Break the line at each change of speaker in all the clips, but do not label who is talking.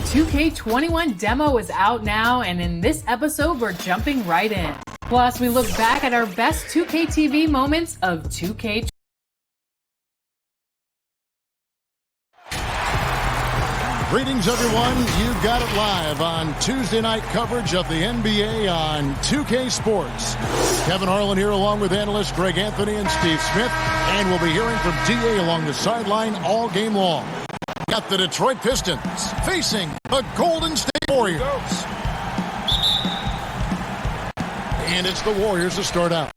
2K21 demo is out now, and in this episode, we're jumping right in. Plus, we look back at our best 2K TV moments of 2K.
Greetings, everyone. You got it live on Tuesday night coverage of the NBA on 2K Sports. Kevin Harlan here along with analysts Greg Anthony and Steve Smith. And we'll be hearing from DA along the sideline all game long. Got the Detroit Pistons facing the Golden State Warriors. And it's the Warriors to start out.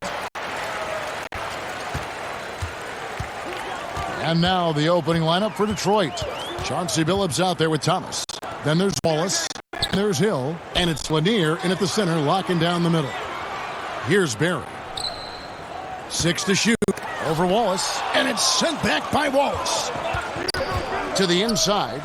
And now the opening lineup for Detroit. Chauncey Billups out there with Thomas. Then there's Wallace. There's Hill. And it's Lanier in at the center, locking down the middle. Here's Barry. 6 to shoot. Over Wallace. And it's sent back by Wallace. To the inside.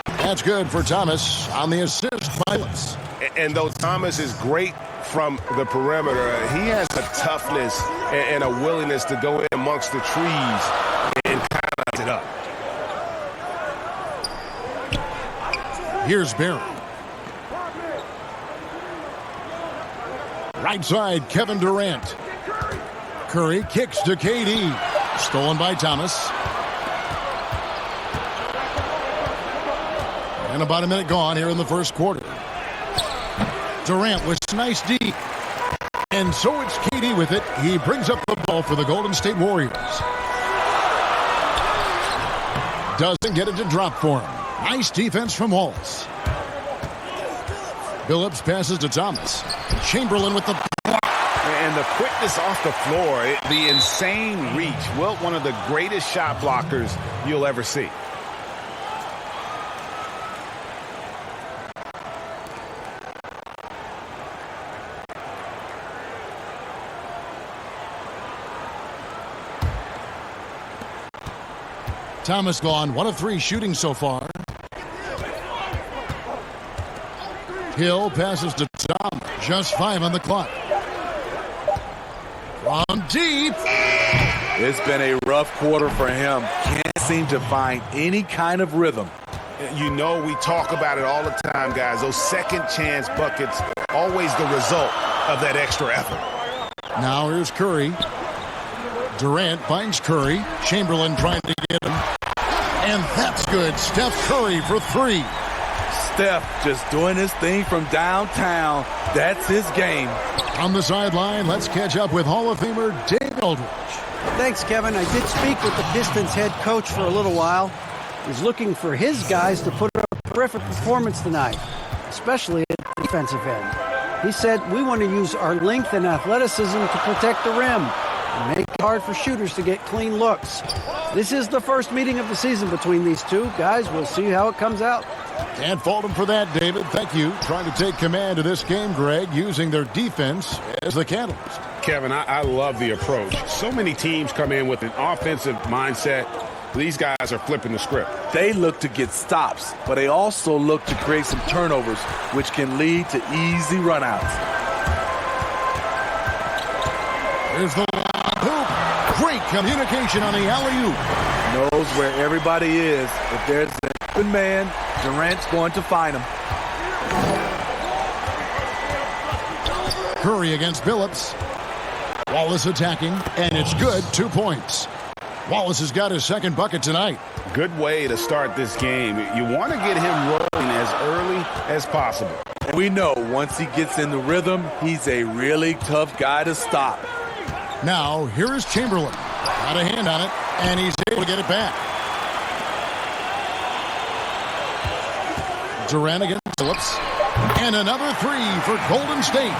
That's good for Thomas on the assist by Billups.
And though Thomas is great from the perimeter, he has a toughness and a willingness to go in amongst the trees and kind of it up.
Here's Barry. Right side, Kevin Durant. Curry kicks to KD. Stolen by Thomas. And about a minute gone here in the first quarter. Durant with nice D. And so it's KD with it. He brings up the ball for the Golden State Warriors. Doesn't get it to drop for him. Nice defense from Wallace. Billups passes to Thomas. Chamberlain with the block.
And the quickness off the floor, the insane reach. Wilt, one of the greatest shot blockers you'll ever see.
Thomas gone 1 of 3 shooting so far. Hill passes to Tom. Just 5 on the clock. From deep.
It's been a rough quarter for him. Can't seem to find any kind of rhythm.
You know, we talk about it all the time, guys. Those second chance buckets, always the result of that extra effort.
Now here's Curry. Durant finds Curry. Chamberlain trying to get him. And that's good. Steph Curry for 3.
Steph just doing his thing from downtown. That's his game.
On the sideline, let's catch up with Hall of Famer Dave Eldridge.
Thanks, Kevin. I did speak with the Pistons head coach for a little while. He's looking for his guys to put up a terrific performance tonight, especially at the defensive end. He said, we want to use our length and athleticism to protect the rim and make it hard for shooters to get clean looks. This is the first meeting of the season between these two guys. We'll see how it comes out.
Can't fault him for that, David. Thank you. Trying to take command of this game, Greg, using their defense as the catalyst.
Kevin, I love the approach. So many teams come in with an offensive mindset. These guys are flipping the script.
They look to get stops, but they also look to create some turnovers, which can lead to easy runouts.
Here's the hoop. Great communication on the alley-oop.
Knows where everybody is. If there's an open man, Durant's going to find him.
Curry against Billups. Wallace attacking, and it's good. 2 points. Wallace has got his second bucket tonight.
Good way to start this game. You want to get him rolling as early as possible.
And we know once he gets in the rhythm, he's a really tough guy to stop.
Now, here is Chamberlain. Got a hand on it, and he's able to get it back. Durant against Billups. And another 3 for Golden State.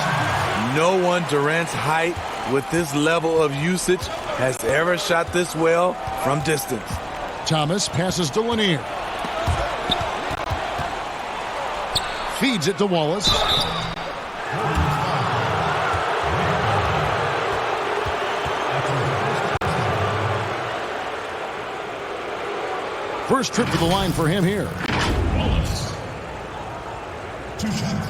No one Durant's height with this level of usage has ever shot this well from distance.
Thomas passes to Lanier. Feeds it to Wallace. First trip to the line for him here.
Wallace. 2 shots.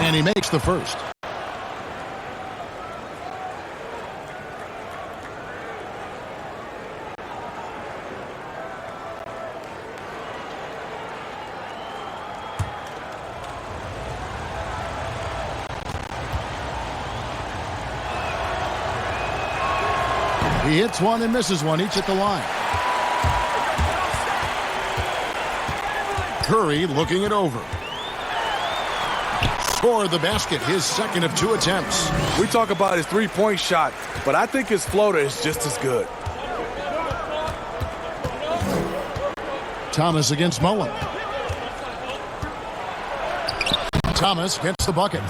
And he makes the first. He hits one and misses one, each at the line. Curry looking it over. Scored the basket, his second of 2 attempts.
We talk about his three-point shot, but I think his floater is just as good.
Thomas against Mullen. Thomas gets the bucket.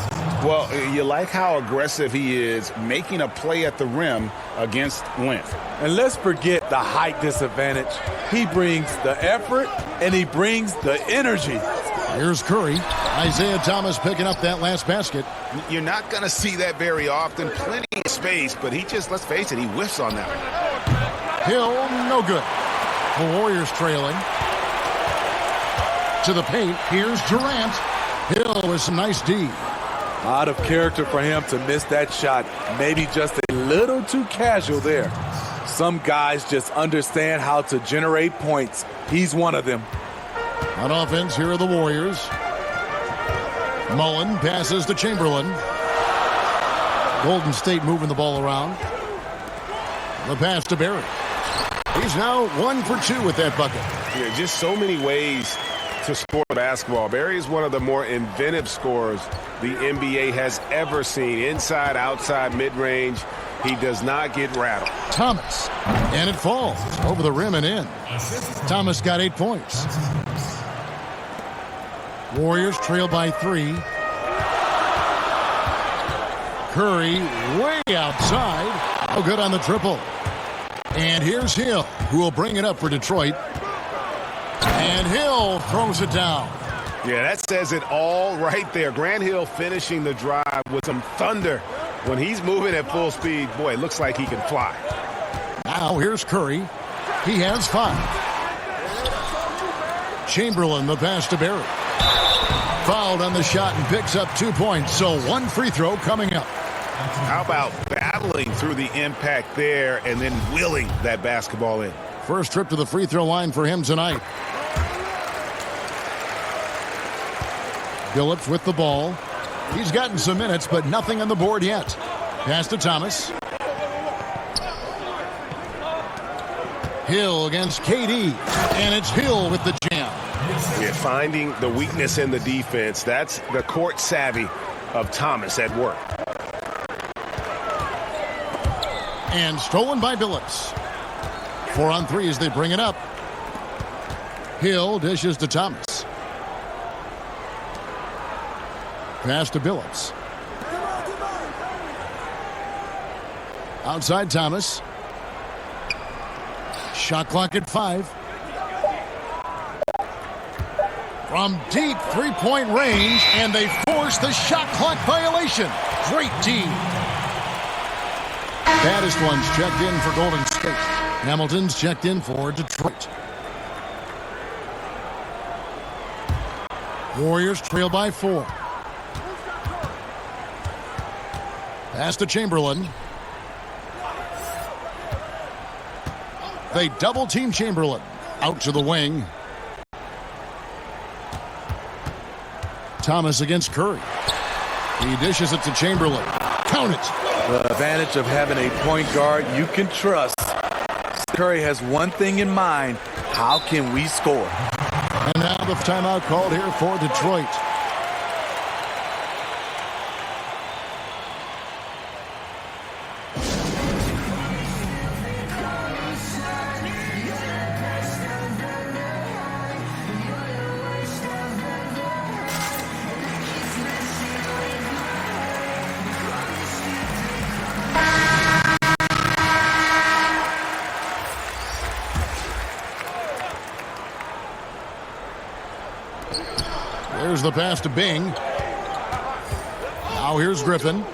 Well, you like how aggressive he is making a play at the rim against length.
And let's forget the height disadvantage. He brings the effort and he brings the energy.
Here's Curry. Isaiah Thomas picking up that last basket.
You're not going to see that very often. Plenty of space, but he just, let's face it, he whiffs on that one.
Hill, no good. The Warriors trailing. To the paint, here's Durant. Hill with some nice D.
Out of character for him to miss that shot. Maybe just a little too casual there. Some guys just understand how to generate points. He's one of them.
On offense, here are the Warriors. Mullen passes to Chamberlain. Golden State moving the ball around. The pass to Barry. He's now 1 for 2 with that bucket.
Yeah, just so many ways to score basketball. Barry is one of the more inventive scorers the NBA has ever seen. Inside, outside, mid-range. He does not get rattled.
Thomas. And it falls over the rim and in. Thomas got 8 points. Warriors trail by 3. Curry way outside. No good on the triple. And here's Hill, who will bring it up for Detroit. And Hill throws it down.
Yeah, that says it all right there. Grant Hill finishing the drive with some thunder. When he's moving at full speed, boy, it looks like he can fly.
Now here's Curry. He has 5. Chamberlain, the pass to Barry. Fouled on the shot and picks up 2 points. So 1 free throw coming up.
How about battling through the impact there and then willing that basketball in?
First trip to the free throw line for him tonight. Billups with the ball. He's gotten some minutes, but nothing on the board yet. Pass to Thomas. Hill against KD. And it's Hill with the jam.
Yeah, finding the weakness in the defense. That's the court savvy of Thomas at work.
And stolen by Billups. 4 on 3 as they bring it up. Hill dishes to Thomas. Pass to Billups. Outside Thomas. Shot clock at 5. From deep three-point range, and they force the shot clock violation. Great D. Baddest ones checked in for Golden State. Hamilton's checked in for Detroit. Warriors trail by 4. Pass to Chamberlain. They double-team Chamberlain. Out to the wing. Thomas against Curry. He dishes it to Chamberlain. Count it.
The advantage of having a point guard you can trust. Curry has one thing in mind. How can we score?
And now the timeout called here for Detroit. There's the pass to Bing. Now here's Griffin.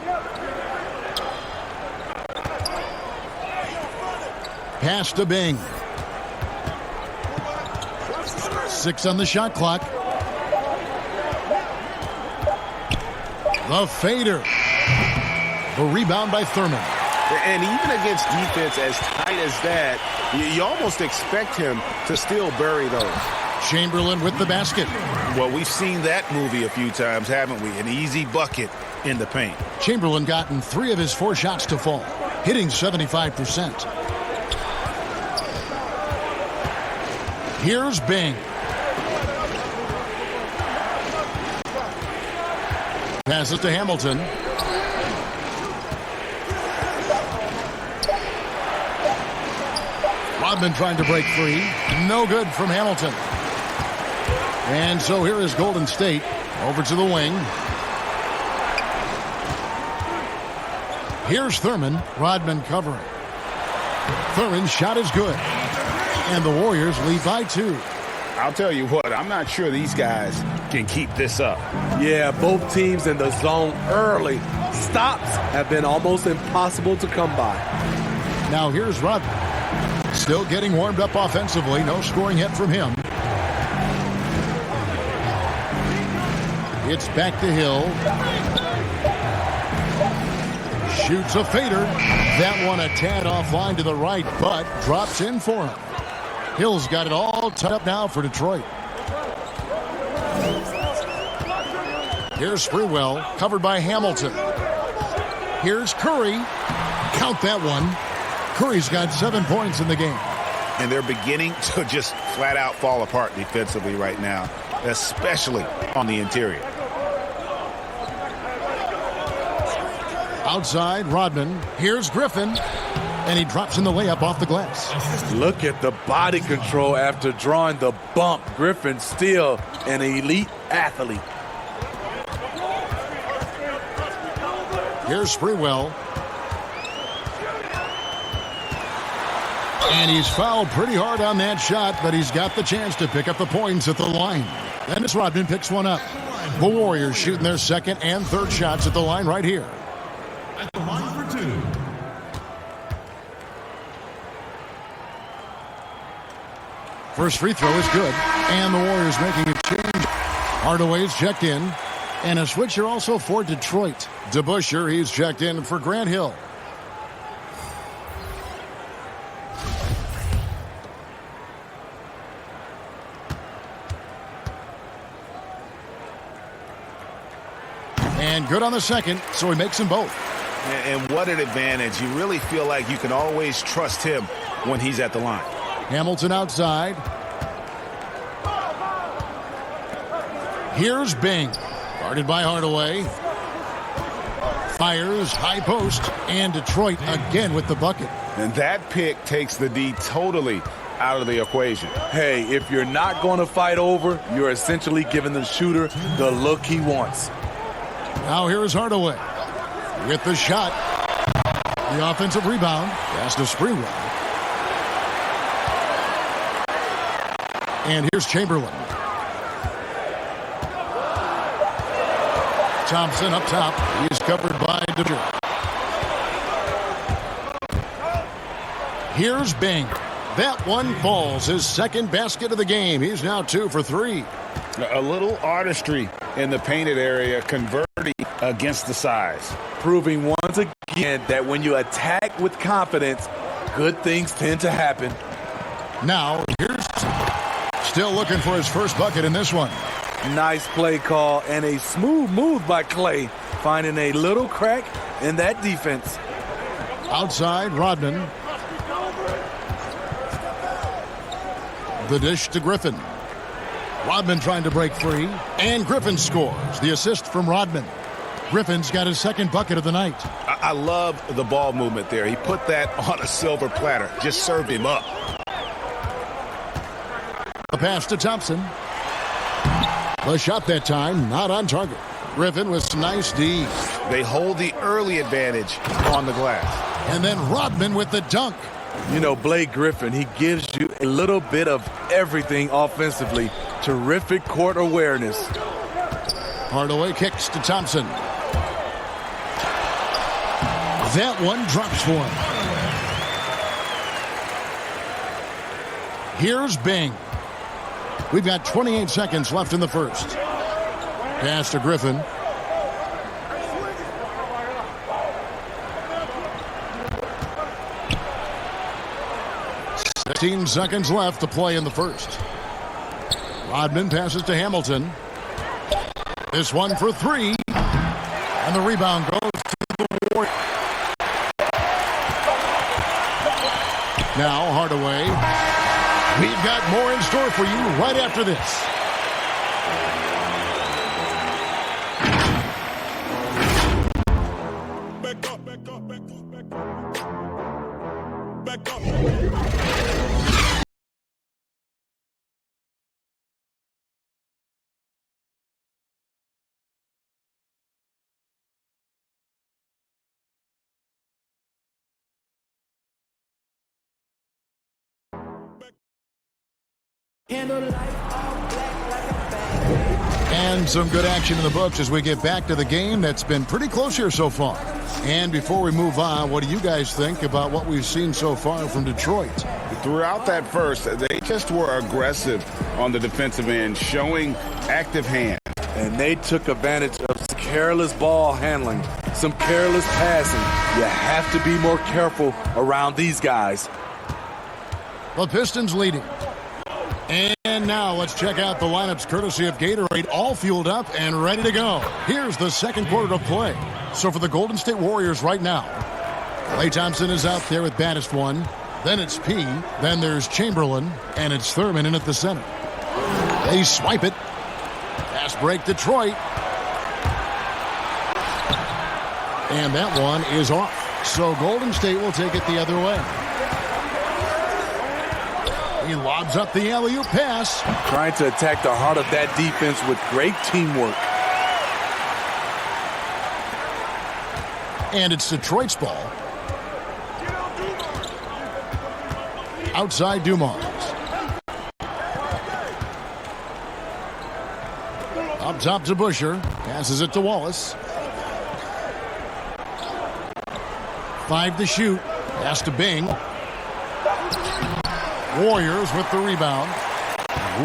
Pass to Bing. 6 on the shot clock. The fader. The rebound by Thurman.
And even against defense as tight as that, you almost expect him to still bury those.
Chamberlain with the basket.
Well, we've seen that movie a few times, haven't we? An easy bucket in the paint.
Chamberlain gotten 3 of his 4 shots to fall, hitting 75%. Here's Bing. Passes to Hamilton. Rodman trying to break free. No good from Hamilton. And so here is Golden State over to the wing. Here's Thurman. Rodman covering. Thurman's shot is good. And the Warriors lead by 2.
I'll tell you what, I'm not sure these guys can keep this up.
Yeah, both teams in the zone early. Stops have been almost impossible to come by.
Now here's Rodman. Still getting warmed up offensively. No scoring hit from him. It's back to Hill. Shoots a fader. That one a tad offline to the right, but drops in for him. Hill's got it all tied up now for Detroit. Here's Sprewell, covered by Hamilton. Here's Curry. Count that one. Curry's got 7 points in the game.
And they're beginning to just flat out fall apart defensively right now, especially on the interior.
Outside, Rodman. Here's Griffin. And he drops in the layup off the glass.
Look at the body control after drawing the bump. Griffin still an elite athlete.
Here's Sprewell. And he's fouled pretty hard on that shot, but he's got the chance to pick up the points at the line. Dennis Rodman picks one up. The Warriors shooting their second and third shots at the line right here.
At the line for 2.
First free throw is good, and the Warriors making a change. Hardaway's checked in, and a switcher also for Detroit. DeBusschere, he's checked in for Grant Hill. And good on the second, so he makes them both.
And what an advantage. You really feel like you can always trust him when he's at the line.
Hamilton outside. Here's Bing. Guarded by Hardaway. Fires, high post, and Detroit again with the bucket.
And that pick takes the D totally out of the equation.
Hey, if you're not going to fight over, you're essentially giving the shooter the look he wants.
Now here's Hardaway with the shot. The offensive rebound. Pass to Sprewell. And here's Chamberlain. Thompson up top. He's covered by DeBusschere. Here's Bing. That one falls. His second basket of the game. He's now 2 for 3.
A little artistry in the painted area, converting against the size.
Proving once again that when you attack with confidence, good things tend to happen.
Now, here's still looking for his first bucket in this one.
Nice play call and a smooth move by Clay, finding a little crack in that defense.
Outside, Rodman. The dish to Griffin. Rodman trying to break free, and Griffin scores. The assist from Rodman. Griffin's got his second bucket of the night.
I love the ball movement there. He put that on a silver platter, just served him up.
A pass to Thompson. The shot that time, not on target. Griffin with some nice D.
They hold the early advantage on the glass.
And then Rodman with the dunk.
You know, Blake Griffin, he gives you a little bit of everything offensively. Terrific court awareness.
Hardaway kicks to Thompson. That one drops for him. Here's Bing. We've got 28 seconds left in the first. Pass to Griffin. 16 seconds left to play in the first. Rodman passes to Hamilton. This one for three. And the rebound goes to the Warriors. Now Hardaway. We've got more in store for you right after this. And some good action in the books as we get back to the game that's been pretty close here so far. And before we move on, what do you guys think about what we've seen so far from Detroit?
Throughout that first, they just were aggressive on the defensive end, showing active hand.
And they took advantage of some careless ball handling, some careless passing. You have to be more careful around these guys.
The Pistons leading. And now let's check out the lineups courtesy of Gatorade, all fueled up and ready to go. Here's the second quarter of play. So for the Golden State Warriors right now, Klay Thompson is out there with baddest one. Then it's P. Then there's Chamberlain. And it's Thurman in at the center. They swipe it. Fast break Detroit. And that one is off. So Golden State will take it the other way. He lobs up the alley-oop pass.
Trying to attack the heart of that defense with great teamwork.
And it's Detroit's ball. Outside Dumars. Up top to Busher. Passes it to Wallace. 5 to shoot. Pass to Bing. Warriors with the rebound.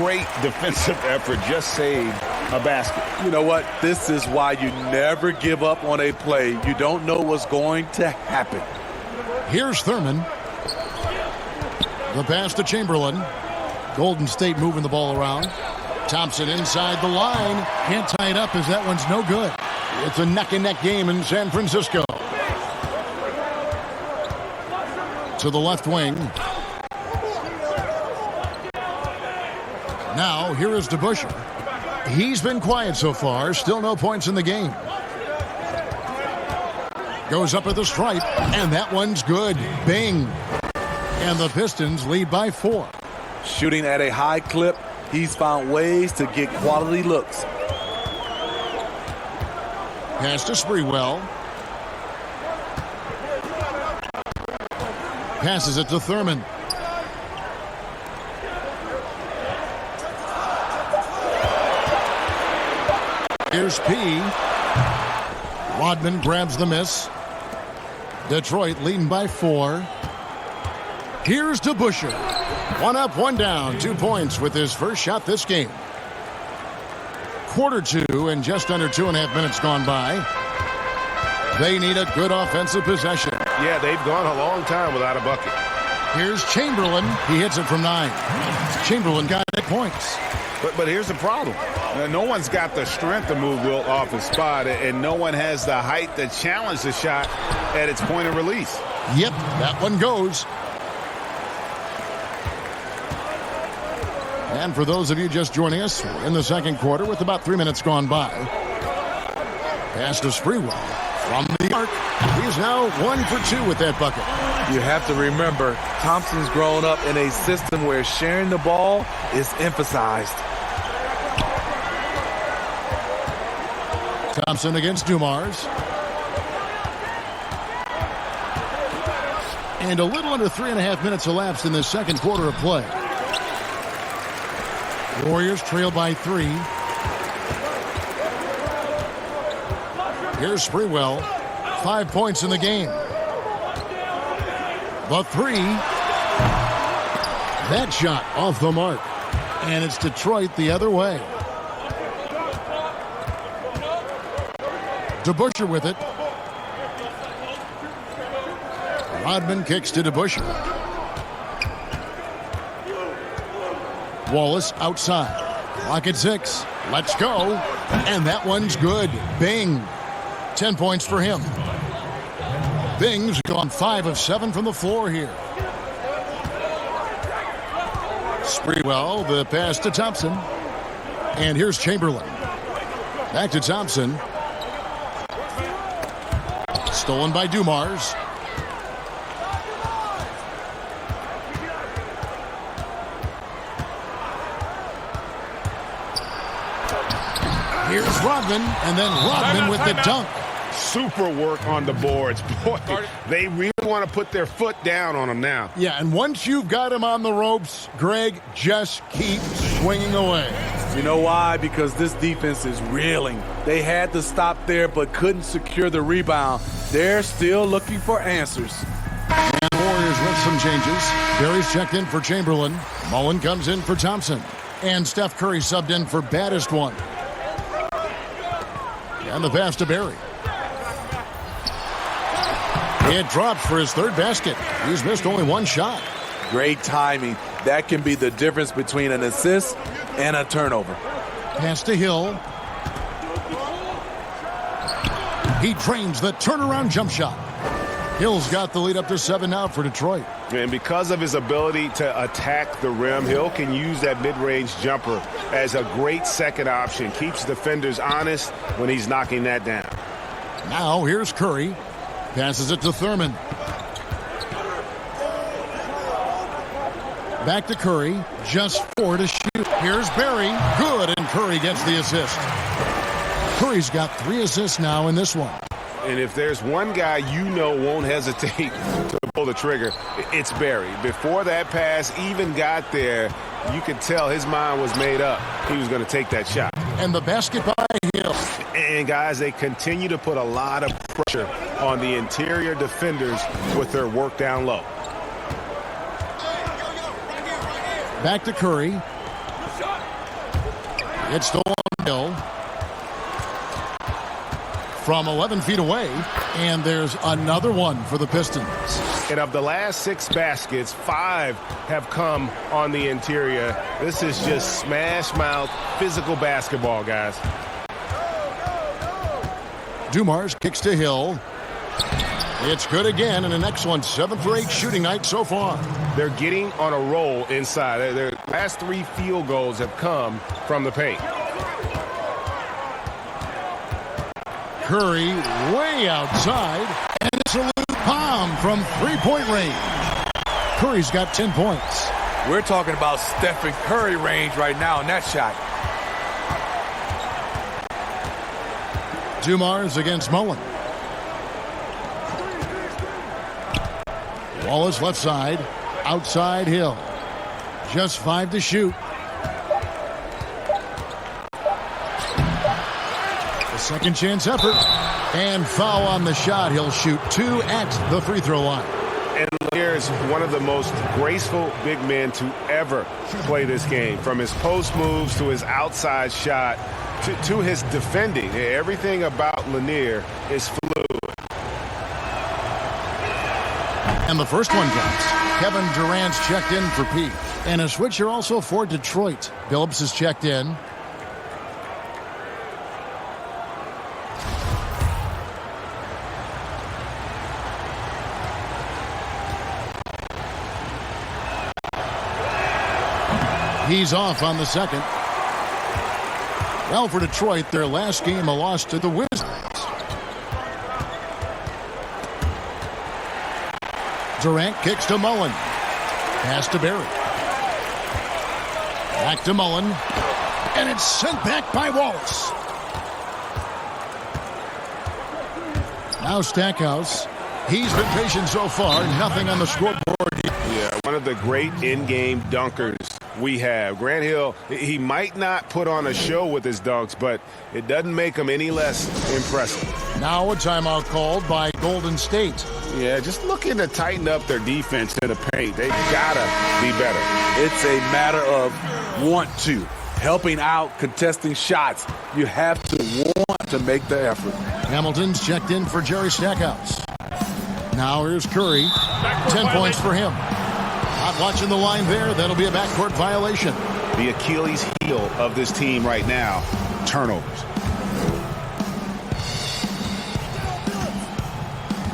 Great defensive effort, just saved a basket.
You know what? This is why you never give up on a play. You don't know what's going to happen.
Here's Thurman. The pass to Chamberlain. Golden State moving the ball around. Thompson inside the line. Can't tie it up as that one's no good. It's a neck-and-neck game in San Francisco. To the left wing. Now, here is DeBusschere. He's been quiet so far. Still no points in the game. Goes up at the stripe, and that one's good. Bing. And the Pistons lead by 4.
Shooting at a high clip, he's found ways to get quality looks.
Pass to Sprewell. Passes it to Thurman. Here's P. Rodman grabs the miss. Detroit leading by 4. Here's DeBusschere. 1 up, 1 down. 2 points with his first shot this game. Quarter 2 and just under 2.5 minutes gone by. They need a good offensive possession.
Yeah, they've gone a long time without a bucket.
Here's Chamberlain. He hits it from 9. Chamberlain got 8 points.
But here's the problem. No one's got the strength to move Wilt off his spot, and no one has the height to challenge the shot at its point of release.
Yep, that one goes. And for those of you just joining us, we're in the second quarter with about 3 minutes gone by. Pass to Sprewell from the arc. He's now 1 for 2 with that bucket.
You have to remember, Thompson's grown up in a system where sharing the ball is emphasized.
Thompson against Dumars. And a little under 3.5 minutes elapsed in this second quarter of play. Warriors trail by 3. Here's Sprewell. 5 points in the game. The 3. That shot off the mark. And it's Detroit the other way. DeBusschere with it. Rodman kicks to DeBusschere. Wallace outside. Clock at 6. Let's go. And that one's good. Bing. 10 points for him. Bing's gone 5 of 7 from the floor here. Sprewell, the pass to Thompson. And here's Chamberlain. Back to Thompson. Stolen by Dumars. Here's Rodman, and then Rodman with the dunk.
Super work on the boards. Boy, they really want to put their foot down on him now.
Yeah, and once you've got him on the ropes, Greg, just keep swinging away.
You know why? Because this defense is reeling. They had to stop there but couldn't secure the rebound. They're still looking for answers.
And Warriors with some changes. Barry's checked in for Chamberlain. Mullen comes in for Thompson. And Steph Curry subbed in for baddest one. And the pass to Barry. It drops for his third basket. He's missed only one shot.
Great timing. That can be the difference between an assist and a turnover.
Pass to Hill. He drains the turnaround jump shot. Hill's got the lead up to 7 now for Detroit.
And because of his ability to attack the rim, Hill can use that mid-range jumper as a great second option. Keeps defenders honest when he's knocking that down.
Now here's Curry. Passes it to Thurman. Back to Curry. Just 4 to shoot. Here's Barry. Good, and Curry gets the assist. Curry's got 3 assists now in this one.
And if there's one guy you know won't hesitate to pull the trigger, it's Barry. Before that pass even got there, you could tell his mind was made up. He was going to take that shot.
And the basket by Hill.
And, guys, they continue to put a lot of pressure on the interior defenders with their work down low.
Back to Curry. It's stolen Hill. From 11 feet away, and there's another one for the Pistons.
And of the last 6 baskets, 5 have come on the interior. This is just smash mouth physical basketball, guys.
Dumars kicks to Hill. It's good again, and an excellent 7 for 8 shooting night so far.
They're getting on a roll inside. Their last 3 field goals have come from the paint.
Curry way outside, and it's a loose bomb from 3-point range. Curry's got 10 points.
We're talking about Stephen Curry range right now in that shot.
Dumars against Mullen. Wallace left side, outside Hill. Just 5 to shoot. Second chance effort, and foul on the shot. He'll shoot 2 at the free throw line.
And Lanier is one of the most graceful big men to ever play this game. From his post moves to his outside shot to his defending. Everything about Lanier is fluid.
And the first one counts. Kevin Durant's checked in for Pete. And a switcher also for Detroit. Billups is checked in. He's off on the second. Well, for Detroit, their last game a loss to the Wizards. Durant kicks to Mullen. Pass to Barry. Back to Mullen. And it's sent back by Wallace. Now Stackhouse. He's been patient so far. Nothing on the scoreboard.
Yeah, one of the great in-game dunkers we have. Grant Hill, he might not put on a show with his dunks, but it doesn't make him any less impressive.
Now a timeout called by Golden State.
Yeah, just looking to tighten up their defense in the paint. They gotta be better.
It's a matter of want to. Helping out, contesting shots. You have to want to make the effort.
Hamilton's checked in for Jerry Stackhouse. Now here's Curry. 10 points for him. Watching the line there, that'll be a backcourt violation.
The Achilles heel of this team right now, turnovers.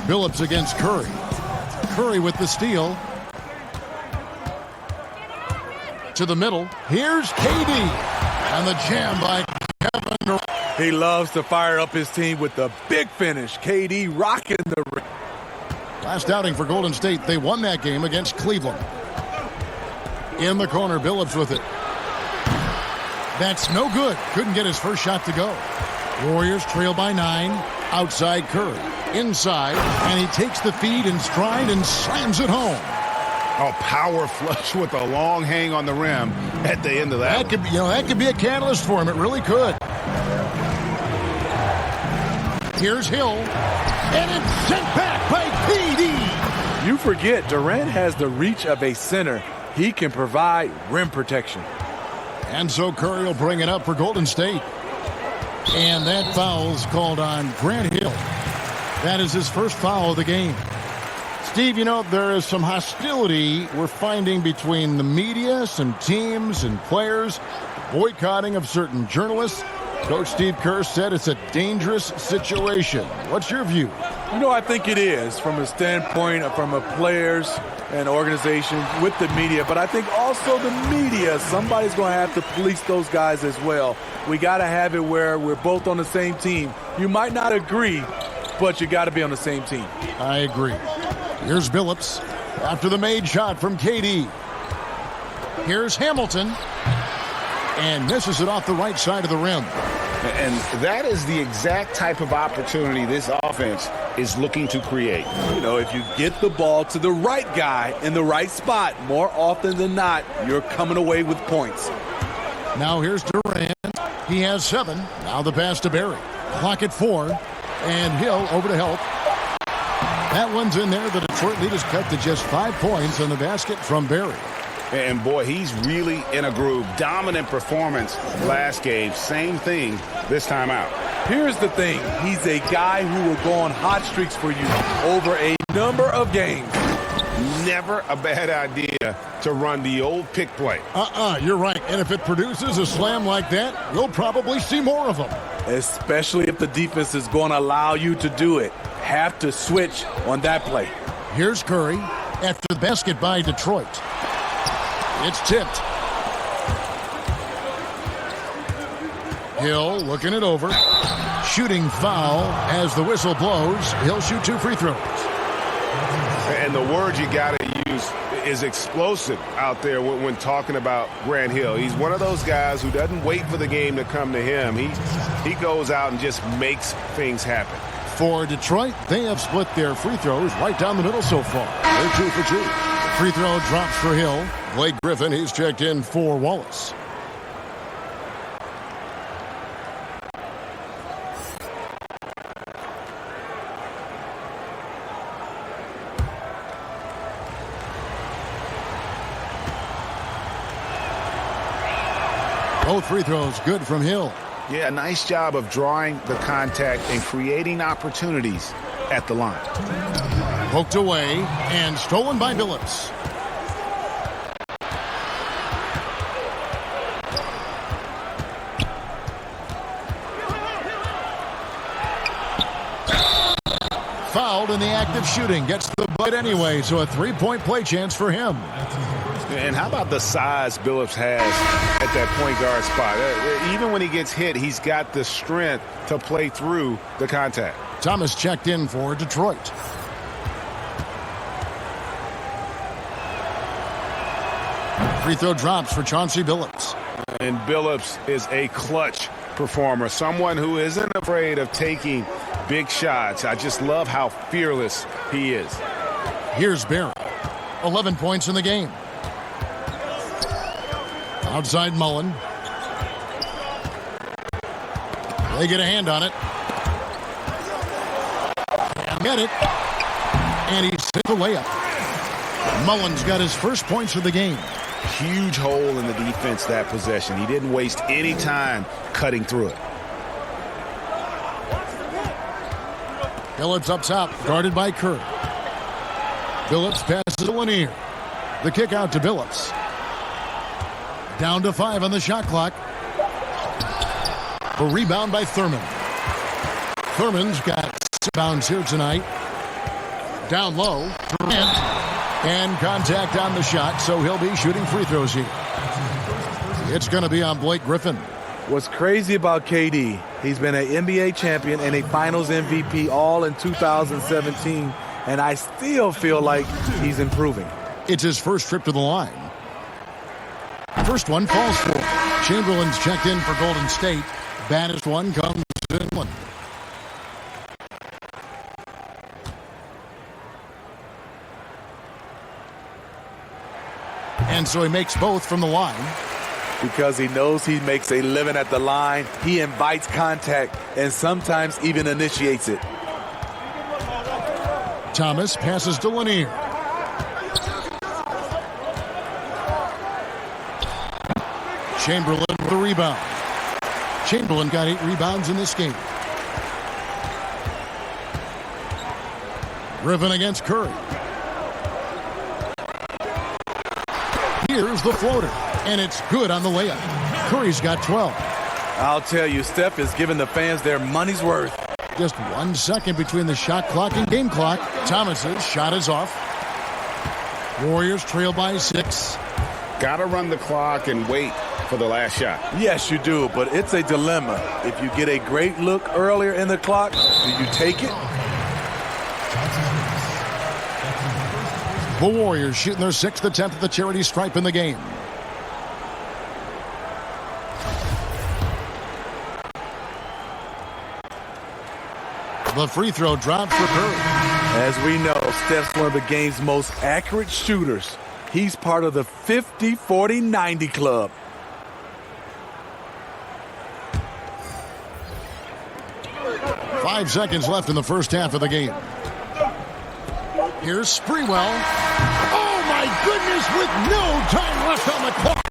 Billups against Curry. Curry with the steal. To the middle. Here's KD. And the jam by Kevin Durant.
He loves to fire up his team with the big finish. KD rocking the ring.
Last outing for Golden State, they won that game against Cleveland. In the corner, Billups with it. That's no good. Couldn't get his first shot to go. Warriors trail by 9. Outside Curry. Inside, and he takes the feed in stride and slams it home.
A power flush with a long hang on the rim at the end of that.
That could be a catalyst for him. It really could. Here's Hill, and it's sent back by KD.
You forget, Durant has the reach of a center. He can provide rim protection.
And so Curry will bring it up for Golden State. And that foul's called on Grant Hill. That is his first foul of the game. Steve, there is some hostility we're finding between the media, some teams and players, boycotting of certain journalists. Coach Steve Kerr said it's a dangerous situation. What's your view?
I think it is from a standpoint from a players and organization with the media, but I think also the media, somebody's going to have to police those guys as well. We got to have it where we're both on the same team. You might not agree, but you got to be on the same team.
I agree. Here's Billups after the made shot from KD. Here's Hamilton. And misses it off the right side of the rim.
And that is the exact type of opportunity this offense is looking to create.
If you get the ball to the right guy in the right spot, more often than not, you're coming away with points.
Now here's Durant. He has 7. Now the pass to Barry. Clock at 4. And Hill over to help. That one's in there. The Detroit lead is cut to just 5 points on the basket from Barry.
And boy, he's really in a groove. Dominant performance last game. Same thing this time out.
Here's the thing. He's a guy who will go on hot streaks for you over a number of games.
Never a bad idea to run the old pick play.
You're right. And if it produces a slam like that, you'll probably see more of them.
Especially if the defense is going to allow you to do it. Have to switch on that play.
Here's Curry after the basket by Detroit. It's tipped. Hill looking it over. Shooting foul as the whistle blows. He'll shoot 2 free throws.
And the word you got to use is explosive out there when talking about Grant Hill. He's one of those guys who doesn't wait for the game to come to him. He goes out and just makes things happen.
For Detroit, they have split their free throws right down the middle so far. They're 2 for 2. Free throw drops for Hill. Blake Griffin, he's checked in for Wallace. Both free throws good from Hill.
Yeah, nice job of drawing the contact and creating opportunities at the line.
Poked away and stolen by Billups. Fouled in the act of shooting. Gets the bucket anyway, so a 3-point play chance for him.
And how about the size Billups has at that point guard spot? Even when he gets hit, he's got the strength to play through the contact.
Thomas checked in for Detroit. Free throw drops for Chauncey Billups.
And Billups is a clutch performer, someone who isn't afraid of taking big shots. I just love how fearless he is.
Here's Barry. 11 points in the game. Outside Mullen. They get a hand on it. Get it. And he hit the layup. Mullen's got his first points of the game.
Huge hole in the defense that possession. He didn't waste any time cutting through it.
Billups up top, guarded by Kerr. Billups passes to Lanier. The kick out to Billups. Down to 5 on the shot clock. A rebound by Thurman. Thurman's got 6 rebounds here tonight. Down low. And contact on the shot, so he'll be shooting free throws here. It's going to be on Blake Griffin.
What's crazy about KD, he's been an NBA champion and a finals MVP all in 2017, and I still feel like he's improving.
It's his first trip to the line. First one falls for him. Chamberlain's checked in for Golden State. Baddest one comes to England. And so he makes both from the line.
Because he knows he makes a living at the line, he invites contact and sometimes even initiates it.
Thomas passes to Lanier. Chamberlain with a rebound. Chamberlain got 8 rebounds in this game. Griffin against Curry. Here's the floater, and it's good on the layup. Curry's got 12.
I'll tell you, Steph is giving the fans their money's worth.
Just 1 second between the shot clock and game clock. Thomas's shot is off. Warriors trail by 6.
Got to run the clock and wait for the last shot.
Yes, you do, but it's a dilemma. If you get a great look earlier in the clock, do you take it?
The Warriors shooting their 6th attempt at the charity stripe in the game. The free throw drops for Curry.
As we know, Steph's one of the game's most accurate shooters. He's part of the 50-40-90 club.
Five seconds left in the first half of the game. Here's Sprewell. Oh, my goodness, with no time left on the clock.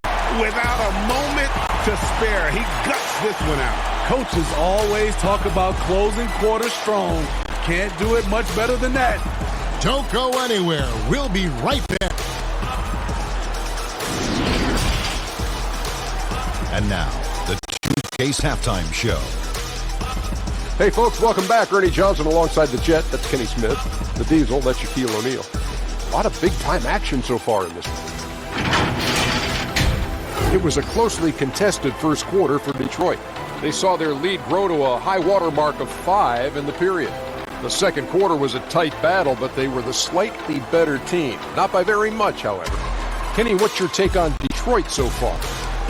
Without a moment to spare, he guts this one out.
Coaches always talk about closing quarters strong. Can't do it much better than that.
Don't go anywhere. We'll be right back.
And now, the Two-Case Halftime Show.
Hey, folks, welcome back. Ernie Johnson alongside the Jet. That's Kenny Smith. The Diesel, that's Shaquille O'Neal. A lot of big-time action so far in this one. It was a closely contested first quarter for Detroit. They saw their lead grow to a high-water mark of 5 in the period. The second quarter was a tight battle, but they were the slightly better team. Not by very much, however. Kenny, what's your take on Detroit so far?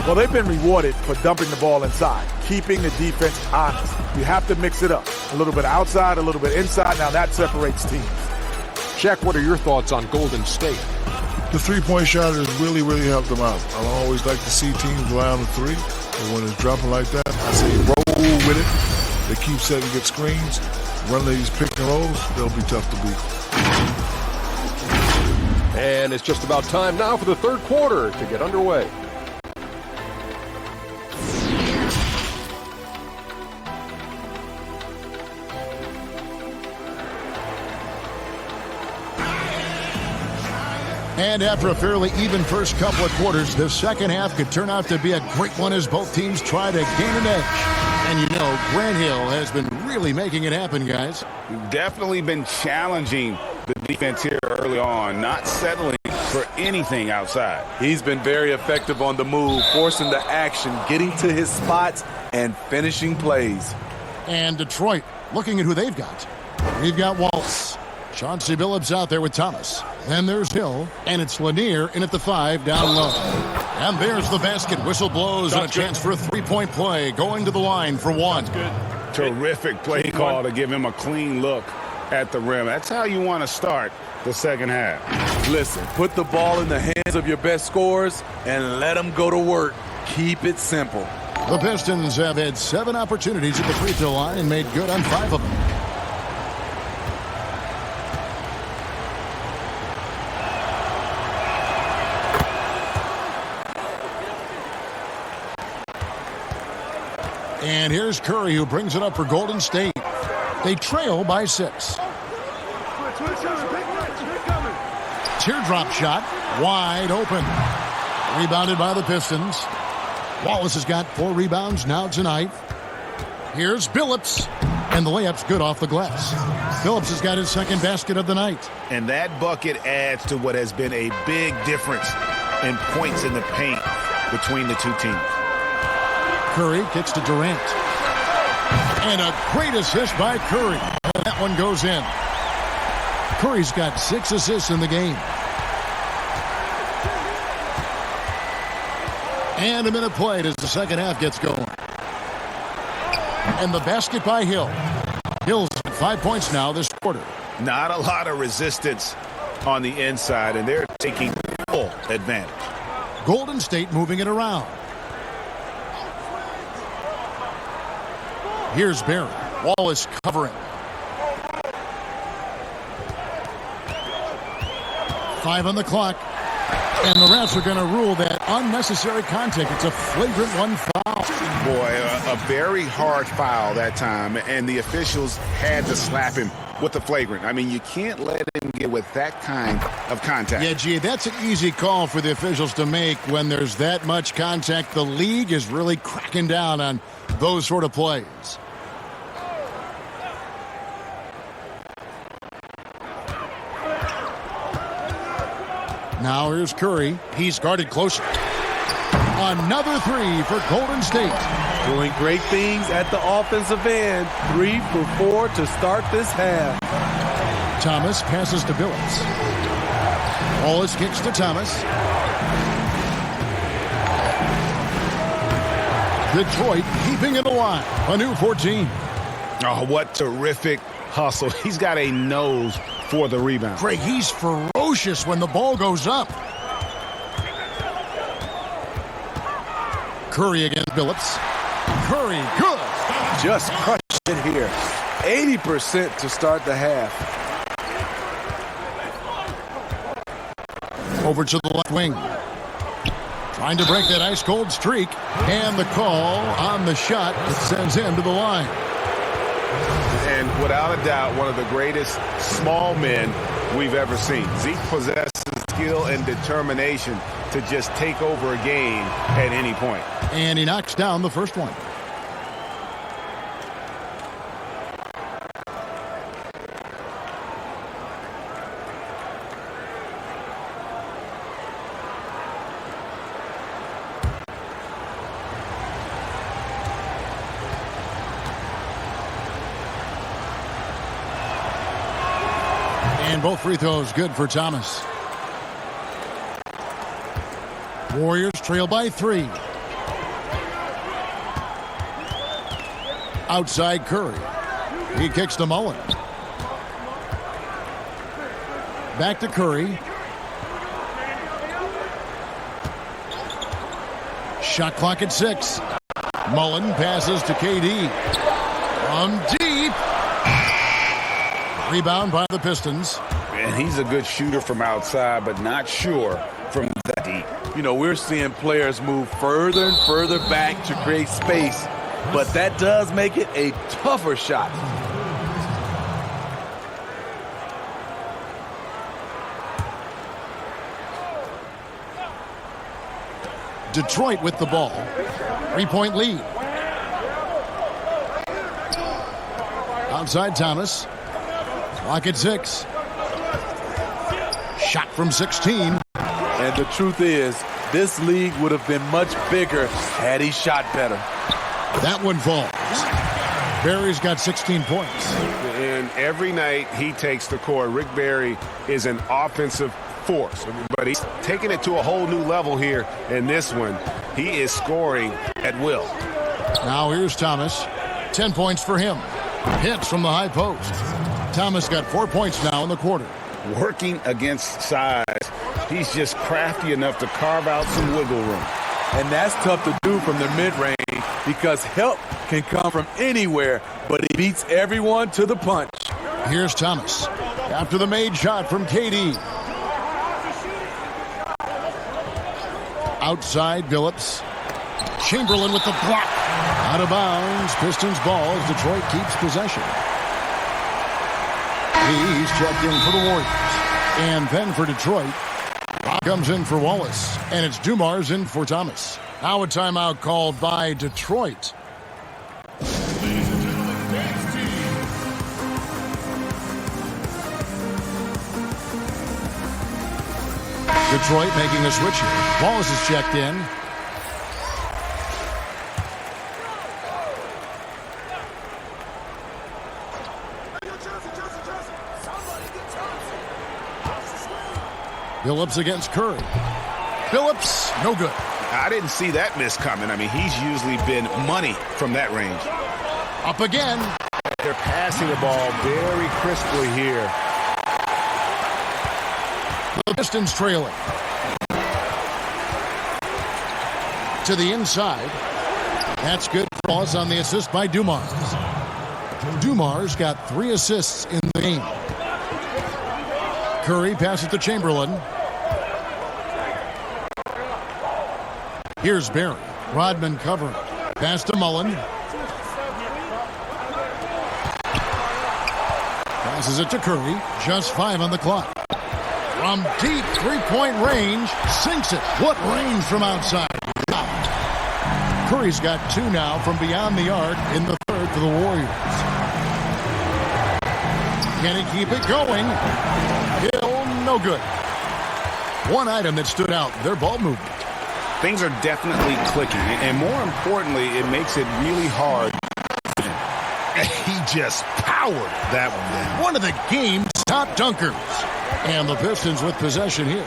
Well, they've been rewarded for dumping the ball inside, keeping the defense honest. You have to mix it up. A little bit outside, a little bit inside. Now that separates teams.
Shaq, what are your thoughts on Golden State?
The three-point shot has really, really helped them out. I always like to see teams rely on the three, but when it's dropping like that, I say roll with it. They keep setting good screens, run these pick and rolls, they'll be tough to beat.
And it's just about time now for the third quarter to get underway.
And after a fairly even first couple of quarters, the second half could turn out to be a great one as both teams try to gain an edge. And you know, Grant Hill has been really making it happen, guys.
Definitely been challenging the defense here early on, not settling for anything outside.
He's been very effective on the move, forcing the action, getting to his spots, and finishing plays.
And Detroit, looking at who they've got. We've got Wallace. Chauncey Billups out there with Thomas. Then there's Hill, and it's Lanier in at the 5 down low. And there's the basket. Whistle blows and a chance for a three-point play going to the line for one.
Terrific play call to give him a clean look at the rim. That's how you want to start the second half.
Listen, put the ball in the hands of your best scorers and let them go to work. Keep it simple.
The Pistons have had 7 opportunities at the free throw line and made good on 5 of them. And here's Curry, who brings it up for Golden State. They trail by 6. teardrop shot, wide open. Rebounded by the Pistons. Wallace has got 4 rebounds now tonight. Here's Billups, and the layup's good off the glass. Billups has got his second basket of the night.
And that bucket adds to what has been a big difference in points in the paint between the two teams.
Curry kicks to Durant. And a great assist by Curry. And that one goes in. Curry's got 6 assists in the game. And a minute played as the second half gets going. And the basket by Hill. Hill's 5 points now this quarter.
Not a lot of resistance on the inside, and they're taking full advantage.
Golden State moving it around. Here's Barry. Wallace covering. 5 on the clock. And the refs are going to rule that unnecessary contact. It's a flagrant 1 foul.
Boy, a very hard foul that time, and the officials had to slap him with the flagrant. I mean, you can't let him get with that kind of contact.
Yeah, gee, that's an easy call for the officials to make when there's that much contact. The league is really cracking down on those sort of plays. Now here's Curry. He's guarded closer. Another 3 for Golden State.
Doing great things at the offensive end. 3 for 4 to start this half.
Thomas passes to Billups. Wallace kicks to Thomas. Detroit keeping it alive. A new 14.
Oh, what terrific hustle. He's got a nose for the rebound.
Craig, he's ferocious when the ball goes up. Curry against Billups. Curry, good.
Just crushed it here. 80% to start the half.
Over to the left wing. Trying to break that ice-cold streak. And the call on the shot that sends him to the line.
And without a doubt, one of the greatest small men we've ever seen. Zeke possesses skill and determination to just take over a game at any point.
And he knocks down the first one. And both free throws good for Thomas. Warriors trail by 3. Outside Curry. He kicks to Mullen. Back to Curry. Shot clock at 6. Mullen passes to KD. From deep. Rebound by the Pistons.
And he's a good shooter from outside, but not sure from that deep.
You know, we're seeing players move further and further back to create space, but that does make it a tougher shot.
Detroit with the ball. 3-point lead. Outside Thomas. Clock at 6. Shot from 16.
And the truth is, this league would have been much bigger had he shot better.
That one falls. Barry's got 16 points.
And every night he takes the court, Rick Barry is an offensive force. But he's taking it to a whole new level here in this one. He is scoring at will.
Now here's Thomas. 10 points for him. Hits from the high post. Thomas got 4 points now in the quarter.
Working against size, he's just crafty enough to carve out some wiggle room.
And that's tough to do from the mid-range because help can come from anywhere, but he beats everyone to the punch.
Here's Thomas after the made shot from KD. Outside Billups. Chamberlain with the block. Out of bounds. Pistons ball as Detroit keeps possession. He's checked in for the Warriors. And then for Detroit, Rob comes in for Wallace. And it's Dumars in for Thomas. Now a timeout called by Detroit. Detroit making a switch here. Wallace is checked in. Phillips against Curry. Phillips, no good.
I didn't see that miss coming. I mean, he's usually been money from that range.
Up again.
They're passing the ball very crisply here.
The Pistons trailing. To the inside. That's good for us on the assist by Dumars. Dumars got 3 assists in the game. Curry passes to Chamberlain. Here's Barry. Rodman covering. Pass to Mullen. Passes it to Curry. Just 5 on the clock. From deep three-point range, sinks it. What range from outside? Curry's got 2 now from beyond the arc in the third for the Warriors. Can he keep it going? Hill, no good. One item that stood out, their ball movement.
Things are definitely clicking, and more importantly, it makes it really hard.
He just powered that one down. One of the game's top dunkers. And the Pistons with possession here.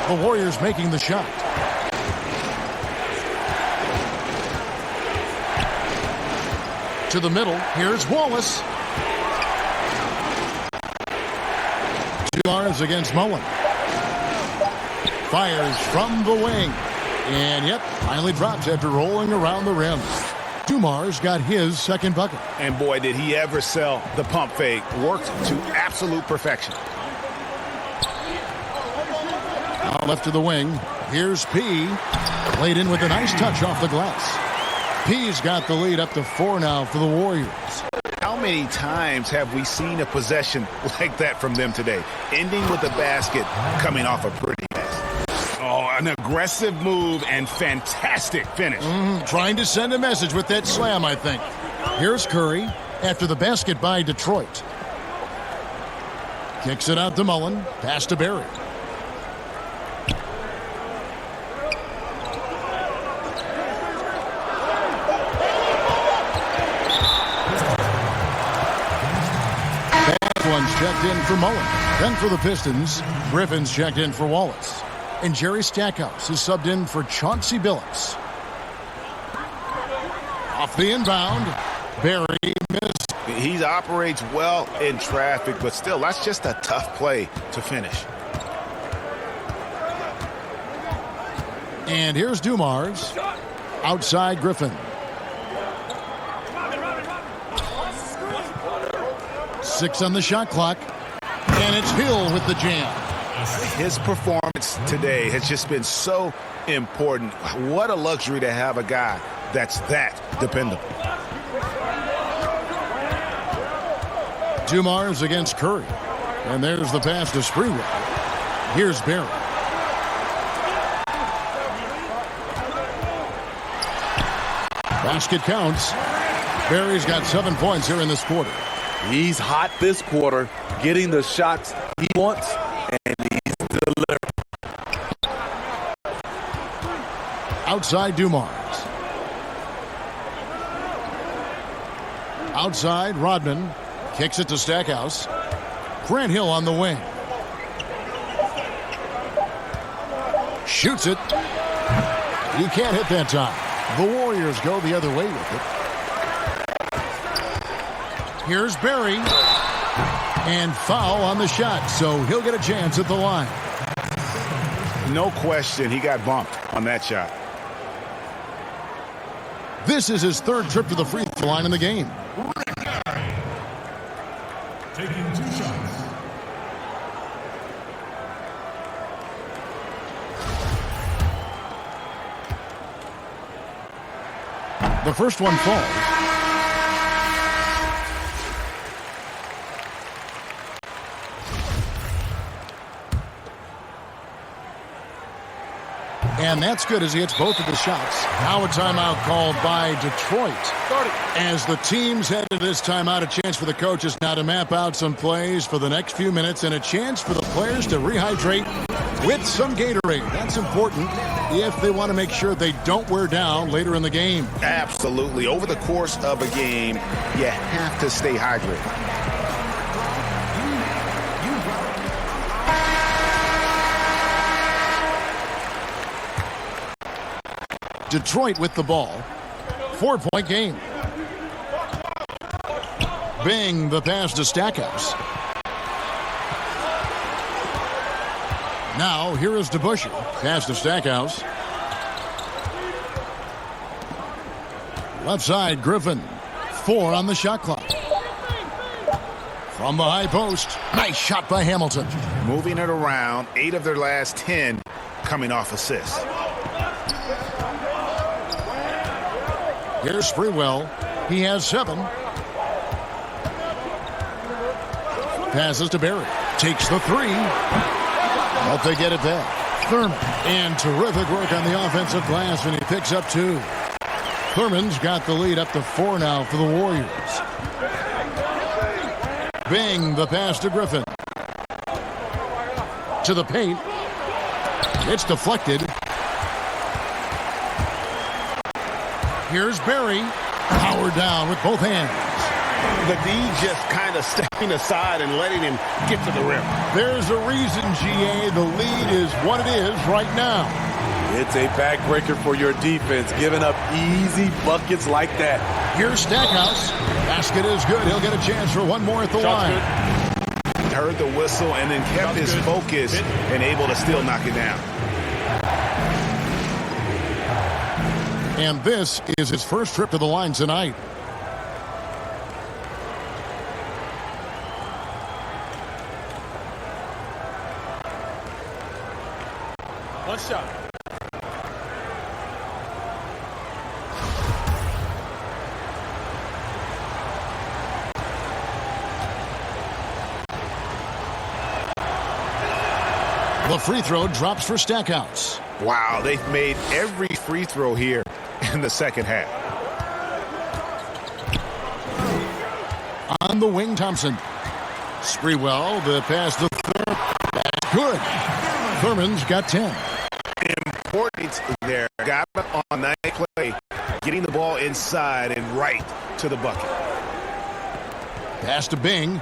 The Warriors making the shot. To the middle. Here's Wallace. Dumars against Mullen. Fires from the wing. And yep, finally drops after rolling around the rim. Dumars got his second bucket.
And boy, did he ever sell the pump fake. Worked to absolute perfection.
Now left to the wing. Here's P. Played in with a nice touch off the glass. P's got the lead up to 4 now for the Warriors.
How many times have we seen a possession like that from them today? Ending with a basket, coming off a pretty pass. Oh, an aggressive move and fantastic finish.
Trying to send a message with that slam, I think. Here's Curry after the basket by Detroit. Kicks it out to Mullen. Pass to Barry. One's checked in for Mullen. Then for the Pistons, Griffin's checked in for Wallace. And Jerry Stackhouse is subbed in for Chauncey Billups. Off the inbound, Barry missed.
He operates well in traffic, but still, that's just a tough play to finish.
And here's Dumars. Outside Griffin. 6 on the shot clock. And it's Hill with the jam.
His performance today has just been so important. What a luxury to have a guy that's that dependable.
Dumars against Curry. And there's the pass to Sprewell. Here's Barry. Basket counts. Barry's got 7 points here in this quarter.
He's hot this quarter, getting the shots he wants, and he's delivering.
Outside Dumars. Outside Rodman. Kicks it to Stackhouse. Grant Hill on the wing. Shoots it. You can't hit that time. The Warriors go the other way with it. Here's Barry. And foul on the shot, so he'll get a chance at the line.
No question, he got bumped on that shot.
This is his 3rd trip to the free throw line in the game.
Taking 2 shots.
The first one falls. And that's good as he hits both of the shots. Now a timeout called by Detroit. As the teams head to this timeout, a chance for the coaches now to map out some plays for the next few minutes and a chance for the players to rehydrate with some Gatorade. That's important if they want to make sure they don't wear down later in the game.
Absolutely. Over the course of a game, you have to stay hydrated.
Detroit with the ball. 4-point game. Bing, the pass to Stackhouse. Now, here is DeBusschere. Pass to Stackhouse. Left side, Griffin. 4 on the shot clock. From the high post. Nice shot by Hamilton.
Moving it around. 8 of their last 10 coming off assists.
Here's Sprewell. He has 7. Passes to Barry. Takes the 3. But they get it back. Thurman. And terrific work on the offensive glass, and he picks up 2. Thurman's got the lead up to 4 now for the Warriors. Bing, the pass to Griffin. To the paint. It's deflected. Here's Barry. Powered down with both hands.
The D just kind of stepping aside and letting him get to the rim.
There's a reason, GA. The lead is what it is right now.
It's a backbreaker for your defense, giving up easy buckets like that.
Here's Stackhouse. Basket is good. He'll get a chance for one more at the line.
Heard the whistle and then kept his focus and able to still knock it down.
And this is his first trip to the line tonight.
One shot.
The free throw drops for Stackhouse.
Wow, they've made every free throw here in the second half.
On the wing, Thompson. Sprewell, the pass to Thurman. That's good. Thurman's got 10.
Important there. Got it on that play. Getting the ball inside and right to the bucket.
Pass to Bing.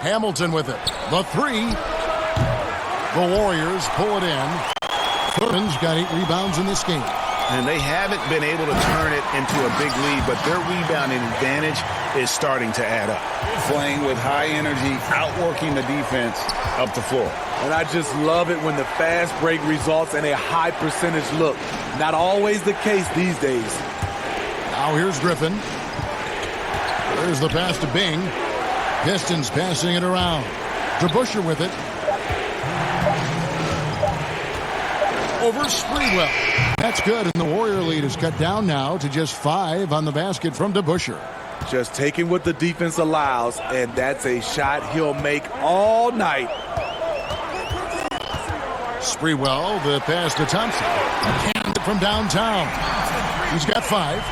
Hamilton with it. The 3. The Warriors pull it in. Thurman's got 8 rebounds in this game.
And they haven't been able to turn it into a big lead, but their rebounding advantage is starting to add up.
Playing with high energy, outworking the defense up the floor.
And I just love it when the fast break results in a high percentage look. Not always the case these days.
Now here's Griffin. There's the pass to Bing. Pistons passing it around. DeBusschere with it. Over Sprewell. That's good, and the Warrior lead is cut down now to just 5 on the basket from DeBusschere.
Just taking what the defense allows, and that's a shot he'll make all night.
Sprewell, the pass to Thompson. Canned it from downtown. He's got 5.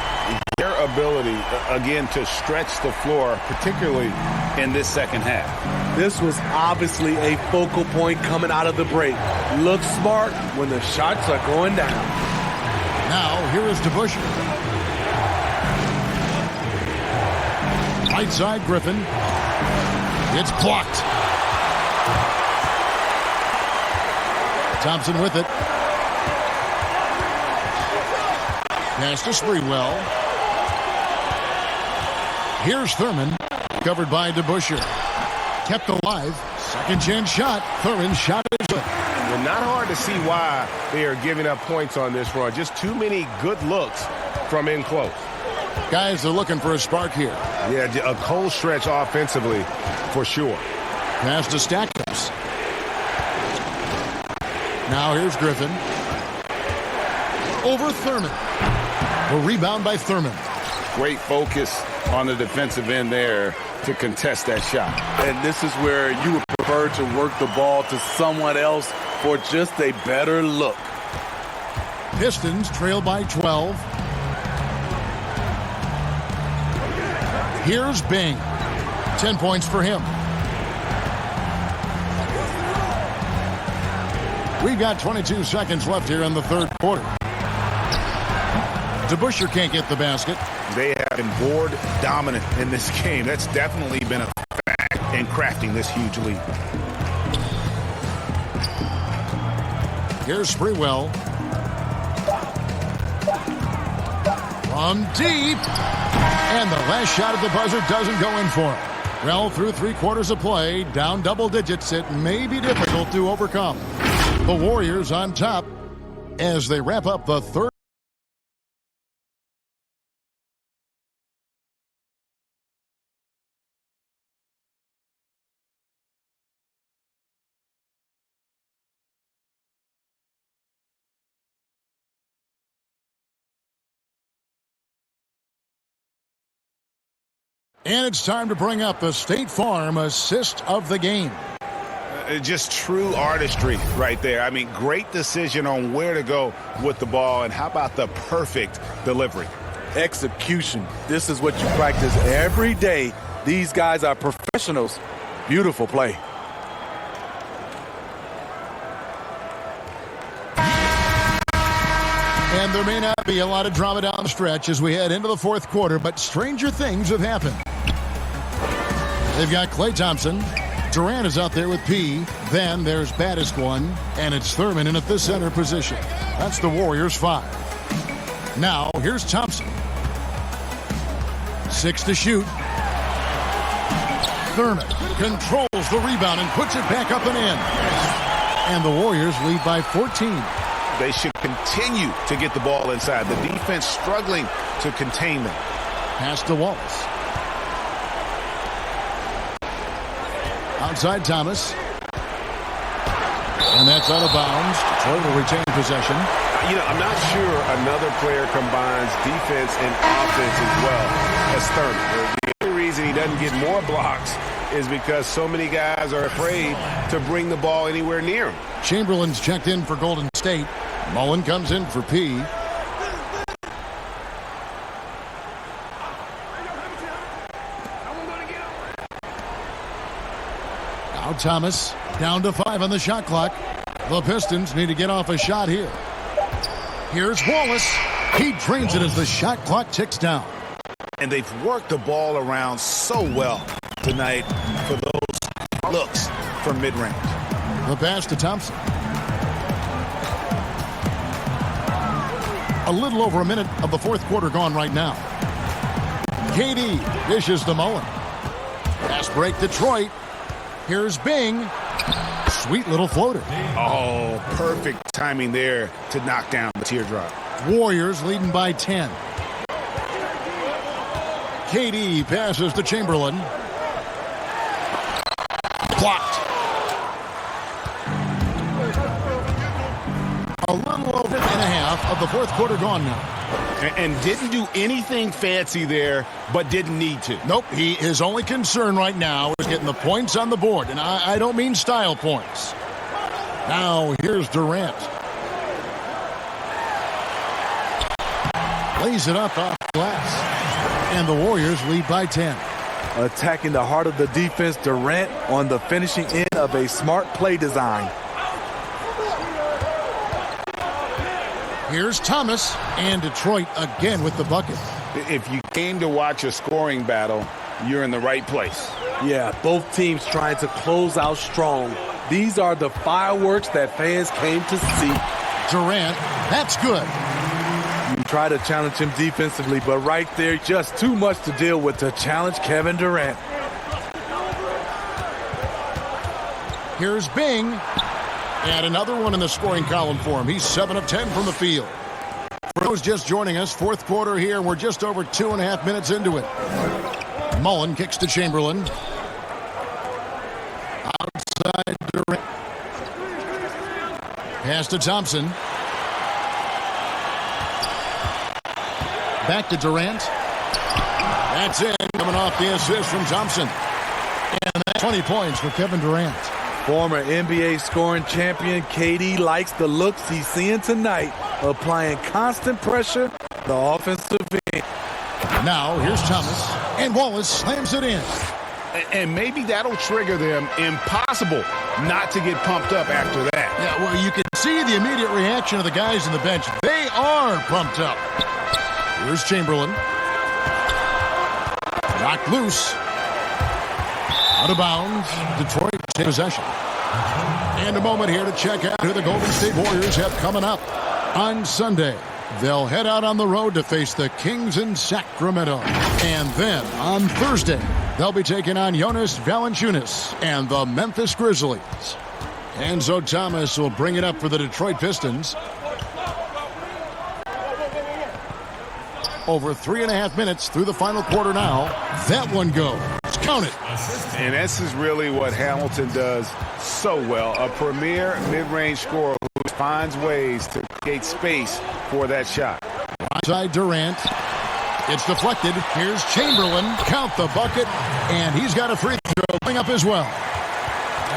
Their ability, again, to stretch the floor, particularly in this second half.
This was obviously a focal point coming out of the break. Look smart when the shots are going down.
Now, here is DeBusschere. Right side, Griffin. It's blocked. Thompson with it. Pass to Sprewell. Here's Thurman, covered by DeBusschere. Kept alive. Second chance shot. Thurman's shot is good.
Well, not hard to see why they are giving up points on this run. Just too many good looks from in close.
Guys are looking for a spark here.
Yeah, a cold stretch offensively for sure.
Pass to Stackhouse. Now here's Griffin. Over Thurman. A rebound by Thurman.
Great focus on the defensive end there to contest that shot.
And this is where you would prefer to work the ball to someone else for just a better look.
Pistons trail by 12. Here's Bing. 10 points for him. We've got 22 seconds left here in the third quarter. DeBusschere can't get the basket.
They have been board dominant in this game. That's definitely been a fact in crafting this huge lead.
Here's Sprewell. From deep. And the last shot at the buzzer doesn't go in for him. Well, through 3 quarters of play, down double digits, it may be difficult to overcome. The Warriors on top as they wrap up the third. And it's time to bring up the State Farm assist of the game.
Just true artistry right there. I mean, great decision on where to go with the ball, and how about the perfect delivery?
Execution. This is what you practice every day. These guys are professionals. Beautiful play.
And there may not be a lot of drama down the stretch as we head into the fourth quarter, but stranger things have happened. They've got Klay Thompson. Durant is out there with P. Then there's Baddisquan, and it's Thurman in at the center position. That's the Warriors' 5. Now, here's Thompson. 6 to shoot. Thurman controls the rebound and puts it back up and in. And the Warriors lead by 14.
They should continue to get the ball inside. The defense struggling to contain them.
Pass to Wallace. Outside Thomas. And that's out of bounds. Detroit will retain possession.
You know, I'm not sure another player combines defense and offense as well as Thurman. The only reason he doesn't get more blocks is because so many guys are afraid to bring the ball anywhere near him.
Chamberlain's checked in for Golden State. Mullen comes in for P. Now Thomas down to 5 on the shot clock. The Pistons need to get off a shot here. Here's Wallace. He drains it as the shot clock ticks down.
And they've worked the ball around so well tonight for those looks from mid-range.
The pass to Thompson. A little over a minute of the fourth quarter gone right now. KD dishes to Mullen. Fast break Detroit. Here's Bing. Sweet little floater.
Oh, perfect timing there to knock down the teardrop.
Warriors leading by 10. KD passes to Chamberlain. Blocked. A little over and a half of the fourth quarter gone now.
And didn't do anything fancy there, but didn't need to.
Nope, his only concern right now is getting the points on the board. And I don't mean style points. Now here's Durant. Lays it up off glass. And the Warriors lead by 10.
Attacking the heart of the defense, Durant on the finishing end of a smart play design.
Here's Thomas, and Detroit again with the bucket.
If you came to watch a scoring battle, you're in the right place.
Yeah, both teams trying to close out strong. These are the fireworks that fans came to see.
Durant, that's good.
You try to challenge him defensively, but right there, just too much to deal with to challenge Kevin Durant.
Here's Bing. And another one in the scoring column for him. He's 7 of 10 from the field. For those just joining us, fourth quarter here. We're just over 2.5 minutes into it. Mullen kicks to Chamberlain. Outside Durant. Pass to Thompson. Back to Durant. That's in. Coming off the assist from Thompson. And that's 20 points for Kevin Durant.
Former NBA scoring champion KD likes the looks he's seeing tonight, applying constant pressure the offensive end.
Now here's Thomas, and Wallace slams it in.
And maybe that'll trigger them. Impossible not to get pumped up after that.
Yeah, well, you can see the immediate reaction of the guys on the bench. They are pumped up. Here's Chamberlain. Knocked loose. Out of bounds. Detroit takes possession. And a moment here to check out who the Golden State Warriors have coming up. On Sunday, they'll head out on the road to face the Kings in Sacramento. And then on Thursday, they'll be taking on Jonas Valanciunas and the Memphis Grizzlies. Enzo Thomas will bring it up for the Detroit Pistons. Over 3.5 minutes through the final quarter now. That one goes. Count it.
And this is really what Hamilton does so well. A premier mid-range scorer who finds ways to create space for that shot.
Outside Durant. It's deflected. Here's Chamberlain. Count the bucket. And he's got a free throw coming up as well.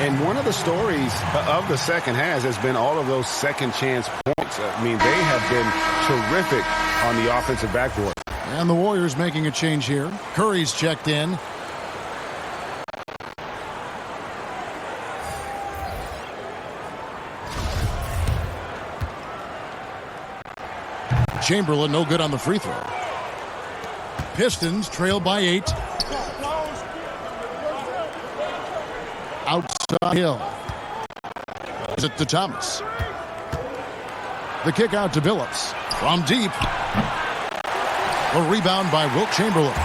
And one of the stories of the second half has been all of those second chance points. I mean, they have been terrific on the offensive backboard.
And the Warriors making a change here. Curry's checked in. Chamberlain no good on the free throw. Pistons trail by 8. Outside Hill. Is it to Thomas? The kick out to Billups. From deep. A rebound by Wilt Chamberlain.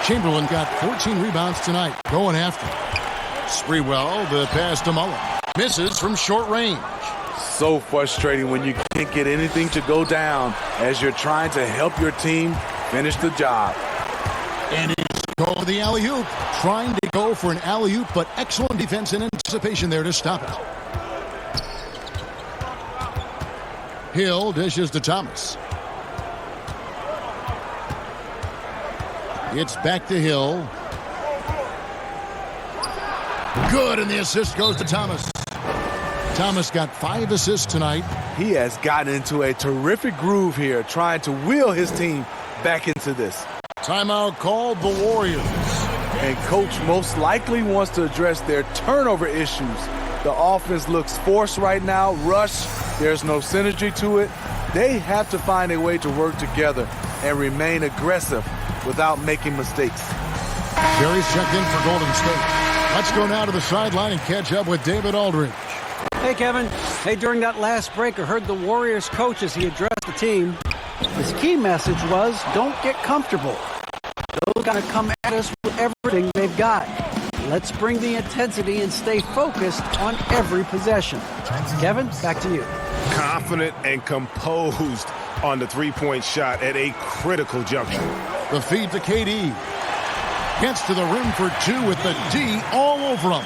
Chamberlain got 14 rebounds tonight. Going after. Sprewell, the pass to Mullen. Misses from short range.
So frustrating when you can't get anything to go down as you're trying to help your team finish the job.
And he's going for the alley-oop. Trying to go for an alley-oop, but excellent defense and anticipation there to stop it. Hill dishes to Thomas. It's back to Hill. Good, and the assist goes to Thomas. Thomas got 5 assists tonight.
He has gotten into a terrific groove here, trying to wheel his team back into this.
Timeout called the Warriors.
And coach most likely wants to address their turnover issues. The offense looks forced right now, rush. There's no synergy to it. They have to find a way to work together and remain aggressive without making mistakes.
Jerry's checked in for Golden State. Let's go now to the sideline and catch up with David Aldridge.
Hey, Kevin. Hey, during that last break, I heard the Warriors coach as he addressed the team. His key message was, don't get comfortable. Those got to come at us with everything they've got. Let's bring the intensity and stay focused on every possession. Kevin, back to you.
Confident and composed on the three-point shot at a critical juncture.
The feed to KD. Gets to the rim for 2 with the D all over him.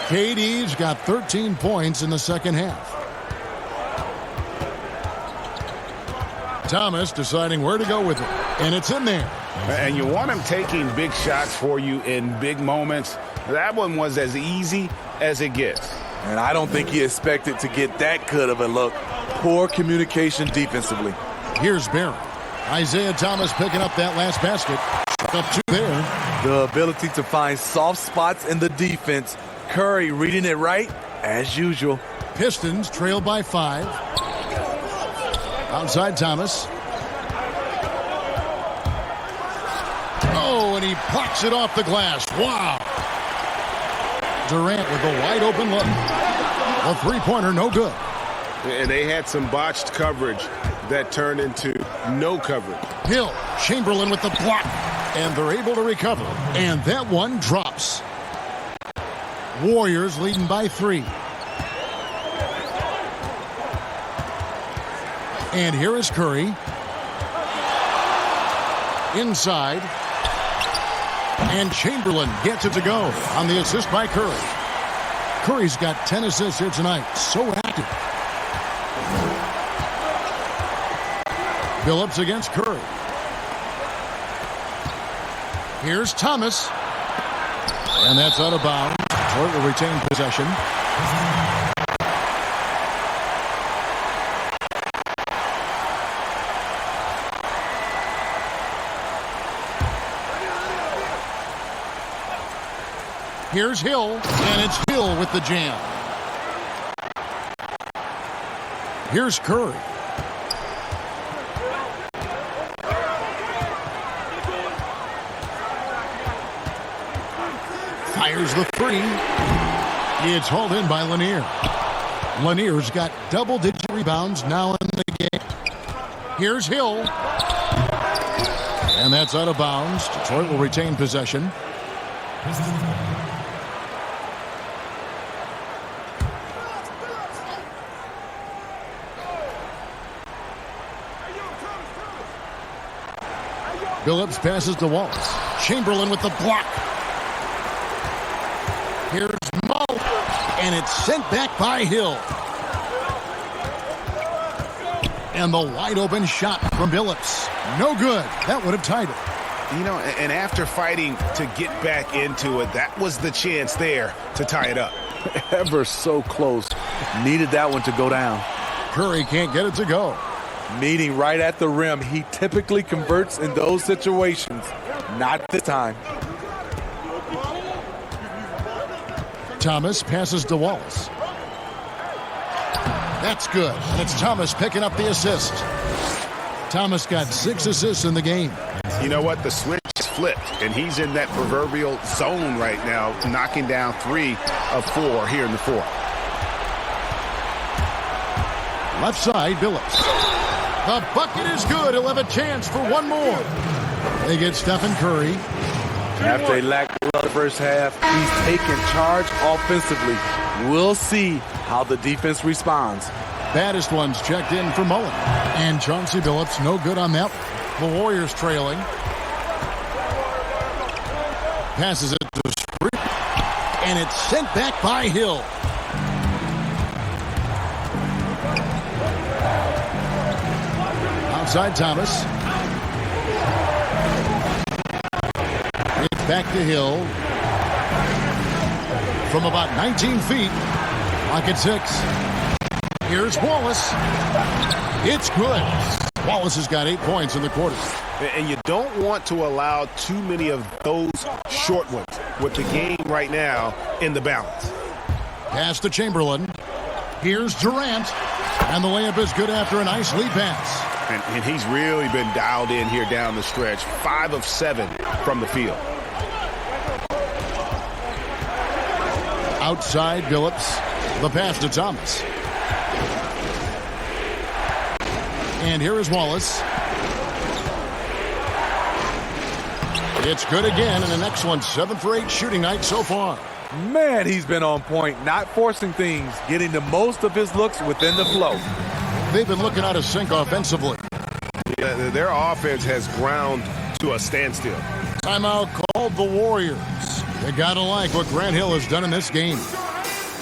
KD's got 13 points in the second half. Thomas deciding where to go with it. And it's in there.
And you want him taking big shots for you in big moments. That one was as easy as it gets.
And I don't think he expected to get that good of a look. Poor communication defensively.
Here's Barry. Isaiah Thomas picking up that last basket. Up 2 there.
The ability to find soft spots in the defense. Curry reading it right, as usual.
Pistons trail by 5. Outside Thomas. Oh, and he blocks it off the glass. Wow. Durant with a wide open look. A three-pointer, no good.
And they had some botched coverage that turned into no coverage.
Hill, Chamberlain with the block. And they're able to recover. And that one drops. Warriors leading by 3. And here is Curry. Inside. And Chamberlain gets it to go on the assist by Curry. Curry's got 10 assists here tonight. So active. Billups against Curry. Here's Thomas. And that's out of bounds. Detroit will retain possession. Here's Hill, and it's Hill with the jam. Here's Curry. Fires the three. It's hauled in by Lanier. Lanier's got double-digit rebounds now in the game. Here's Hill. And that's out of bounds. Detroit will retain possession. Billups passes to Wallace. Chamberlain with the block. Here's Mo, and it's sent back by Hill. And the wide open shot from Billups. No good. That would have tied it.
You know, and after fighting to get back into it, that was the chance there to tie it up.
Ever so close. Needed that one to go down.
Curry can't get it to go.
Meeting right at the rim. He typically converts in those situations. Not this time.
Thomas passes to Wallace. That's good. And it's Thomas picking up the assist. Thomas got 6 assists in the game.
You know what? The switch is flipped, and he's in that proverbial zone right now, knocking down 3 of 4 here in the fourth.
Left side, Billups. The bucket is good. He'll have a chance for one more. They get Stephen Curry.
After a lackluster first half, he's taken charge offensively. We'll see how the defense responds.
Baddest ones checked in for Mullen. And Chauncey Billups, no good on that. The Warriors trailing. Passes it to Spree. And it's sent back by Hill. Outside Thomas. It's back to Hill. From about 19 feet. Clock at 6. Here's Wallace. It's good. Wallace has got 8 points in the quarter.
And you don't want to allow too many of those short ones with the game right now in the balance.
Pass to Chamberlain. Here's Durant. And the layup is good after a nice lead pass.
And he's really been dialed in here down the stretch. 5 of 7 from the field.
Outside Billups. The pass to Thomas. And here is Wallace. It's good again, and an excellent 7 for 8 shooting night so far.
Man, he's been on point, not forcing things, getting the most of his looks within the flow.
They've been looking out of sync offensively.
Yeah, their offense has ground to a standstill.
Timeout called the Warriors. They gotta like what Grant Hill has done in this game.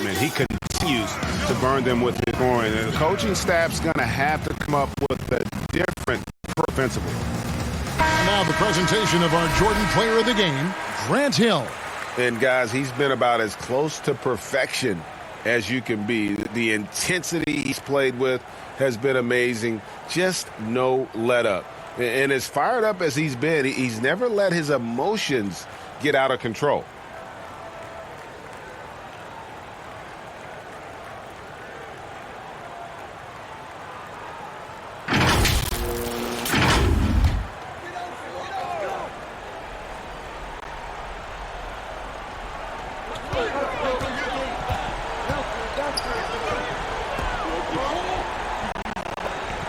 Man, he continues to burn them with his scoring. And the coaching staff's going to have to come up with a different offensively.
And now the presentation of our Jordan Player of the Game, Grant Hill.
And guys, he's been about as close to perfection as you can be. The intensity he's played with has been amazing. Just no let up. And as fired up as he's been, he's never let his emotions get out of control.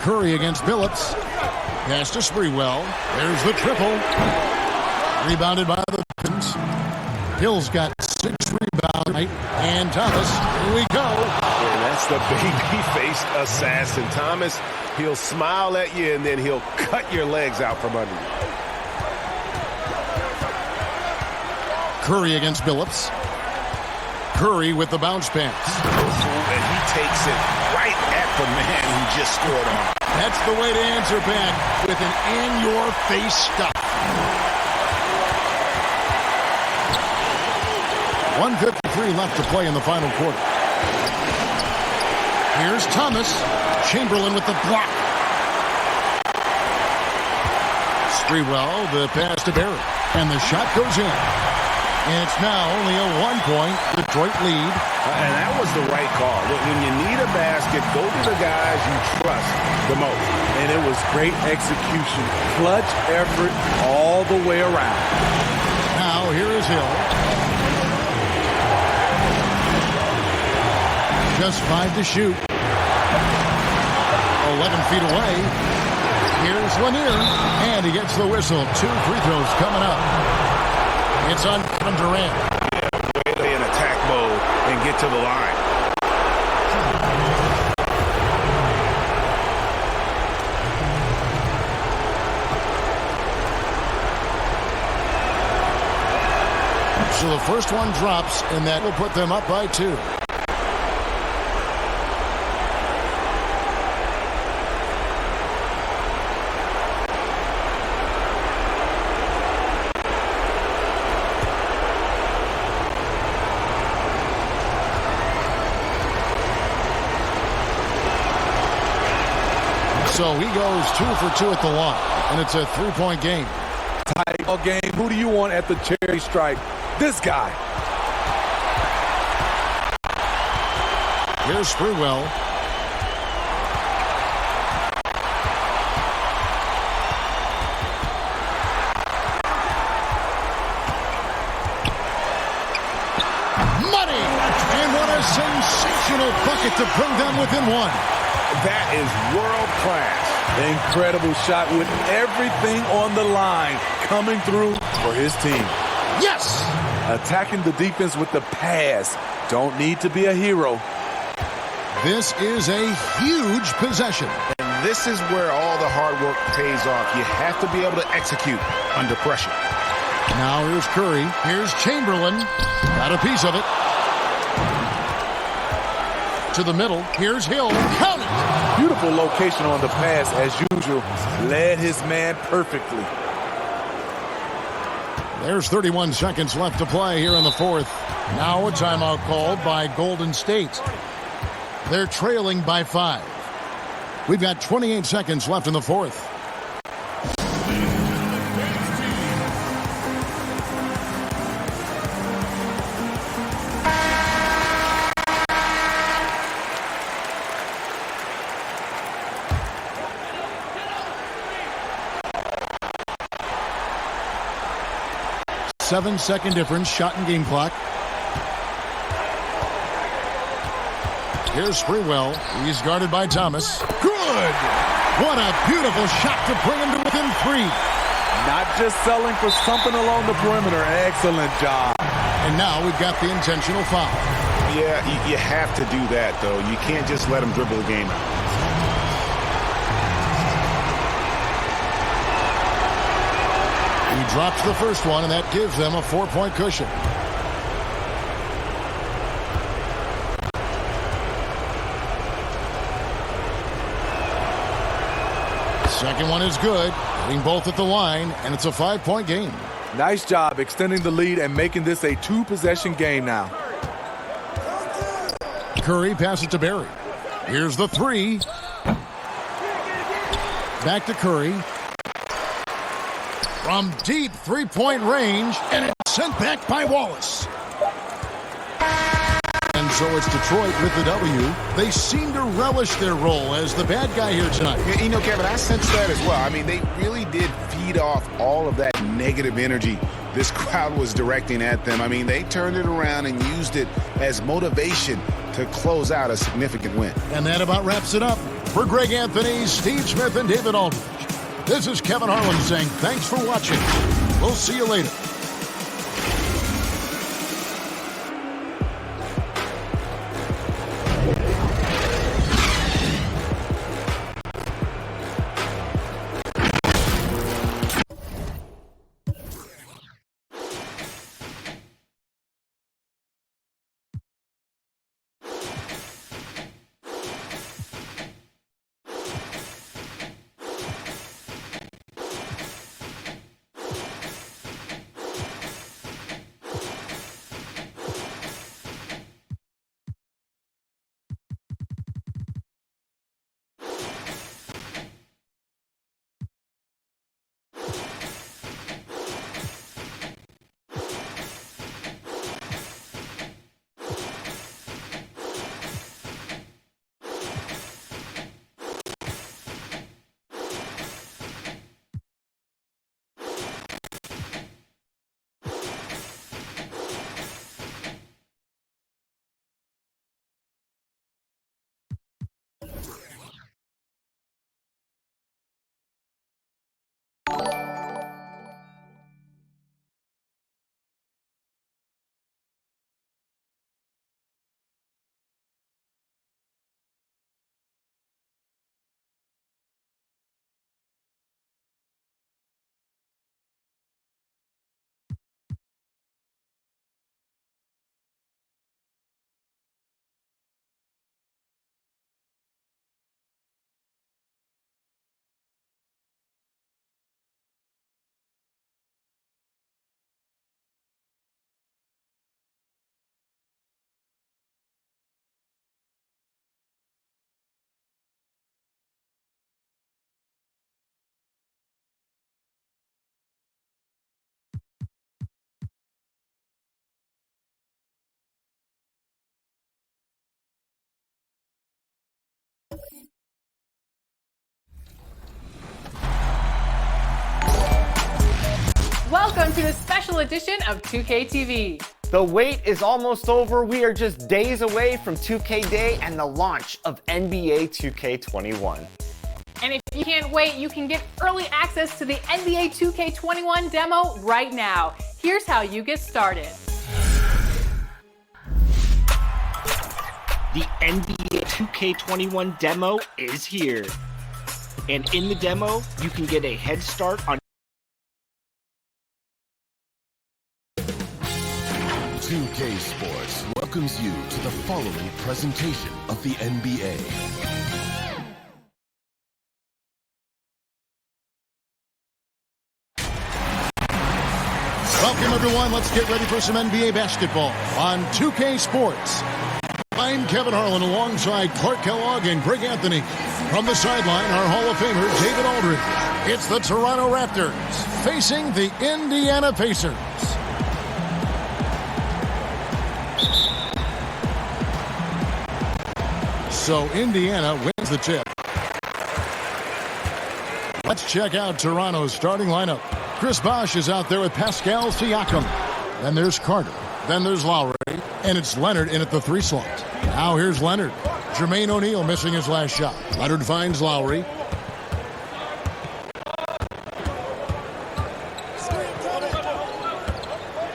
Curry against Billups. Pass to Sprewell. There's the triple. Rebounded by the Pistons. Hill's got 6 rebounds. And Thomas, here we go.
And that's the baby-faced assassin. Thomas, he'll smile at you, and then he'll cut your legs out from under you.
Curry against Billups. Curry with the bounce pass.
And he takes it right at the man who just scored on him.
That's the way to answer back with an in-your-face stuff. 1:53 left to play in the final quarter. Here's Thomas. Chamberlain with the block. Sprewell, the pass to Barry. And the shot goes in. And it's now only a 1-point Detroit lead.
And that was the right call. When you need a basket, go to the guys you trust the most.
And it was great execution. Clutch effort all the way around.
Now here is Hill. Just 5 to shoot. 11 feet away. Here's Lanier. And he gets the whistle. 2 free throws coming up. It's on Kevin Durant.
Way in attack mode and get to the line.
So the first one drops, and that will put them up by 2. So he goes 2 for 2 at the line, and it's a 3-point game.
Tight ball game. Who do you want at the cherry stripe? This guy.
Here's Sprewell. Money! And what a sensational bucket to bring them within 1.
That is world class.
Incredible shot with everything on the line coming through for his team.
Yes!
Attacking the defense with the pass. Don't need to be a hero.
This is a huge possession.
And this is where all the hard work pays off. You have to be able to execute under pressure.
Now here's Curry. Here's Chamberlain. Got a piece of it. To the middle. Here's Hill. Count it!
Beautiful location on the pass as usual. Led his man perfectly.
There's 31 seconds left to play here in the 4th. Now a timeout called by Golden State. They're trailing by 5. We've got 28 seconds left in the 4th. Seven-second difference, shot and game clock. Here's Sprewell. He's guarded by Thomas. Good! What a beautiful shot to bring him to within 3.
Not just selling for something along the perimeter. Excellent job.
And now we've got the intentional foul.
Yeah, you have to do that, though. You can't just let him dribble the game out.
He drops the first one, and that gives them a 4-point cushion. Second one is good, hitting both at the line, and it's a 5-point game.
Nice job extending the lead and making this a 2-possession game now.
Curry passes to Barry. Here's the 3. Back to Curry. From deep 3-point range, and it's sent back by Wallace. And so it's Detroit with the W. They seem to relish their role as the bad guy here tonight.
You know, Kevin, I sense that as well. I mean, they really did feed off all of that negative energy this crowd was directing at them. I mean, they turned it around and used it as motivation to close out a significant win.
And that about wraps it up. For Greg Anthony, Steve Smith, and David Aldridge, this is Kevin Harlan saying thanks for watching. We'll see you later.
Welcome to a special edition of 2K TV.
The wait is almost over. We are just days away from 2K Day and the launch of NBA 2K21.
And if you can't wait, you can get early access to the NBA 2K21 demo right now. Here's how you get started.
The NBA 2K21 demo is here. And in the demo, you can get a head start on
2K Sports welcomes you to the following presentation of the NBA.
Welcome, everyone. Let's get ready for some NBA basketball on 2K Sports. I'm Kevin Harlan alongside Clark Kellogg and Greg Anthony. From the sideline, our Hall of Famer, David Aldridge. It's the Toronto Raptors facing the Indiana Pacers. So Indiana wins the tip. Let's check out Toronto's starting lineup. Chris Bosh is out there with Pascal Siakam. Then there's Carter. Then there's Lowry. And it's Leonard in at the 3 slot. Now here's Leonard. Jermaine O'Neal missing his last shot. Leonard finds Lowry.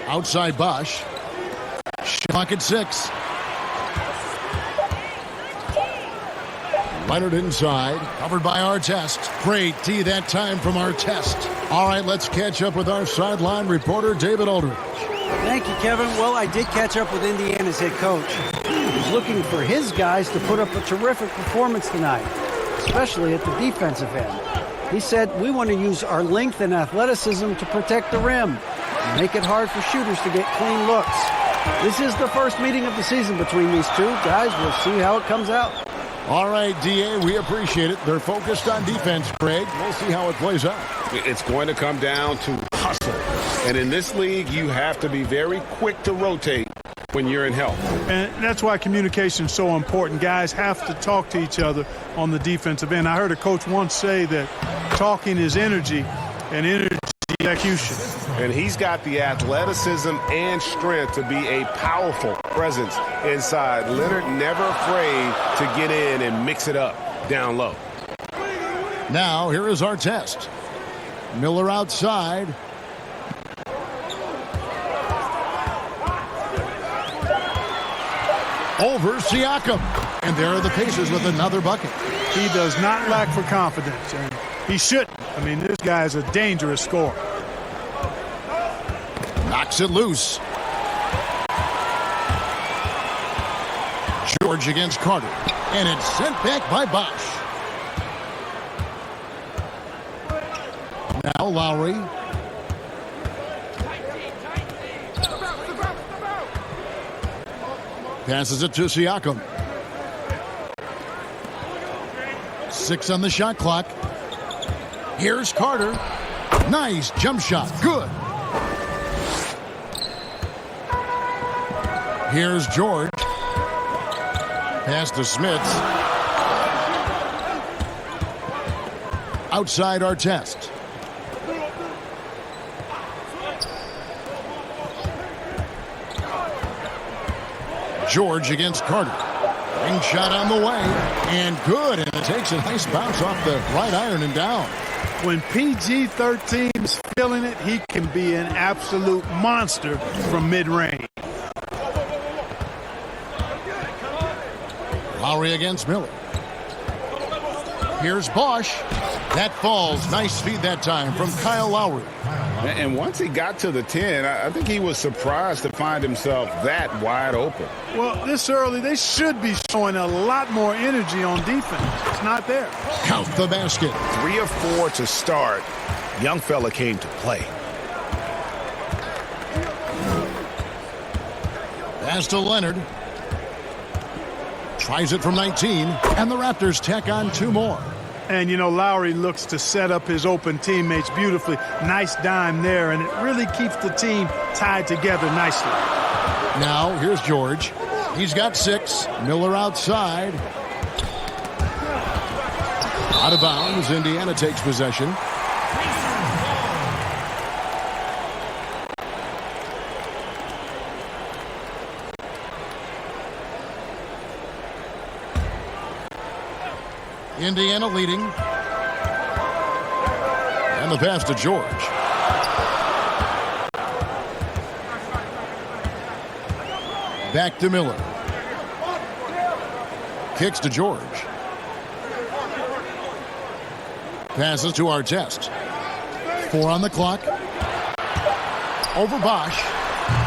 Outside Bosh. Shot at 6. Leonard inside, covered by Artest. Great D that time from Artest. All right, let's catch up with our sideline reporter, David Aldridge.
Thank you, Kevin. Well, I did catch up with Indiana's head coach. He's looking for his guys to put up a terrific performance tonight, especially at the defensive end. He said, we want to use our length and athleticism to protect the rim and make it hard for shooters to get clean looks. This is the first meeting of the season between these two guys. We'll see how it comes out.
All right, DA, we appreciate it. They're focused on defense, Craig. We'll see how it plays out.
It's going to come down to hustle. And in this league, you have to be very quick to rotate when you're in help.
And that's why communication is so important. Guys have to talk to each other on the defensive end. I heard a coach once say that talking is energy and energy is execution.
And he's got the athleticism and strength to be a powerful presence inside. Leonard never afraid to get in and mix it up down low.
Now, here is our test. Miller outside. Over Siakam. And there are the Pacers with another bucket.
He does not lack for confidence, and he shouldn't. I mean, this guy is a dangerous scorer.
Knocks it loose. George against Carter. And it's sent back by Bosh. Now Lowry. Passes it to Siakam. 6 on the shot clock. Here's Carter. Nice jump shot. Good. Here's George. Pass to Smits. Outside Artest. George against Carter. Ring shot on the way. And good. And it takes a nice bounce off the right iron and down.
When PG-13 is feeling it, he can be an absolute monster from mid-range.
Lowry against Miller. Here's Bosh. That falls. Nice speed that time from Kyle Lowry.
And once he got to the 10, I think he was surprised to find himself that wide open.
Well, this early, they should be showing a lot more energy on defense. It's not there.
Count the basket.
3 of 4 to start. Young fella came to play.
Pass to Leonard. Tries it from 19, and the Raptors tack on 2 more.
And, you know, Lowry looks to set up his open teammates beautifully. Nice dime there, and it really keeps the team tied together nicely.
Now, here's George. He's got 6. Miller outside. Out of bounds. Indiana takes possession. Indiana leading. And the pass to George. Back to Miller. Kicks to George. Passes to Artest. 4 on the clock. Over Bosch.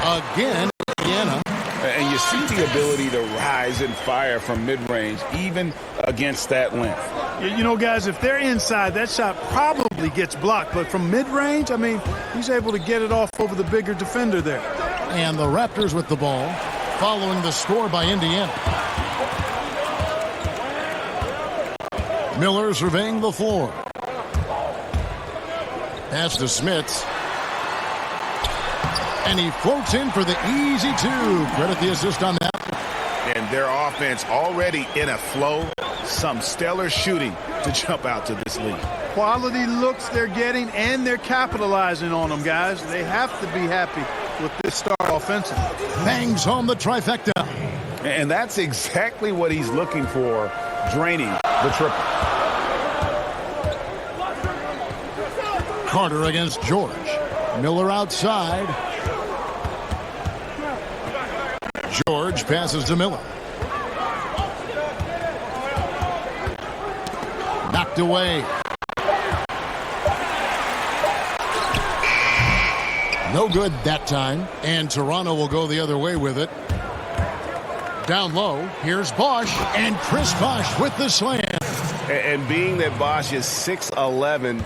Again, Indiana.
And you see the ability to rise and fire from mid-range, even against that length.
You know, guys, if they're inside, that shot probably gets blocked. But from mid-range, I mean, he's able to get it off over the bigger defender there.
And the Raptors with the ball, following the score by Indiana. Miller surveying the floor. Pass to Smits. And he floats in for the easy 2. Credit the assist on that.
And their offense already in a flow. Some stellar shooting to jump out to this lead.
Quality looks they're getting, and they're capitalizing on them, guys. They have to be happy with this start offensively.
Bangs home the trifecta.
And that's exactly what he's looking for, draining the triple.
Carter against George. Miller outside. George passes to Miller. Knocked away. No good that time. And Toronto will go the other way with it. Down low. Here's Bosch. And Chris Bosch with the slam.
And being that Bosch is 6'11",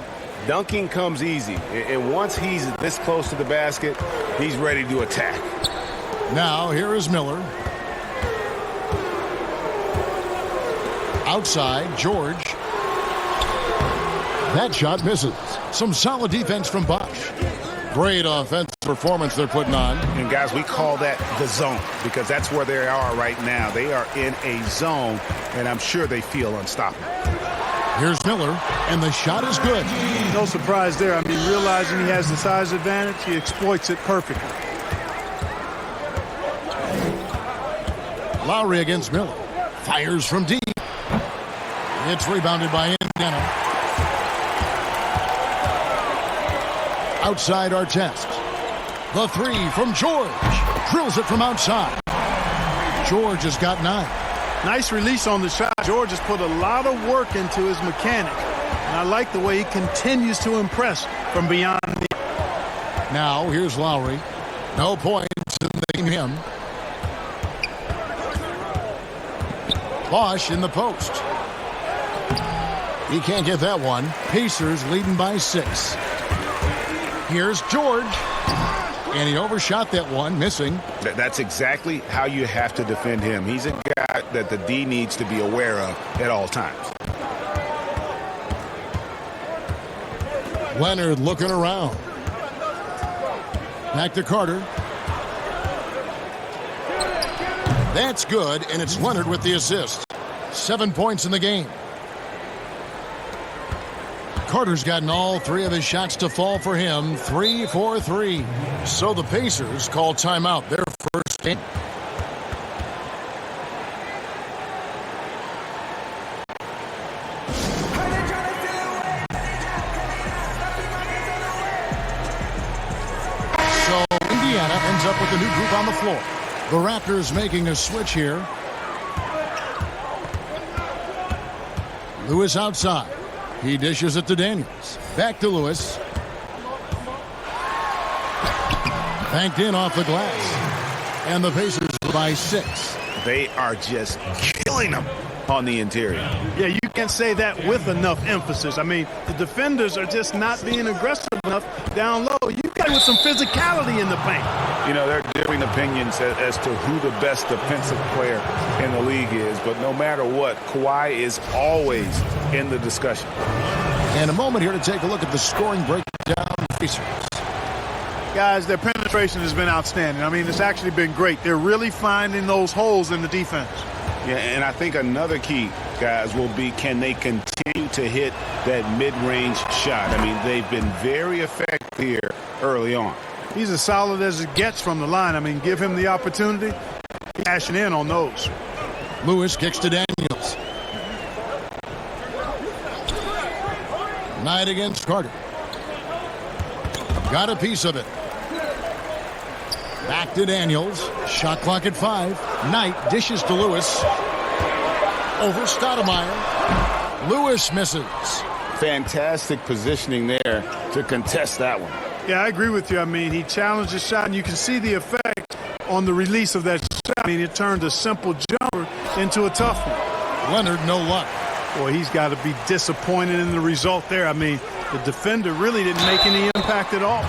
dunking comes easy. And once he's this close to the basket, he's ready to attack.
Now here is Miller. Outside, George. That shot misses. Some solid defense from Bosch. Great offensive performance they're putting on.
And guys, we call that the zone because that's where they are right now. They are in a zone, and I'm sure they feel unstoppable.
Here's Miller, and the shot is good.
No surprise there. I mean, realizing he has the size advantage, he exploits it perfectly.
Lowry against Miller. Fires from deep. It's rebounded by Indiana. Outside Artest. The 3 from George. Drills it from outside. George has got 9.
Nice release on the shot. George has put a lot of work into his mechanic. And I like the way he continues to impress from beyond the...
Now, here's Lowry. No points in the game him. Bosch in the post. He can't get that one. Pacers leading by 6. Here's George. And he overshot that one, missing.
That's exactly how you have to defend him. He's a guy that the D needs to be aware of at all times.
Leonard looking around. Back to Carter. That's good, and it's Leonard with the assist. 7 points in the game. Carter's gotten all 3 of his shots to fall for him. 3 for 3. So the Pacers call timeout, their first game. So Indiana ends up with a new group on the floor. The Raptors making a switch here. Lewis outside. He dishes it to Daniels. Back to Lewis. Banked in off the glass. And the Pacers by 6.
They are just killing them on the interior.
Yeah, you can't say that with enough emphasis. I mean, the defenders are just not being aggressive enough down low. You got with some physicality in the paint.
You know, there are differing opinions as to who the best defensive player in the league is. But no matter what, Kawhi is always in the discussion.
And a moment here to take a look at the scoring breakdown. Pacers.
Guys, their penetration has been outstanding. I mean, it's actually been great. They're really finding those holes in the defense.
Yeah, and I think another key, guys, will be can they continue to hit that mid-range shot? I mean, they've been very effective here early on.
He's as solid as it gets from the line. I mean, give him the opportunity. Cashing in on those.
Lewis kicks to Daniels. Knight against Carter. Got a piece of it. Back to Daniels. Shot clock at 5. Knight dishes to Lewis. Over Stoudemire. Lewis misses.
Fantastic positioning there to contest that one.
Yeah, I agree with you. I mean, he challenged the shot, and you can see the effect on the release of that shot. I mean, it turned a simple jumper into a tough one.
Leonard, no luck.
Boy, he's got to be disappointed in the result there. I mean, the defender really didn't make any impact at all.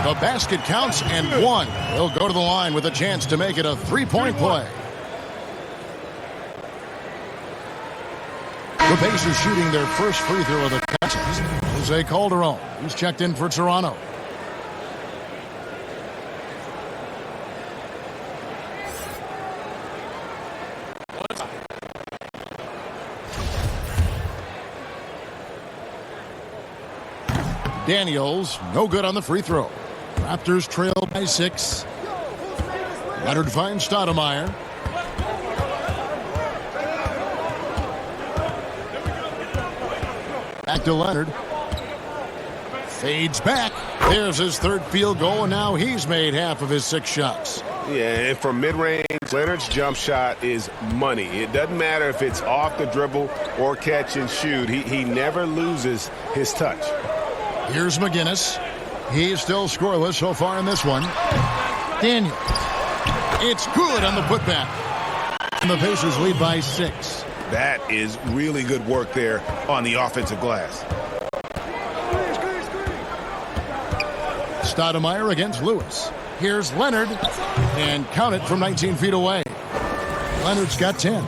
The basket counts and one. He'll go to the line with a chance to make it a three-point play. The Pacers shooting their first free throw of the contest. Jose Calderon, who's checked in for Toronto. Daniels, no good on the free throw. Raptors trail by 6. Leonard finds Stoudemire. Back to Leonard. Fades back. There's his third field goal, and now he's made half of his 6 shots.
Yeah, and from mid-range, Leonard's jump shot is money. It doesn't matter if it's off the dribble or catch and shoot. He never loses his touch.
Here's McGinnis. He's still scoreless so far in this one. Daniels. It's good on the putback. And the Pacers lead by 6.
That is really good work there on the offensive glass.
Stoudemire against Lewis. Here's Leonard. And count it from 19 feet away. Leonard's got 10.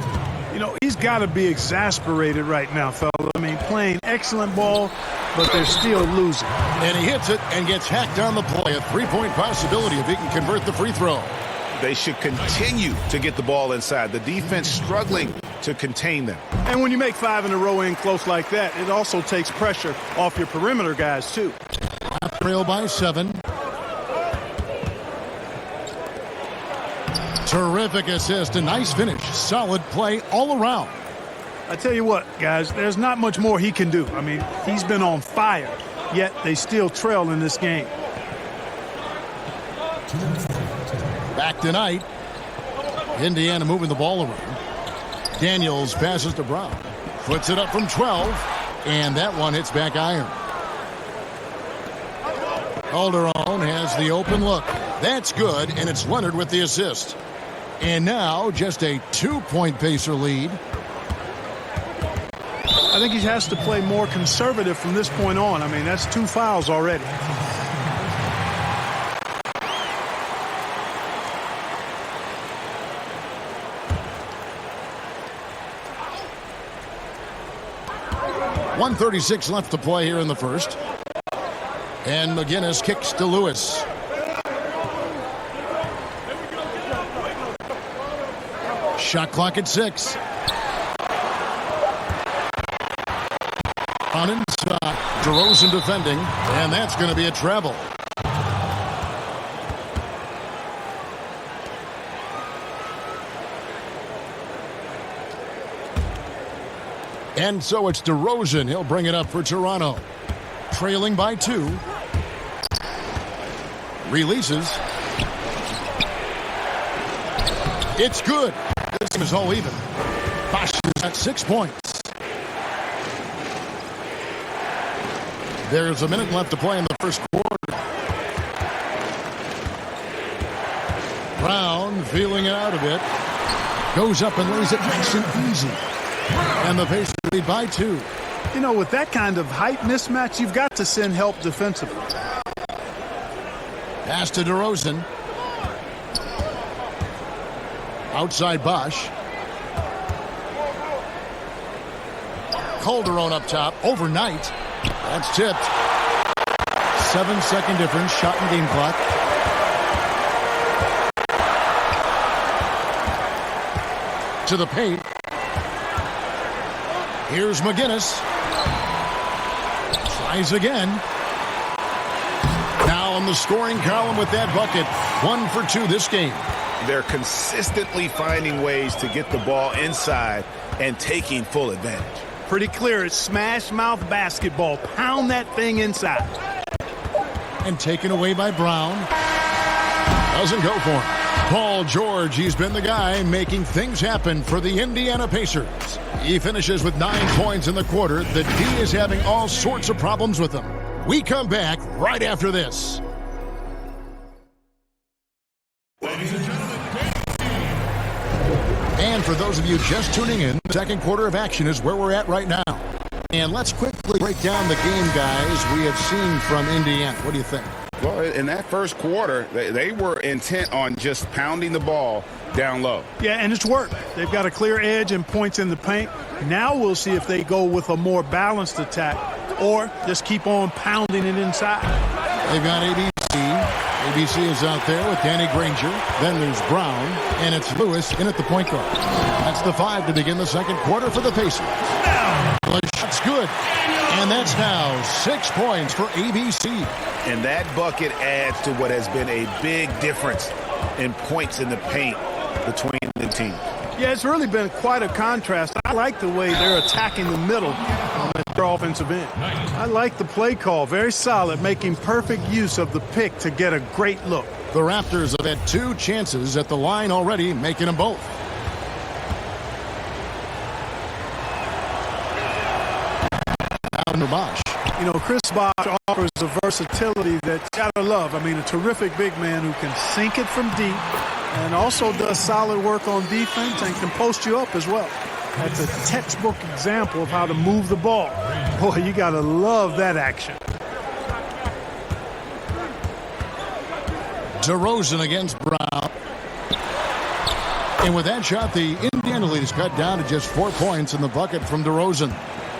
You know, he's got to be exasperated right now, fella. I mean, playing excellent ball, but they're still losing.
And he hits it and gets hacked on the play. A three-point possibility if he can convert the free throw.
They should continue to get the ball inside. The defense struggling to contain them.
And when you make 5 in a row in close like that, it also takes pressure off your perimeter guys, too.
Trail by 7. Terrific assist, a nice finish. Solid play all around.
I tell you what, guys, there's not much more he can do. I mean, he's been on fire, yet they still trail in this game.
Back tonight. Indiana moving the ball around. Daniels passes to Brown. Puts it up from 12. And that one hits back iron. Calderon has the open look. That's good, and it's Leonard with the assist. And now just a 2-point Pacer lead.
I think he has to play more conservative from this point on. I mean, that's 2 fouls already.
.136 left to play here in the first. And McGinnis kicks to Lewis. Shot clock at 6. On inside, DeRozan defending, and that's going to be a travel. And so it's DeRozan. He'll bring it up for Toronto. Trailing by 2. Releases. It's good. This game is all even. Bosch is at 6 points. There's a minute left to play in the first quarter. Brown feeling it out a bit. Goes up and lays it nice and easy. And the Pacers lead by 2.
You know, with that kind of height mismatch, you've got to send help defensively.
Pass to DeRozan. Outside Bosch. Calderon up top. Overnight. That's tipped. 7-second difference. Shot and game clock. To the paint. Here's McGinnis. Tries again. Now on the scoring column with that bucket. 1 for 2 this game.
They're consistently finding ways to get the ball inside and taking full advantage.
Pretty clear. It's smash mouth basketball. Pound that thing inside.
And taken away by Brown. Doesn't go for him. Paul George, he's been the guy making things happen for the Indiana Pacers. He finishes with 9 points in the quarter. The D is having all sorts of problems with him. We come back right after this. And for those of you just tuning in, the second quarter of action is where we're at right now. And let's quickly break down the game, guys, we have seen from Indiana. What do you think?
Well, in that first quarter, they were intent on just pounding the ball down low.
Yeah, and it's worked. They've got a clear edge and points in the paint. Now we'll see if they go with a more balanced attack or just keep on pounding it inside.
They've got ABC. ABC is out there with Danny Granger. Then there's Brown, and it's Lewis in at the point guard. That's the 5 to begin the second quarter for the Pacers. The shot's good, and that's now 6 points for ABC.
And that bucket adds to what has been a big difference in points in the paint between the teams.
Yeah, it's really been quite a contrast. I like the way they're attacking the middle on their offensive end. I like the play call. Very solid, making perfect use of the pick to get a great look.
The Raptors have had 2 chances at the line already, making them both. Now to Bosh.
You know, Chris Bosh offers a versatility that you gotta love. I mean, a terrific big man who can sink it from deep and also does solid work on defense and can post you up as well. That's a textbook example of how to move the ball. Boy, you gotta love that action.
DeRozan against Brown. And with that shot, the Indiana lead is cut down to just 4 points in the bucket from DeRozan.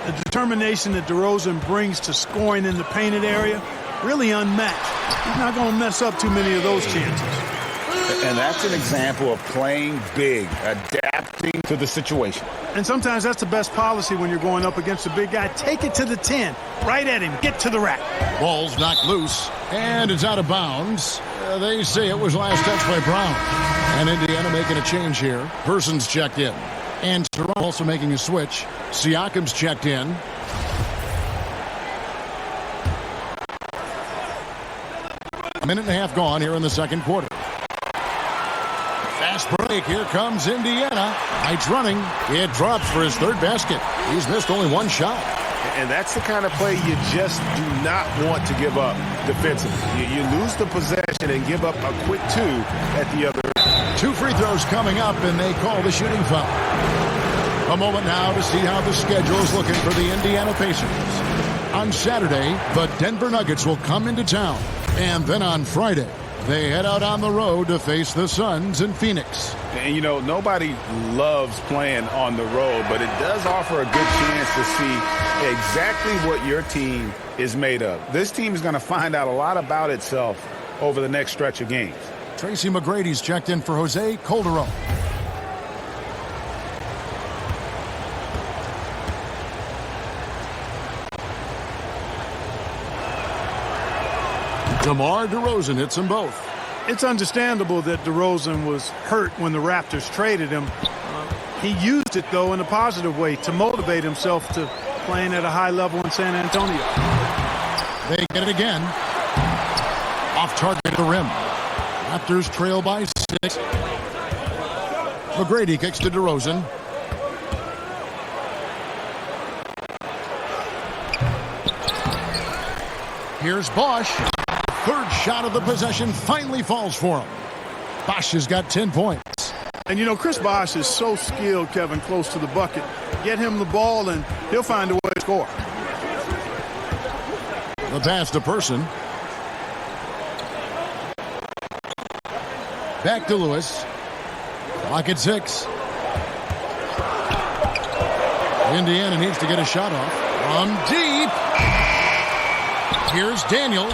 The determination that DeRozan brings to scoring in the painted area, really unmatched. He's not going to mess up too many of those chances.
And that's an example of playing big, adapting to the situation.
And sometimes that's the best policy when you're going up against a big guy. Take it to the 10, right at him, get to the rack.
Ball's knocked loose, and it's out of bounds. They say it was last touched by Brown. And Indiana making a change here. Person's checked in. And Toronto also making a switch. Siakam's checked in. A minute and a half gone here in the second quarter. Fast break. Here comes Indiana. Knight's running. It drops for his 3rd basket. He's missed only 1 shot.
And that's the kind of play you just do not want to give up defensively. You lose the possession and give up a quick 2 at the other.
2 free throws coming up, and they call the shooting foul. A moment now to see how the schedule is looking for the Indiana Pacers. On Saturday, the Denver Nuggets will come into town. And then on Friday, they head out on the road to face the Suns in Phoenix.
And, you know, nobody loves playing on the road, but it does offer a good chance to see exactly what your team is made of. This team is going to find out a lot about itself over the next stretch of games.
Tracy McGrady's checked in for Jose Calderon. DeMar DeRozan hits them both.
It's understandable that DeRozan was hurt when the Raptors traded him. He used it, though, in a positive way to motivate himself to playing at a high level in San Antonio.
They get it again. Off target at the rim. Raptors trail by 6. McGrady kicks to DeRozan. Here's Bosh. 3rd shot of the possession finally falls for him. Bosh has got 10 points.
And, you know, Chris Bosh is so skilled, Kevin, close to the bucket. Get him the ball, and he'll find a way to score.
The pass to Person. Back to Lewis. Clock at 6. Indiana needs to get a shot off. From deep. Here's Daniels.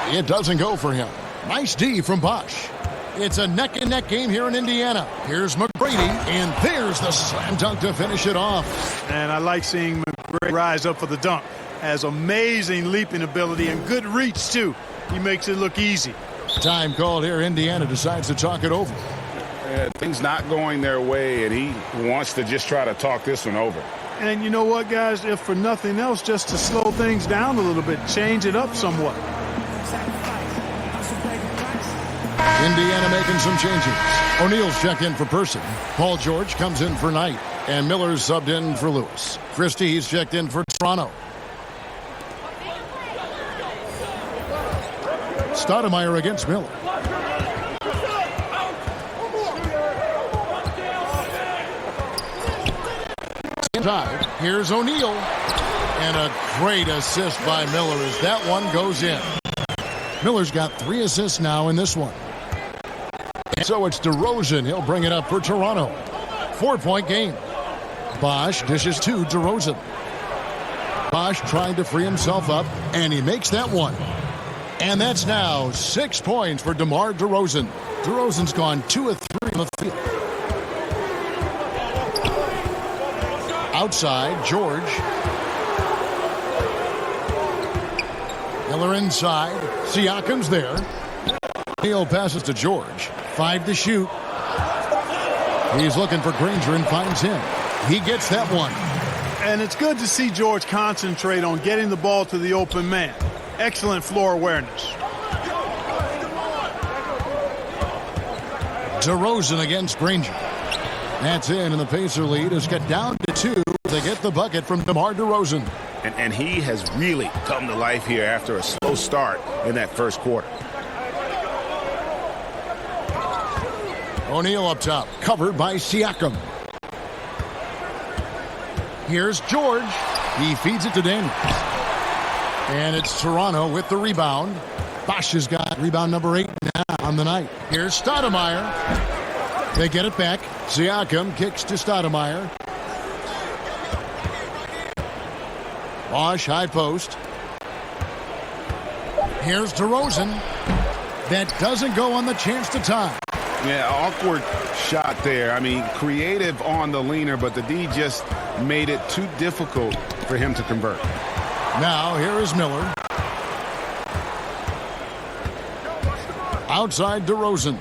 It doesn't go for him. Nice D from Bosh. It's a neck-and-neck game here in Indiana. Here's McGrady, and there's the slam dunk to finish it off.
And I like seeing McGrady rise up for the dunk. Has amazing leaping ability and good reach, too. He makes it look easy.
Time called here. Indiana decides to talk it over.
Things not going their way, and he wants to just try to talk this one over.
And you know what, guys? If for nothing else, just to slow things down a little bit, change it up somewhat.
Indiana making some changes. O'Neal's checked in for Person. Paul George comes in for Knight. And Miller's subbed in for Lewis. Christie's checked in for Toronto. Stoudemire against Miller. Side. Here's O'Neal. And a great assist by Miller as that one goes in. Miller's got 3 assists now in this one. And so it's DeRozan. He'll bring it up for Toronto. 4-point game. Bosch dishes to DeRozan. Bosch trying to free himself up, and he makes that one. And that's now 6 points for DeMar DeRozan. DeRozan's gone 2 of 3 on the field. Outside, George. Miller inside. Siakam's there. Neal passes to George. 5 to shoot. He's looking for Granger and finds him. He gets that one.
And it's good to see George concentrate on getting the ball to the open man. Excellent floor awareness.
DeRozan against Granger. That's in, and the Pacer lead has got down to 2. They get the bucket from DeMar DeRozan.
And he has really come to life here after a slow start in that first quarter.
O'Neal up top, covered by Siakam. Here's George. He feeds it to Daniels. And it's Toronto with the rebound. Bosch has got rebound number 8 now on the night. Here's Stoudemire. They get it back. Siakam kicks to Stoudemire. Bosch high post. Here's DeRozan. That doesn't go on the chance to tie.
Yeah, awkward shot there. I mean, creative on the leaner, but the D just made it too difficult for him to convert.
Now, here is Miller. Outside DeRozan.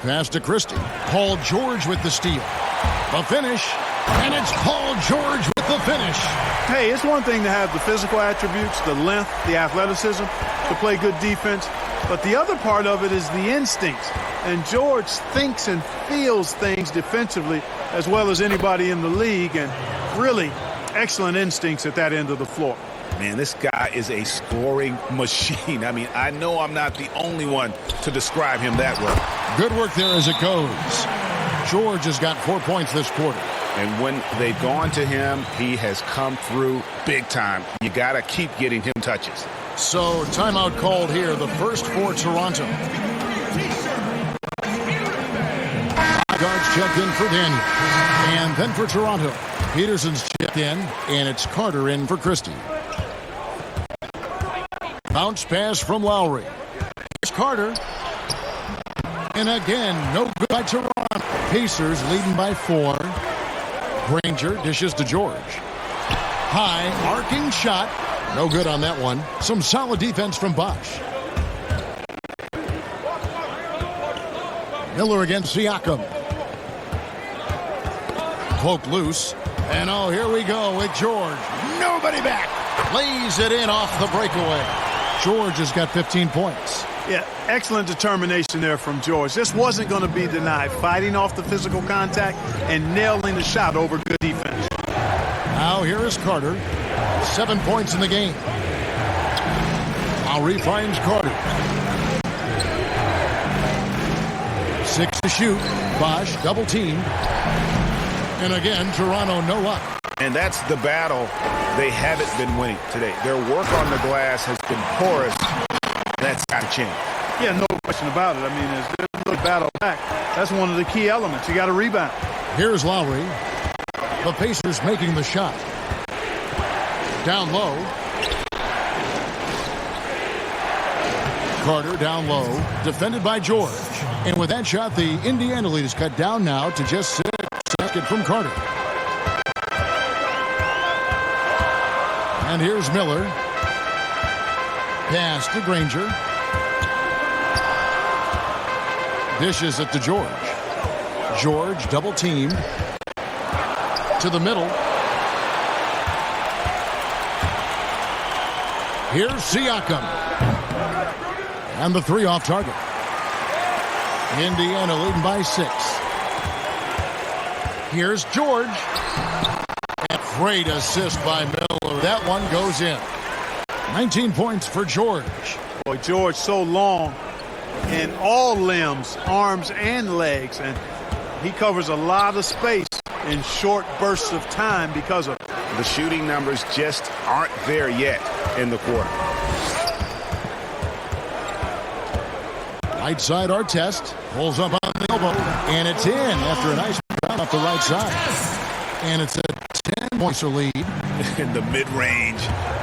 Pass to Christie. Paul George with the steal. The finish. And it's Paul George with the finish.
Hey, it's one thing to have the physical attributes, the length, the athleticism, to play good defense. But the other part of it is the instincts. And George thinks and feels things defensively as well as anybody in the league. And really excellent instincts at that end of the floor.
Man, this guy is a scoring machine. I mean, I know I'm not the only one to describe him that way.
Good work there as it goes. George has got 4 points this quarter.
And when they've gone to him, he has come through big time. You got to keep getting him touches.
So, timeout called here, the first for Toronto. Guards checked in for Daniels. And then for Toronto. Peterson's checked in, and it's Carter in for Christie. Bounce pass from Lowry. Here's Carter. And again, no good by Toronto. Pacers leading by 4. Granger dishes to George. High, arcing shot. No good on that one. Some solid defense from Bosch. Miller against Siakam. Cloak loose. And oh, here we go with George. Nobody back. Lays it in off the breakaway. George has got 15 points.
Yeah, excellent determination there from George. This wasn't going to be denied. Fighting off the physical contact and nailing the shot over good defense.
Now here is Carter. 7 points in the game. Lowry finds Carter. 6 to shoot. Bosch double teamed. And again, Toronto no luck.
And that's the battle they haven't been winning today. Their work on the glass has been porous. That's got to change.
Yeah, no question about it. I mean, as there's a battle back, that's one of the key elements. You got to rebound.
Here's Lowry. The Pacers making the shot. Down low. Carter down low. Defended by George. And with that shot, the Indiana lead is cut down now to just 6. Second from Carter. And here's Miller. Pass to Granger. Dishes it to George. George double teamed. to the middle. Here's Siakam. And the three off target. Indiana leading by 6. Here's George. And great assist by Miller. That one goes in. 19 points for George.
Boy, George so long in all limbs, arms and legs, and he covers a lot of space in short bursts of time because of it.
The shooting numbers just aren't there yet in the quarter.
Right side Artest pulls up on the elbow, and it's in after a nice run off the right side. And it's a 10-point lead.
In the mid-range,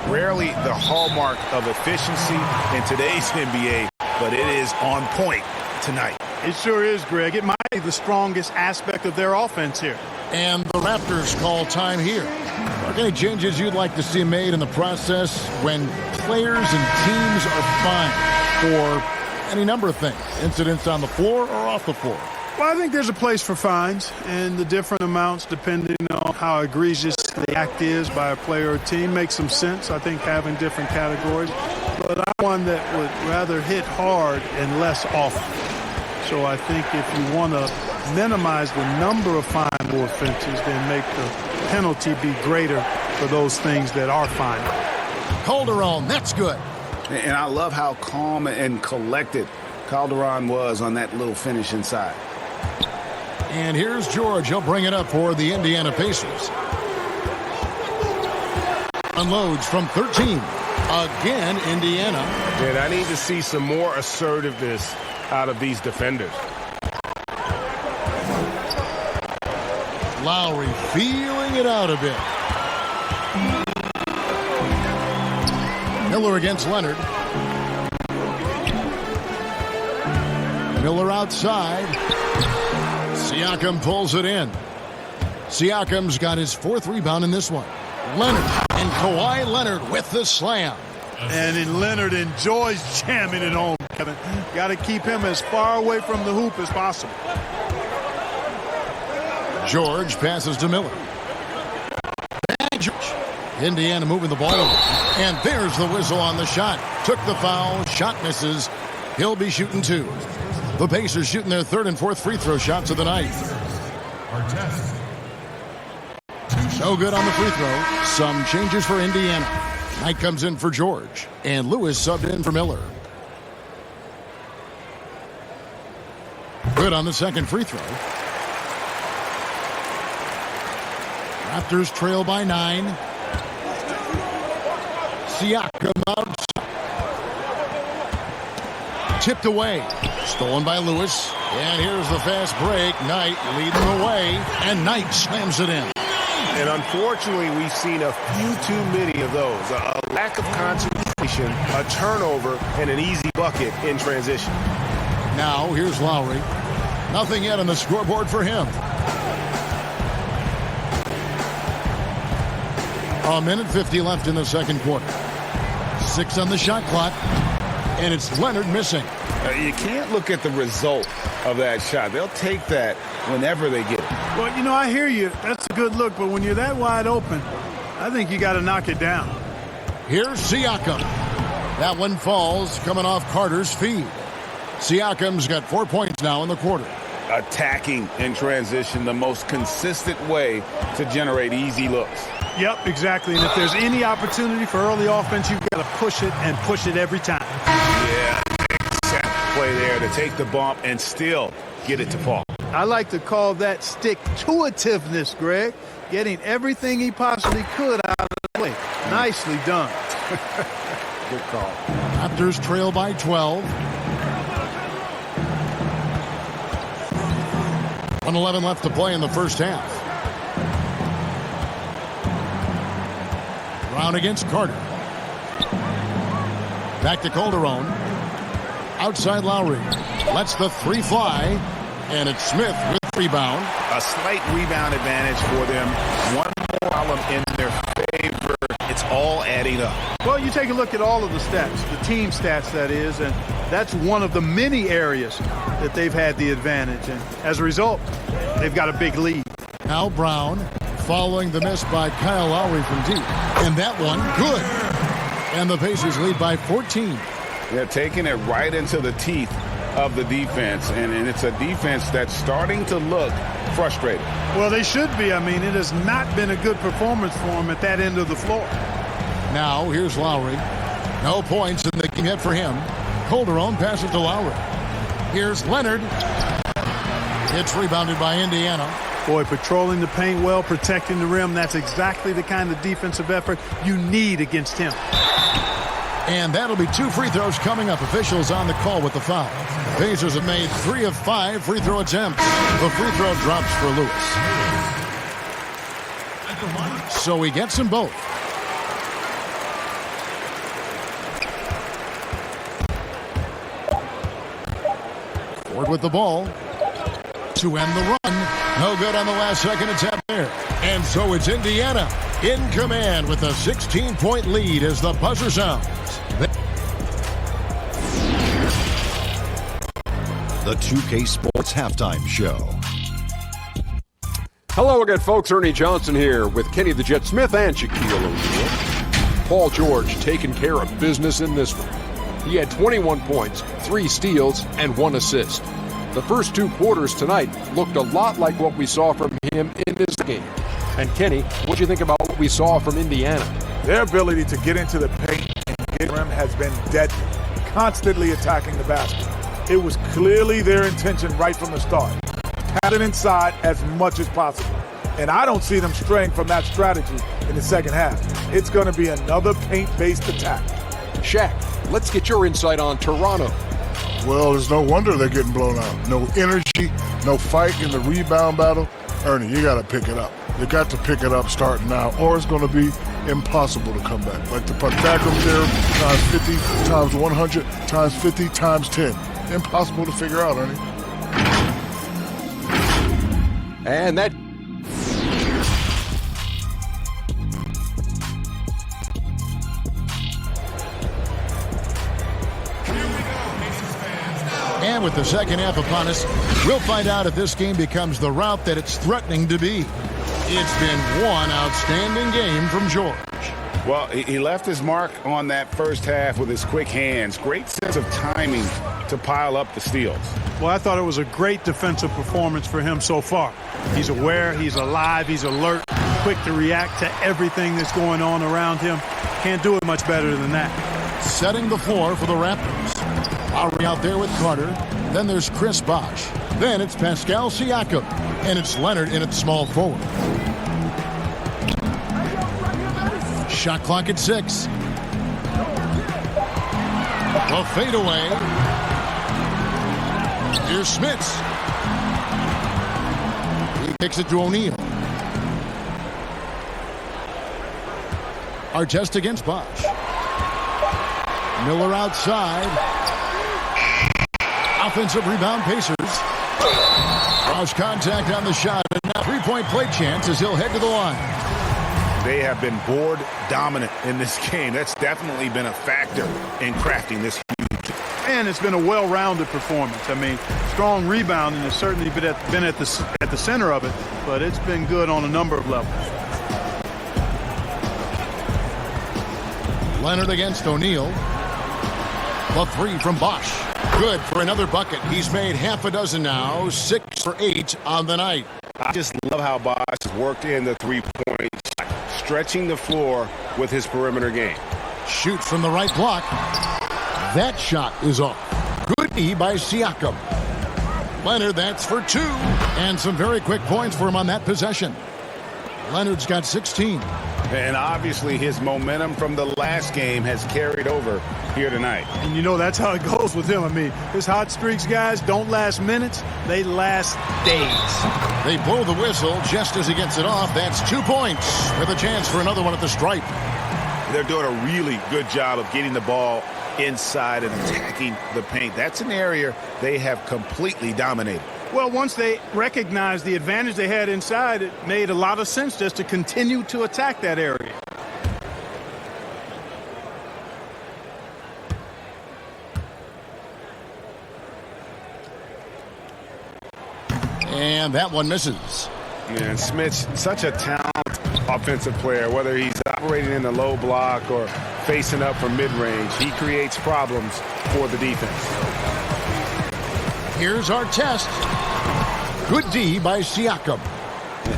rarely the hallmark of efficiency in today's NBA, but it is on point tonight.
It sure is, Greg. It might be the strongest aspect of their offense here.
And the Raptors call time here. Are there any changes you'd like to see made in the process when players and teams are fine for any number of things? Incidents on the floor or off the floor?
Well, I think there's a place for fines and the different amounts depending on how egregious the act is by a player or team makes some sense. I think having different categories. But I'm one that would rather hit hard and less often. So I think if you want to minimize the number of finable offenses, then make the penalty be greater for those things that are finable.
Calderon, that's good.
And I love how calm and collected Calderon was on that little finish inside.
And here's George. He'll bring it up for the Indiana Pacers. Unloads from 13. Again, Indiana.
And I need to see some more assertiveness out of these defenders.
Lowry feeling it out a bit. Miller against Leonard. Miller outside. Siakam pulls it in. Siakam's got his 4th rebound in this one. Leonard and Kawhi Leonard with the slam.
And Leonard enjoys jamming it home, Kevin. Got to keep him as far away from the hoop as possible.
George passes to Miller. George. Indiana moving the ball over. And there's the whistle on the shot. Took the foul. Shot misses. He'll be shooting 2. The Pacers shooting their 3rd and 4th free throw shots of the night. No good on the free throw. Some changes for Indiana. Knight comes in for George. And Lewis subbed in for Miller. Good on the 2nd free throw. Raptors trail by 9. Siakam outside. Tipped away. Stolen by Lewis. And here's the fast break. Knight leading the way. And Knight slams it in.
And unfortunately, we've seen a few too many of those. A lack of concentration, a turnover, and an easy bucket in transition.
Now, here's Lowry. Nothing yet on the scoreboard for him. A minute 50 left in the 2nd quarter. 6 on the shot clock. And it's Leonard missing.
You can't look at the result of that shot. They'll take that whenever they get it.
Well, you know, I hear you. That's a good look. But when you're that wide open, I think you got to knock it down.
Here's Siakam. That one falls coming off Carter's feed. Siakam's got 4 points now in the quarter.
Attacking in transition, the most consistent way to generate easy looks.
Yep, exactly. And if there's any opportunity for early offense, you've got to push it and push it every time.
Yeah, exact play there to take the bump and still get it to fall.
I like to call that stick-to-itiveness, Greg. Getting everything he possibly could out of the play. Nicely done.
Good call.
Raptors trail by 12. 1:11 left to play in the first half. Brown against Carter. Back to Calderon. Outside Lowry. Lets the 3 fly. And it's Smith with rebound.
A slight rebound advantage for them. One more column in their favor. It's all adding up.
Well, you take a look at all of the stats, the team stats, that is, and that's one of the many areas that they've had the advantage. And as a result, they've got a big lead.
Now Brown Following the miss by Kyle Lowry from deep. And that one, good. And the Pacers lead by 14.
They're taking it right into the teeth of the defense, and it's a defense that's starting to look frustrated.
Well, they should be. I mean, it has not been a good performance for them at that end of the floor.
Now, here's Lowry. No points in the game yet for him. Calderon passes to Lowry. Here's Leonard. It's rebounded by Indiana.
Boy, patrolling the paint well, protecting the rim. That's exactly the kind of defensive effort you need against him.
And that'll be 2 free throws coming up. Officials on the call with the foul. Pacers have made 3 of 5 free throw attempts. The free throw drops for Lewis. So he gets them both. Ford with the ball to end the run. No good on the last second attempt there. And so it's Indiana in command with a 16-point lead as the buzzer sounds.
The 2K Sports Halftime Show.
Hello again, folks. Ernie Johnson here with Kenny the Jet Smith and Shaquille O'Neal. Paul George taking care of business in this one. He had 21 points, 3 steals, and 1 assist. The first 2 quarters tonight looked a lot like what we saw from him in this game. And Kenny, what do you think about what we saw from Indiana?
Their ability to get into the paint and get rim has been deadly, constantly attacking the basket. It was clearly their intention right from the start. Have it inside as much as possible. And I don't see them straying from that strategy in the second half. It's going to be another paint-based attack.
Shaq, let's get your insight on Toronto.
Well, there's no wonder they're getting blown out. No energy, no fight in the rebound battle. Ernie, you got to pick it up. You got to pick it up starting now, or it's going to be impossible to come back. Like the Pythagorean theorem, times 50, times 100, times 50, times 10. Impossible to figure out, Ernie.
And that...
And with the second half upon us, we'll find out if this game becomes the route that it's threatening to be. It's been one outstanding game from George.
Well, he left his mark on that first half with his quick hands. Great sense of timing to pile up the steals.
Well, I thought it was a great defensive performance for him so far. He's aware, he's alive, he's alert, quick to react to everything that's going on around him. Can't do it much better than that.
Setting the floor for the Raptors. Lowry out there with Carter. Then there's Chris Bosh. Then it's Pascal Siakam. And it's Leonard in at small forward. Shot clock at 6. A fadeaway. Here's Smits. He kicks it to O'Neal. Artest against Bosh. Miller outside. Offensive rebound, Pacers. Bosh contact on the shot. And now 3-point play chance as he'll head to the line.
They have been board dominant in this game. That's definitely been a factor in crafting this huge.
And it's been a well-rounded performance. I mean, strong rebounding has certainly been at the center of it, but it's been good on a number of levels.
Leonard against O'Neal. The 3 from Bosh. Good for another bucket. He's made half a dozen now, 6 for 8 on the night.
I just love how Bosh has worked in the 3-point shot, stretching the floor with his perimeter game.
Shoots from the right block. That shot is off. Good knee by Siakam. Leonard, that's for 2. And some very quick points for him on that possession. Leonard's got 16.
And obviously his momentum from the last game has carried over here tonight.
And you know that's how it goes with him. I mean, his hot streaks, guys, don't last minutes. They last days.
They blow the whistle just as he gets it off. That's 2 points with a chance for another one at the stripe.
They're doing a really good job of getting the ball inside and attacking the paint. That's an area they have completely dominated.
Well, once they recognized the advantage they had inside, it made a lot of sense just to continue to attack that area.
And that one misses.
And Smith's such a talented
offensive player, whether he's operating in the low block or facing up from mid-range. He creates problems for the defense.
Here's our test. Good D by Siakam.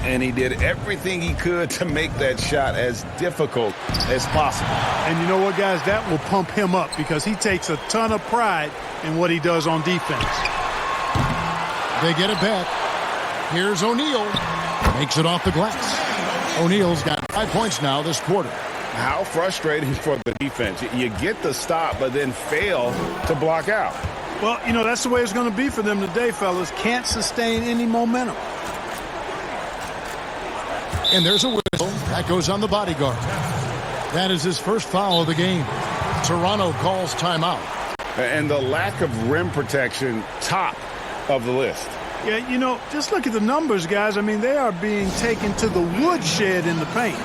And he did everything he could to make that shot as difficult as possible.
And you know what, guys? That will pump him up because he takes a ton of pride in what he does on defense.
They get it back. Here's O'Neal. Makes it off the glass. O'Neal's got 5 points now this quarter.
How frustrating for the defense. You get the stop, but then fail to block out.
Well, you know, that's the way it's going to be for them today, fellas. Can't sustain any momentum.
And there's a whistle. That goes on the bodyguard. That is his first foul of the game. Toronto calls timeout.
And the lack of rim protection, top of the list.
Yeah, you know, just look at the numbers, guys. I mean, they are being taken to the woodshed in the paint.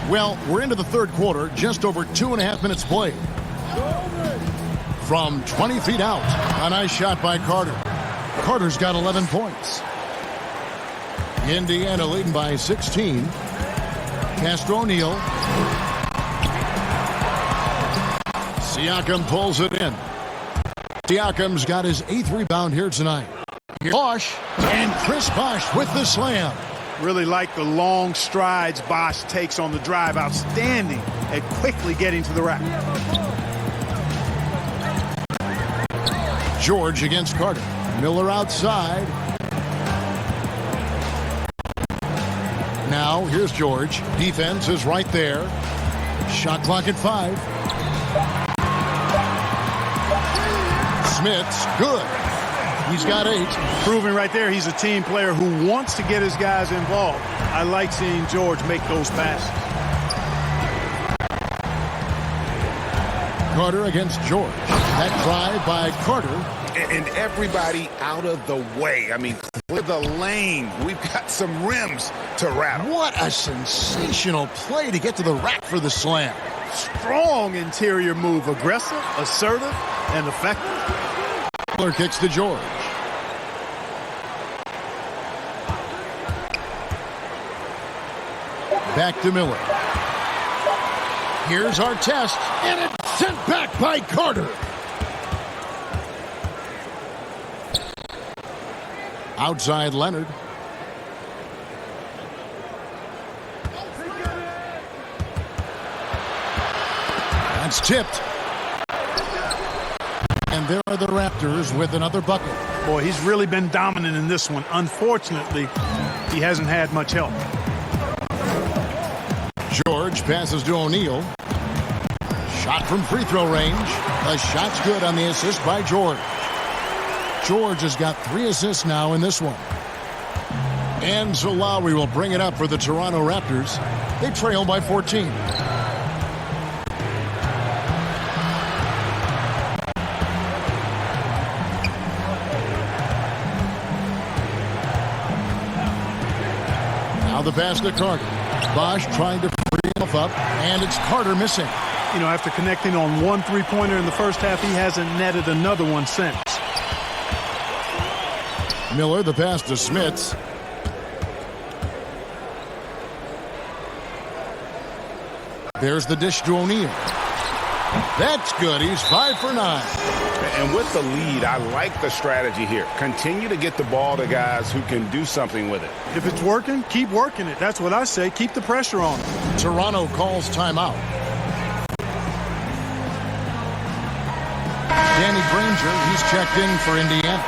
Well, we're into the third quarter, just over 2.5 minutes played. From 20 feet out, a nice shot by Carter. Carter's got 11 points. Indiana leading by 16. Castro O'Neal. Siakam pulls it in. Siakam's got his 8th rebound here tonight. Bosh, and Chris Bosh with the slam.
Really like the long strides Bosh takes on the drive. Outstanding at quickly getting to the rack.
George against Carter. Miller outside. Now, here's George. Defense is right there. Shot clock at 5. Smith's good. He's got 8.
Proving right there he's a team player who wants to get his guys involved. I like seeing George make those passes.
Carter against George. That drive by Carter.
And everybody out of the way. I mean, clear the lane. We've got some rims to rattle.
What a sensational play to get to the rack for the slam.
Strong interior move. Aggressive, assertive, and effective.
Miller kicks to George. Back to Miller. Here's our test, and it's sent back by Carter. Outside Leonard. That's tipped. And there are the Raptors with another bucket.
Boy, he's really been dominant in this one. Unfortunately, he hasn't had much help.
George passes to O'Neal. Shot from free throw range. The shot's good on the assist by George. George has got 3 assists now in this one. And so Lowry will bring it up for the Toronto Raptors. They trail by 14. Now the pass to Carter. Bosh trying to free himself up, and it's Carter missing.
You know, after connecting on 1 3-pointer in the first half, he hasn't netted another one since.
Miller, the pass to Smits. There's the dish to O'Neal. That's good. He's 5 for 9.
And with the lead, I like the strategy here. Continue to get the ball to guys who can do something with it.
If it's working, keep working it. That's what I say. Keep the pressure on.
Toronto calls timeout. Danny Granger, he's checked in for Indiana.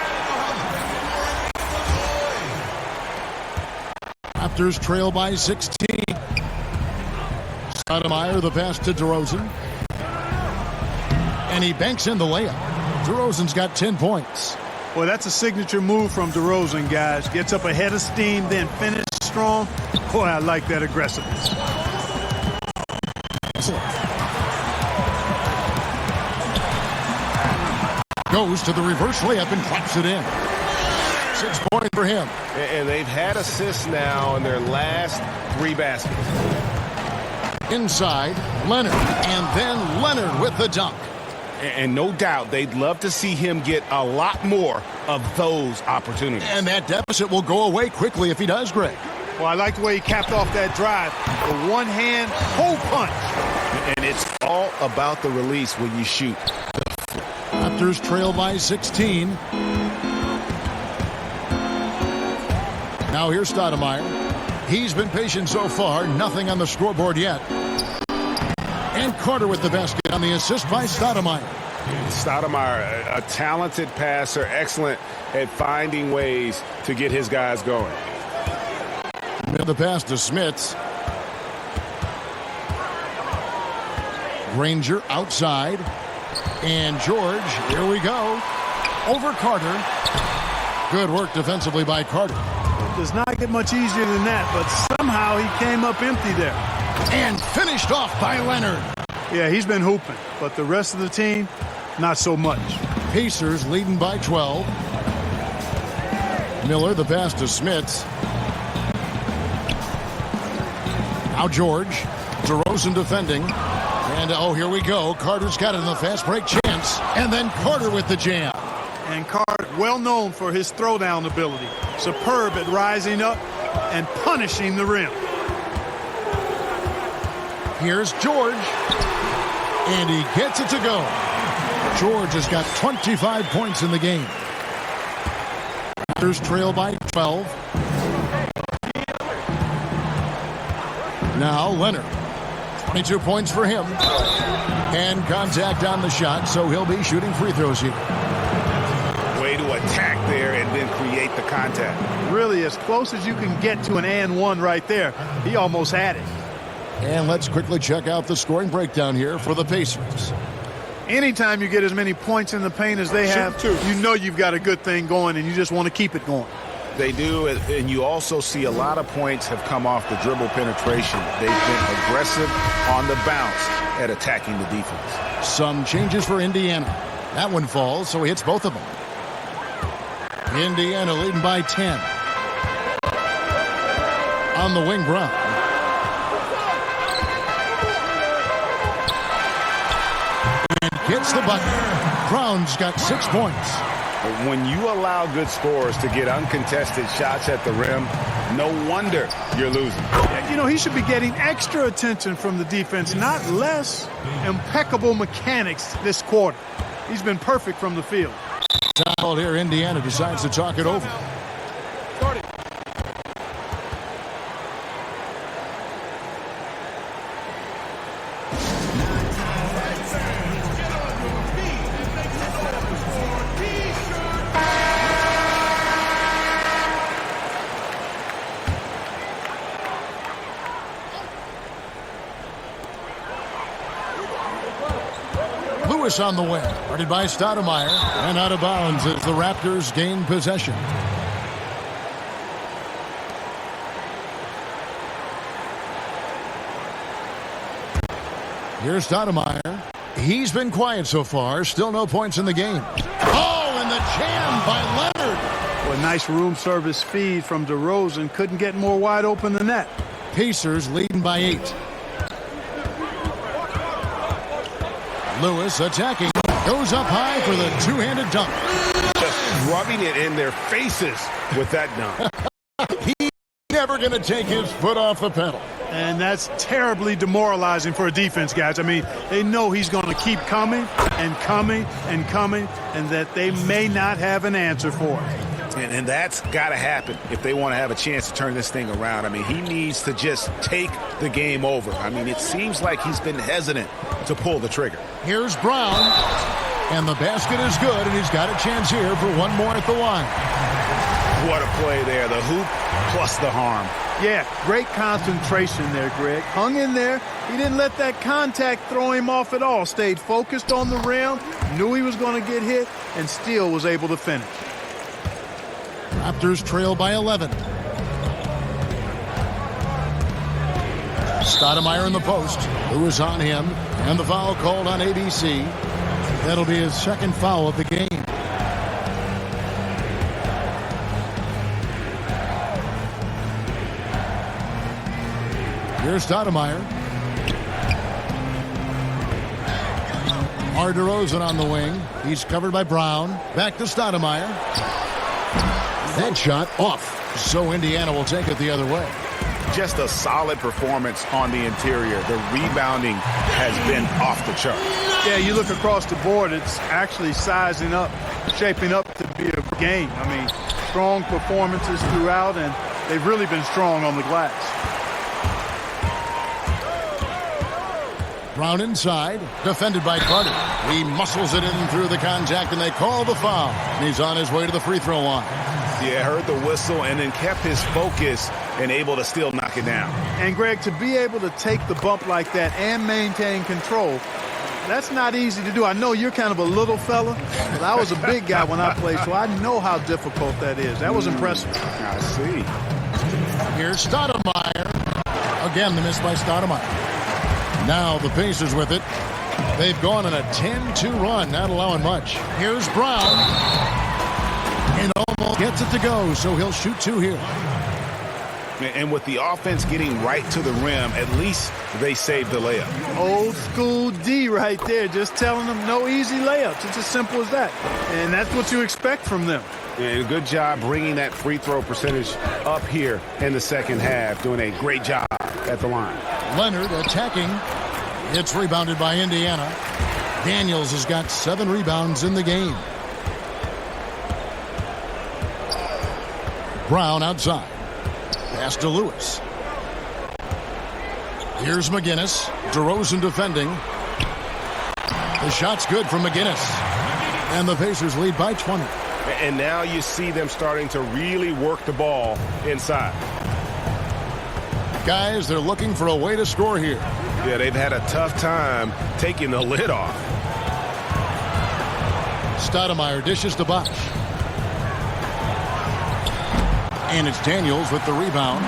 Raptors trail by 16. Stoudemire, the pass to DeRozan. And he banks in the layup. DeRozan's got 10 points.
Well, that's a signature move from DeRozan, guys. Gets up ahead of steam, then finishes strong. Boy, I like that aggressiveness.
Goes to the reverse layup and drops it in. 6 points for him.
And they've had assists now in their last 3 baskets.
Inside, Leonard. And then Leonard with the dunk.
And no doubt they'd love to see him get a lot more of those opportunities.
And that deficit will go away quickly if he does, Greg.
Well, I like the way he capped off that drive. The one-hand hole punch.
And it's all about the release when you shoot.
Raptors trail by 16. Now here's Stoudemire. He's been patient so far. Nothing on the scoreboard yet. And Carter with the basket on the assist by Stoudemire.
Stoudemire, a talented passer, excellent at finding ways to get his guys going.
The pass to Smits. Granger outside. And George, here we go. Over Carter. Good work defensively by Carter.
It does not get much easier than that, but somehow he came up empty there.
And finished off by Leonard.
Yeah, he's been hooping, but the rest of the team, not so much.
Pacers leading by 12. Miller, the pass to Smits. Now George. DeRozan defending. And, oh, here we go. Carter's got it in the fast break chance. And then Carter with the jam.
And Carter, well known for his throwdown ability. Superb at rising up and punishing the rim.
Here's George. And he gets it to go. George has got 25 points in the game. Raptors trail by 12. Now Leonard. 22 points for him. And contact on the shot, so he'll be shooting free throws here.
Way to attack there and then create the contact.
Really, as close as you can get to an and one right there. He almost had it.
And let's quickly check out the scoring breakdown here for the Pacers.
Anytime you get as many points in the paint as they have, you know you've got a good thing going, and you just want to keep it going.
They do, and you also see a lot of points have come off the dribble penetration. They've been aggressive on the bounce at attacking the defense.
Some changes for Indiana. That one falls, so he hits both of them. Indiana leading by 10. On the wing, Brown. And gets the button. Brown's got 6 points.
When you allow good scorers to get uncontested shots at the rim, no wonder you're losing.
You know, he should be getting extra attention from the defense, not less. Impeccable mechanics this quarter. He's been perfect from the field.
Foul here, Indiana decides to talk it over. Lewis on the wing, guarded by Stoudemire, and out of bounds as the Raptors gain possession. Here's Stoudemire. He's been quiet so far, still no points in the game. Oh, and the jam by Leonard.
Well, a nice room service feed from DeRozan. Couldn't get more wide open than that.
Pacers leading by 8. Lewis attacking. Goes up high for the two-handed dunk.
Just rubbing it in their faces with that dunk.
He's never going to take his foot off the pedal.
And that's terribly demoralizing for a defense, guys. I mean, they know he's going to keep coming and coming and coming, and that they may not have an answer for it.
And that's got to happen if they want to have a chance to turn this thing around. I mean, he needs to just take the game over. I mean, it seems like he's been hesitant to pull the trigger.
Here's Brown, and the basket is good, and he's got a chance here for one more at the line.
What a play there, the hoop plus the harm.
Yeah, great concentration there, Greg. Hung in there. He didn't let that contact throw him off at all. Stayed focused on the rim, knew he was going to get hit, and still was able to finish.
Raptors trail by 11. Stoudemire in the post. Lewis on him. And the foul called on ABC. That'll be his second foul of the game. Here's Stoudemire. DeRozan on the wing. He's covered by Brown. Back to Stoudemire. That shot off. So Indiana will take it the other way.
Just a solid performance on the interior. The rebounding has been off the chart.
Yeah, you look across the board, it's actually sizing up, shaping up to be a game. I mean, strong performances throughout, and they've really been strong on the glass.
Brown inside, defended by Carter. He muscles it in through the contact, and they call the foul. And he's on his way to the free throw line.
Yeah, heard the whistle and then kept his focus and able to still knock it down.
And, Greg, to be able to take the bump like that and maintain control, that's not easy to do. I know you're kind of a little fella, but I was a big guy when I played, so I know how difficult that is. That was impressive.
I see.
Here's Stoudemire. Again, the miss by Stoudemire. Now the Pacers with it. They've gone on a 10-2 run, not allowing much. Here's Brown. And almost gets it to go, so he'll shoot two here.
And with the offense getting right to the rim, at least they saved the layup.
Old school D right there, just telling them no easy layups. It's as simple as that. And that's what you expect from them.
And good job bringing that free throw percentage up here in the second half, doing a great job at the line.
Leonard attacking. It's rebounded by Indiana. Daniels has got 7 rebounds in the game. Brown outside. Pass to Lewis. Here's McGinnis. DeRozan defending. The shot's good from McGinnis. And the Pacers lead by 20.
And now you see them starting to really work the ball inside.
Guys, they're looking for a way to score here.
Yeah, they've had a tough time taking the lid off.
Stoudemire dishes to Bosch. And it's Daniels with the rebound.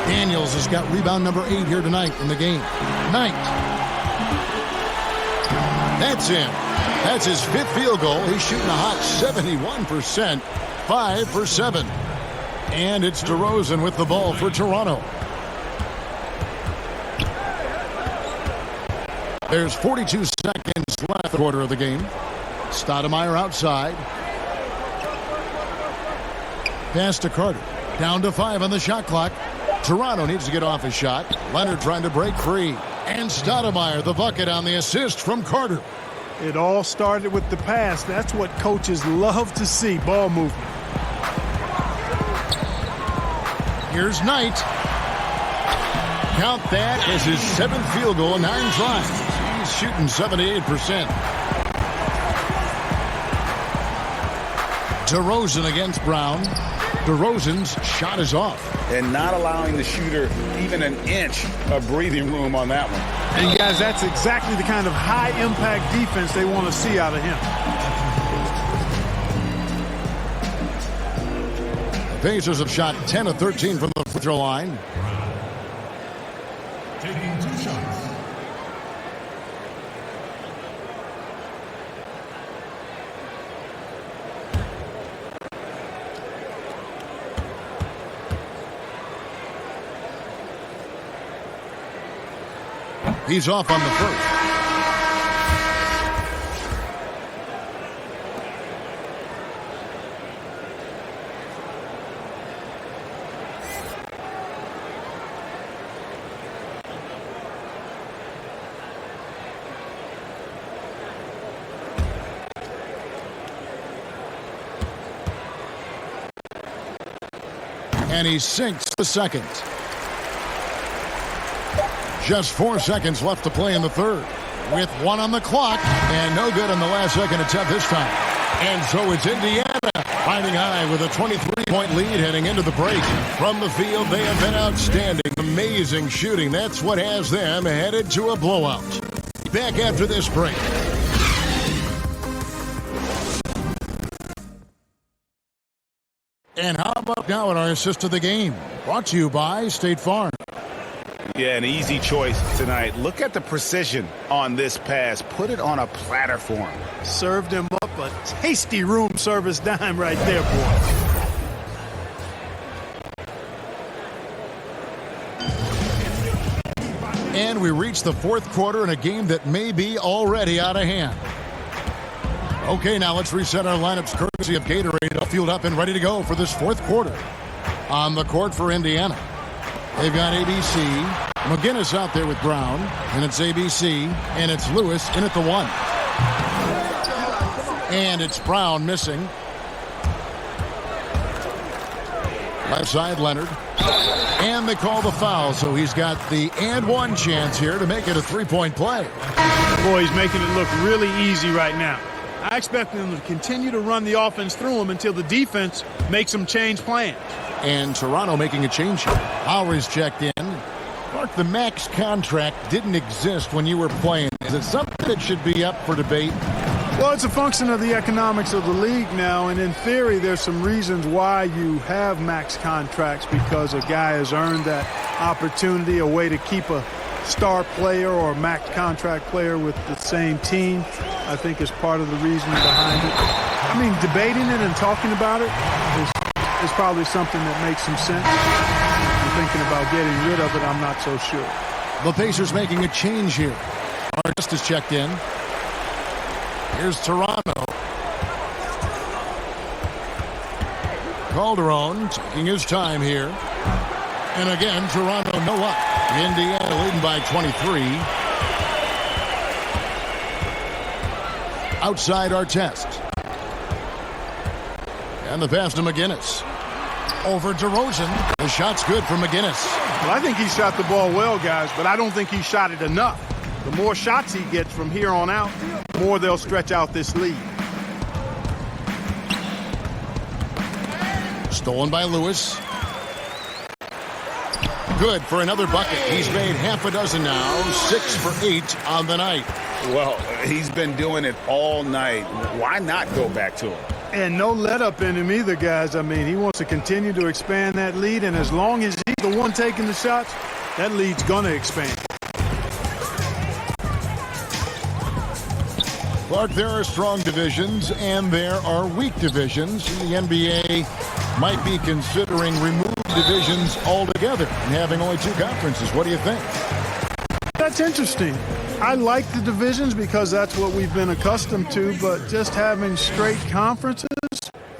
Daniels has got rebound number 8 here tonight in the game. Knight. That's in. That's his 5th field goal. He's shooting a hot 71%. 5 for 7. And it's DeRozan with the ball for Toronto. There's 42 seconds left, quarter of the game. Stoudemire outside. Pass to Carter. Down to 5 on the shot clock. Toronto needs to get off his shot. Leonard trying to break free. And Stoudemire, the bucket on the assist from Carter.
It all started with the pass. That's what coaches love to see, ball movement.
Here's Knight. Count that as his 7th field goal in 9 tries. He's shooting 78%. DeRozan against Brown. DeRozan's shot is off.
And not allowing the shooter even an inch of breathing room on that one.
And guys, that's exactly the kind of high-impact defense they want to see out of him.
The Pacers have shot 10 of 13 from the free throw line.
Taking 2 shots.
He's off on the first. And he sinks the second. Just 4 seconds left to play in the third. With 1 on the clock, and no good on the last second attempt this time. And so it's Indiana riding high with a 23-point lead heading into the break. From the field, they have been outstanding. Amazing shooting. That's what has them headed to a blowout. Back after this break. And how about now at our assist of the game? Brought to you by State Farm.
Yeah, an easy choice tonight. Look at the precision on this pass. Put it on a platter for him.
Served him up a tasty room service dime right there, boy.
And we we reach the fourth quarter in a game that may be already out of hand. Okay, now let's reset our lineups courtesy of Gatorade. All fueled up and ready to go for this fourth quarter. On the court for Indiana, they've got ABC. McGinnis out there with Brown, and it's ABC, and it's Lewis in at the 1. And it's Brown missing. Left side, Leonard. And they call the foul, so he's got the and 1 chance here to make it a 3-point play.
Boy, he's making it look really easy right now. I expect them to continue to run the offense through him until the defense makes them change plans.
And Toronto making a change here. Lowry's checked in. Mark, the max contract didn't exist when you were playing. Is it something that should be up for debate?
Well, it's a function of the economics of the league now, and in theory, there's some reasons why you have max contracts, because a guy has earned that opportunity, a way to keep a star player or a max contract player with the same team, I think is part of the reasoning behind it. I mean, debating it and talking about it is probably something that makes some sense. I'm thinking about getting rid of it, I'm not so sure.
The Pacers making a change here. Artist is checked in. Here's Toronto. Calderon taking his time here. And again, Toronto no up. Indiana leading by 23. Outside Artest. And the pass to McGinnis. Over DeRozan. The shot's good for McGinnis.
Well, I think he shot the ball well, guys, but I don't think he shot it enough. The more shots he gets from here on out, the more they'll stretch out this lead.
Stolen by Lewis. Good for another bucket. He's made half a dozen now. 6 for 8 on the night.
Well, he's been doing it all night. Why not go back to him?
And no let up in him either, guys. I mean, he wants to continue to expand that lead, and as long as he's the one taking the shots, that lead's going to expand.
Clark, there are strong divisions and there are weak divisions. The NBA might be considering removing divisions altogether and having only 2 conferences. What do you think?
That's interesting. I like the divisions because that's what we've been accustomed to, but just having straight conferences,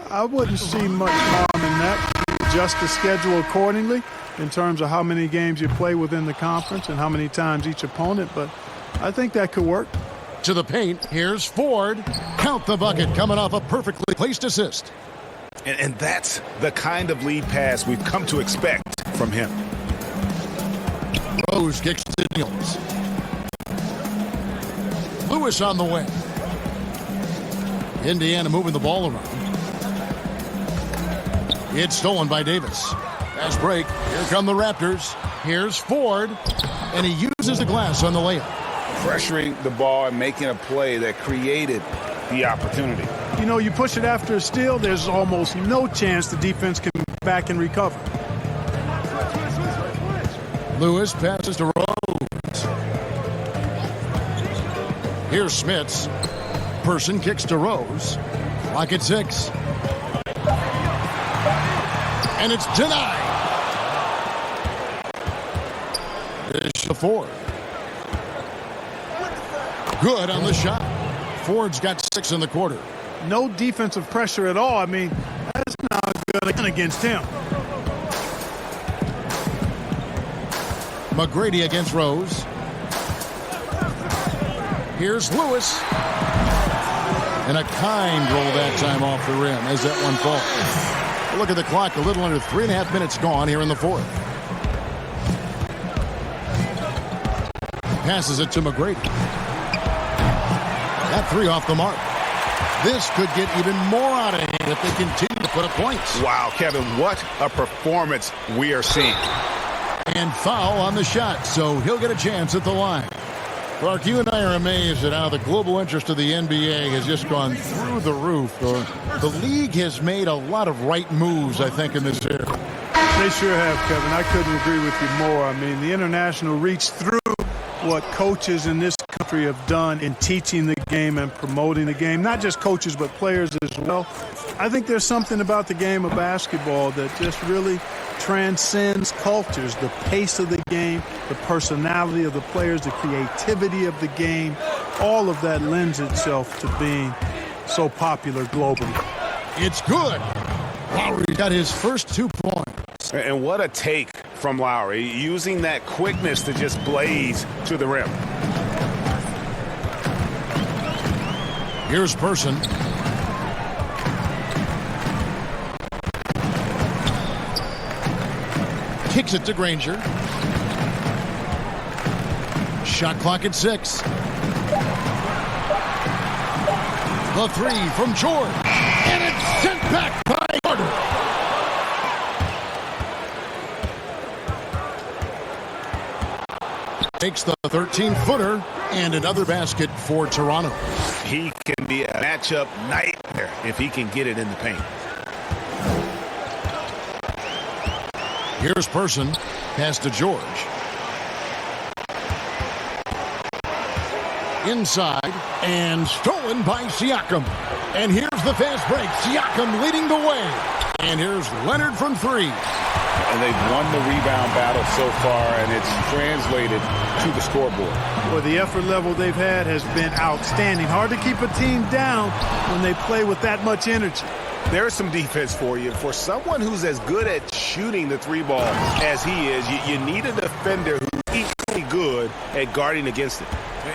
I wouldn't see much harm in that. Adjust the schedule accordingly in terms of how many games you play within the conference and how many times each opponent, but I think that could work.
To the paint, here's Ford. Count the bucket, coming off a perfectly placed assist.
And that's the kind of lead pass we've come to expect from him.
Rose kicks to Niels. Lewis on the wing. Indiana moving the ball around. It's stolen by Davis. Fast break. Here come the Raptors. Here's Ford. And he uses the glass on the layup.
Pressuring the ball and making a play that created the opportunity.
You know, you push it after a steal, there's almost no chance the defense can get back and recover.
Lewis passes to Rose. Here's Smits. Person kicks to Rose. Clock at 6. And it's denied. Dish to Ford. Good on the shot. Ford's got 6 in the quarter.
No defensive pressure at all. I mean, that's not good against him.
McGrady against Rose. Here's Lewis. And a kind roll that time off the rim as that one falls. Look at the clock, a little under 3.5 minutes gone here in the fourth. Passes it to McGrady. That 3 off the mark. This could get even more out of hand if they continue to put up points.
Wow, Kevin, what a performance we are seeing.
And foul on the shot, so he'll get a chance at the line. Clark, you and I are amazed at how the global interest of the NBA has just gone through the roof. The league has made a lot of right moves, I think, in this area.
They sure have, Kevin. I couldn't agree with you more. I mean, the international reach through what coaches in this country have done in teaching the game and promoting the game, not just coaches but players as well. I think there's something about the game of basketball that just really transcends cultures, the pace of the game, the personality of the players, the creativity of the game. All of that lends itself to being so popular globally.
It's good. Lowry got his first 2 points.
And what a take from Lowry, using that quickness to just blaze to the rim.
Here's Person. Kicks it to Granger. Shot clock at 6. The 3 from George. And it's sent back by Carter. Takes the 13-footer and another basket for Toronto.
He can be a matchup nightmare if he can get it in the paint.
Here's Person. Pass to George. Inside and stolen by Siakam. And here's the fast break. Siakam leading the way. And here's Leonard from 3.
And they've won the rebound battle so far, and it's translated to the scoreboard.
Well, the effort level they've had has been outstanding. Hard to keep a team down when they play with that much energy.
There's some defense for you. For someone who's as good at shooting the 3 ball as he is, you need a defender who's equally good at guarding against it.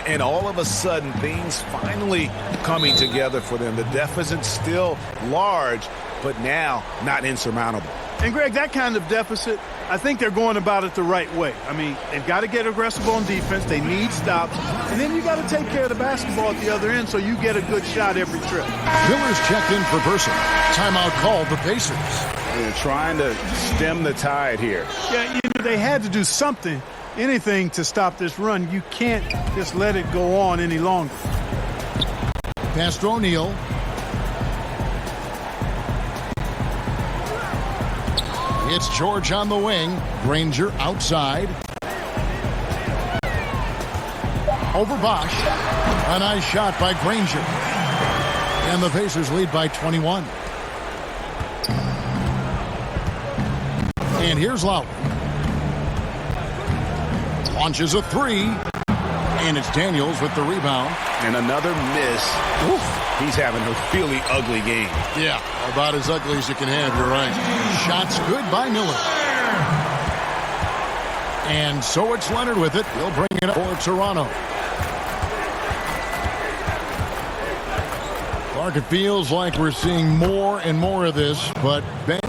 And all of a sudden, things finally coming together for them. The deficit's still large, but now not insurmountable.
And, Greg, that kind of deficit, I think they're going about it the right way. I mean, they've got to get aggressive on defense. They need stops. And then you got to take care of the basketball at the other end so you get a good shot every trip.
Miller's checked in for Person. Timeout called the Pacers.
They're trying to stem the tide here.
Yeah, they had to do something, anything to stop this run. You can't just let it go on any longer.
Pass to O'Neal. It's George on the wing. Granger outside. Over Bosch. A nice shot by Granger. And the Pacers lead by 21. And here's Lowry. Launches a 3. And it's Daniels with the rebound.
And another miss. Oof. He's having a really ugly game.
Yeah, about as ugly as you can have, you're right. Shots good by Miller. And so it's Leonard with it. He'll bring it up for Toronto. Clark, it feels like we're seeing more and more of this, but bench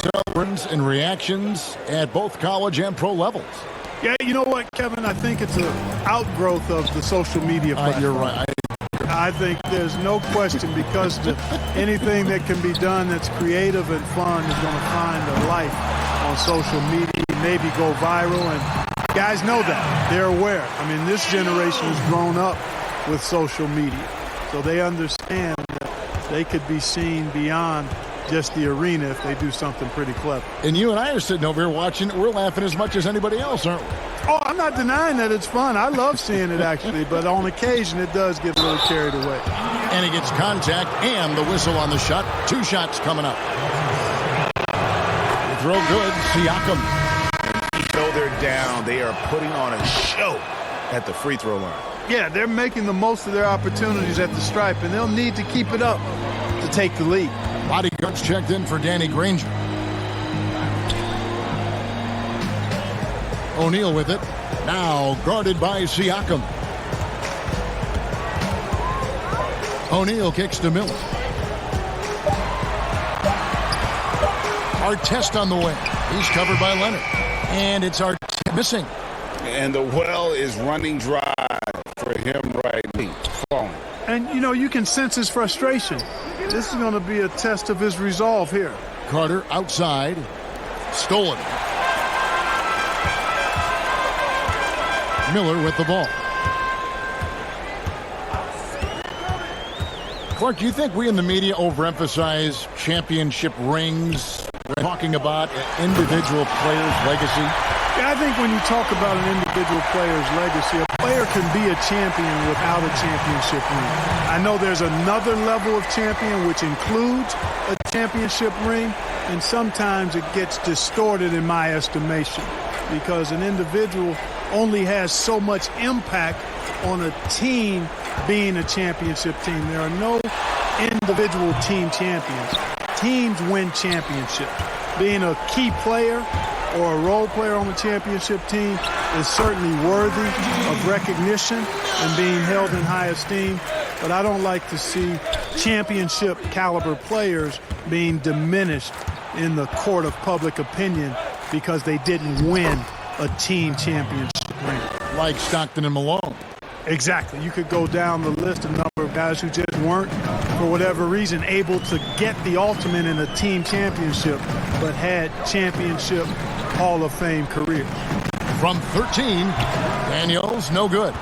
celebrations and reactions at both college and pro levels.
Yeah, you know what, Kevin? I think it's an outgrowth of the social media platform.
You're right.
I think there's no question because anything that can be done that's creative and fun is going to find a life on social media, maybe go viral, and guys know that. They're aware. I mean, this generation has grown up with social media, so they understand that they could be seen beyond just the arena if they do something pretty clever.
And you and I are sitting over here watching it. We're laughing as much as anybody else, aren't we?
Oh, I'm not denying that it's fun. I love seeing it, actually, but on occasion it does get a little carried away.
And he gets contact and the whistle on the shot. 2 shots coming up. The throw good. Siakam.
Though they're down, they are putting on a show at the free throw line.
Yeah, they're making the most of their opportunities at the stripe, and they'll need to keep it up to take the lead.
Bodyguards checked in for Danny Granger. O'Neal with it. Now guarded by Siakam. O'Neal kicks to Miller. Artest on the way. He's covered by Leonard. And it's Artest missing.
And the well is running dry for him right now.
And, you know, you can sense his frustration. This is going to be a test of his resolve here.
Carter outside. Stolen. Miller with the ball. Clark, do you think we in the media overemphasize championship rings when talking about individual players' legacy?
I think when you talk about an individual player's legacy, a player can be a champion without a championship ring. I know there's another level of champion which includes a championship ring, and sometimes it gets distorted in my estimation because an individual only has so much impact on a team being a championship team. There are no individual team champions. Teams win championships. Being a key player or a role player on the championship team is certainly worthy of recognition and being held in high esteem, but I don't like to see championship caliber players being diminished in the court of public opinion because they didn't win a team championship ring.
Like Stockton and Malone.
Exactly. You could go down the list of number of guys who just weren't, for whatever reason, able to get the ultimate in a team championship, but had championship Hall of Fame careers.
From 13, Daniels, no good.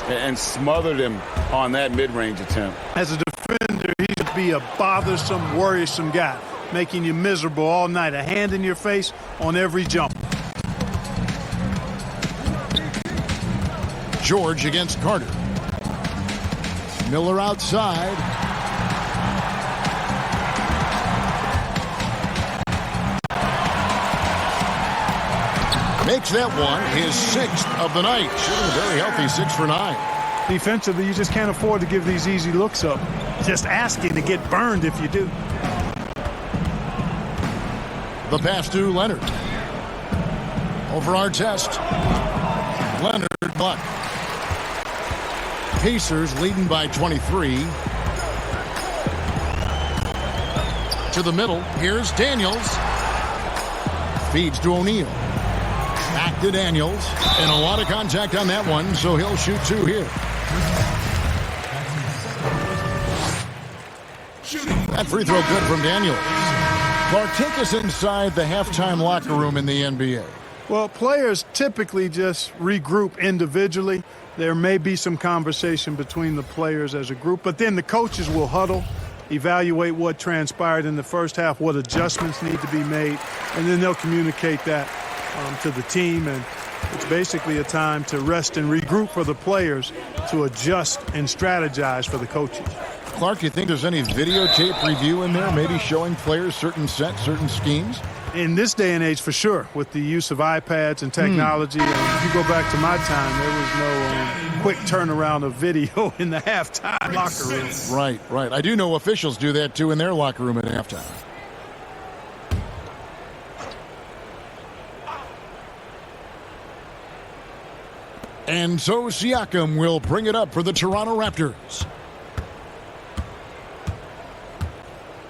And smothered him on that mid-range attempt.
As a defender, he should be a bothersome, worrisome guy, making you miserable all night, a hand in your face on every jump.
George against Carter. Miller outside. Makes that one his 6th of the night. Shooting a very healthy 6 for 9.
Defensively, you just can't afford to give these easy looks up. Just asking to get burned if you do.
The pass to Leonard. Over our test. Leonard Buck. Pacers leading by 23. To the middle. Here's Daniels. Feeds to O'Neal. Back to Daniels. And a lot of contact on that one, so he'll shoot 2 here. That free throw good from Daniels. Clark, take us inside the halftime locker room in the NBA.
Well, players typically just regroup individually. There may be some conversation between the players as a group, but then the coaches will huddle, evaluate what transpired in the first half, what adjustments need to be made, and then they'll communicate that to the team. And it's basically a time to rest and regroup for the players to adjust and strategize for the coaches.
Clark, you think there's any videotape review in there, maybe showing players certain sets, certain schemes?
In this day and age, for sure, with the use of iPads and technology. And if you go back to my time, there was no quick turnaround of video in the halftime locker room.
Right. I do know officials do that, too, in their locker room at halftime. And so Siakam will bring it up for the Toronto Raptors.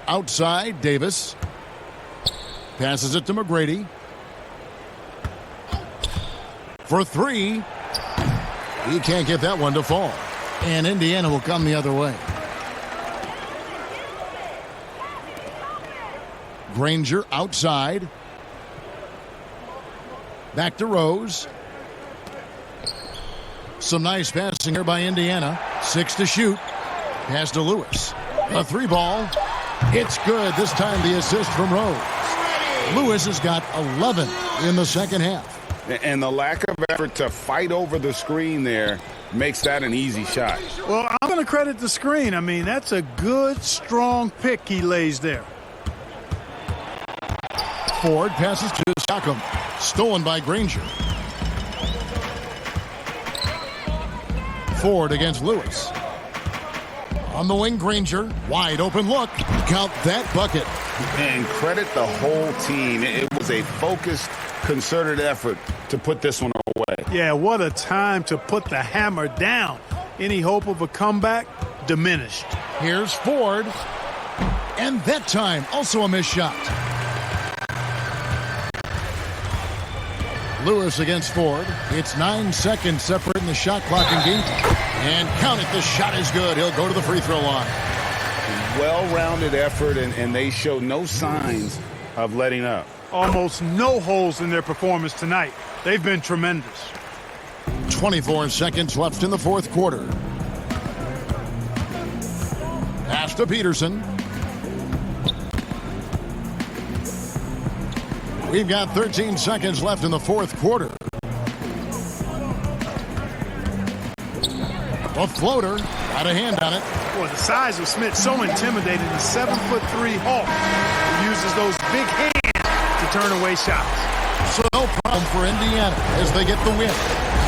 Outside, Davis. Passes it to McGrady. For 3. He can't get that one to fall. And Indiana will come the other way. Granger outside. Back to Rose. Some nice passing here by Indiana. 6 to shoot. Pass to Lewis. A 3 ball. It's good. This time the assist from Rose. Lewis has got 11 in the second half.
And the lack of effort to fight over the screen there makes that an easy shot.
Well, I'm going to credit the screen. I mean, that's a good, strong pick he lays there.
Ford passes to Siakam. Stolen by Granger. Ford against Lewis. On the wing, Granger. Wide open look. Count that bucket.
And credit the whole team. It was a focused, concerted effort to put this one away.
Yeah, what a time to put the hammer down. Any hope of a comeback diminished.
Here's Ford. And that time, also a missed shot. Lewis against Ford. It's 9 seconds separating the shot clock and game time. And count it, the shot is good. He'll go to the free throw line.
Well-rounded effort, and they show no signs of letting up.
Almost no holes in their performance tonight. They've been tremendous.
24 seconds left in the fourth quarter. Pass to Peterson. We've got 13 seconds left in the fourth quarter. A floater, got a hand on it.
Boy, the size of Smith so intimidating. The 7'3" Hawk who uses those big hands to turn away shots.
So no problem for Indiana as they get the win.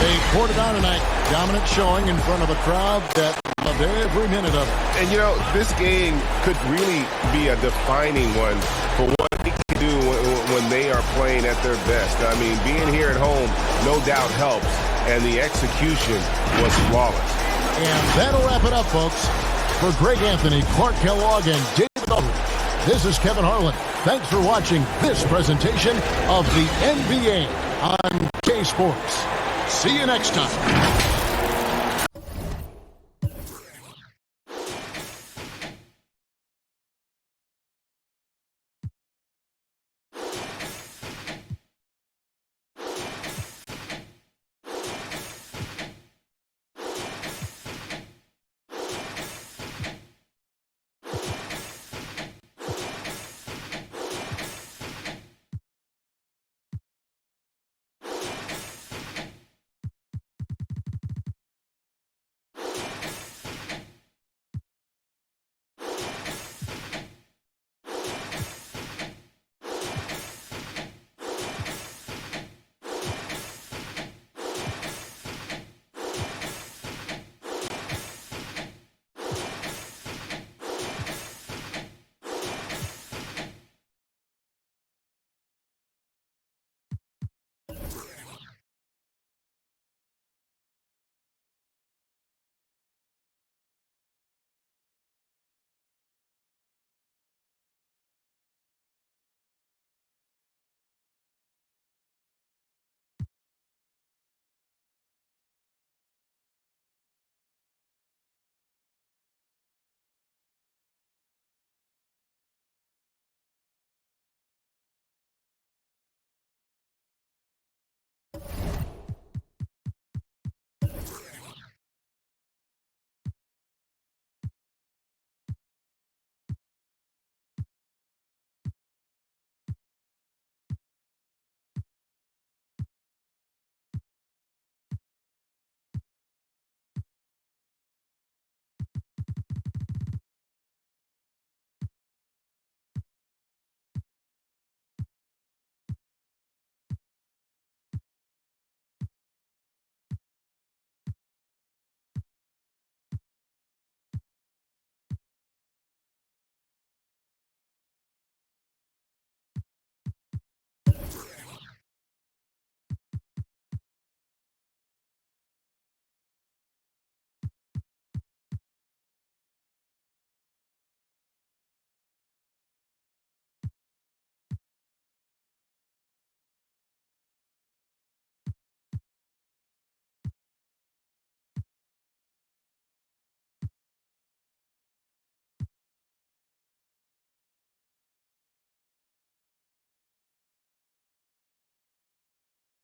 They poured it on tonight. Dominant showing in front of a crowd that loved every minute of it.
And, you know, this game could really be a defining one for what they can do when they are playing at their best. I mean, being here at home no doubt helps, and the execution was flawless.
And that'll wrap it up, folks. For Greg Anthony, Clark Kellogg, and David Aldridge, this is Kevin Harlan. Thanks for watching this presentation of the NBA on K Sports. See you next time.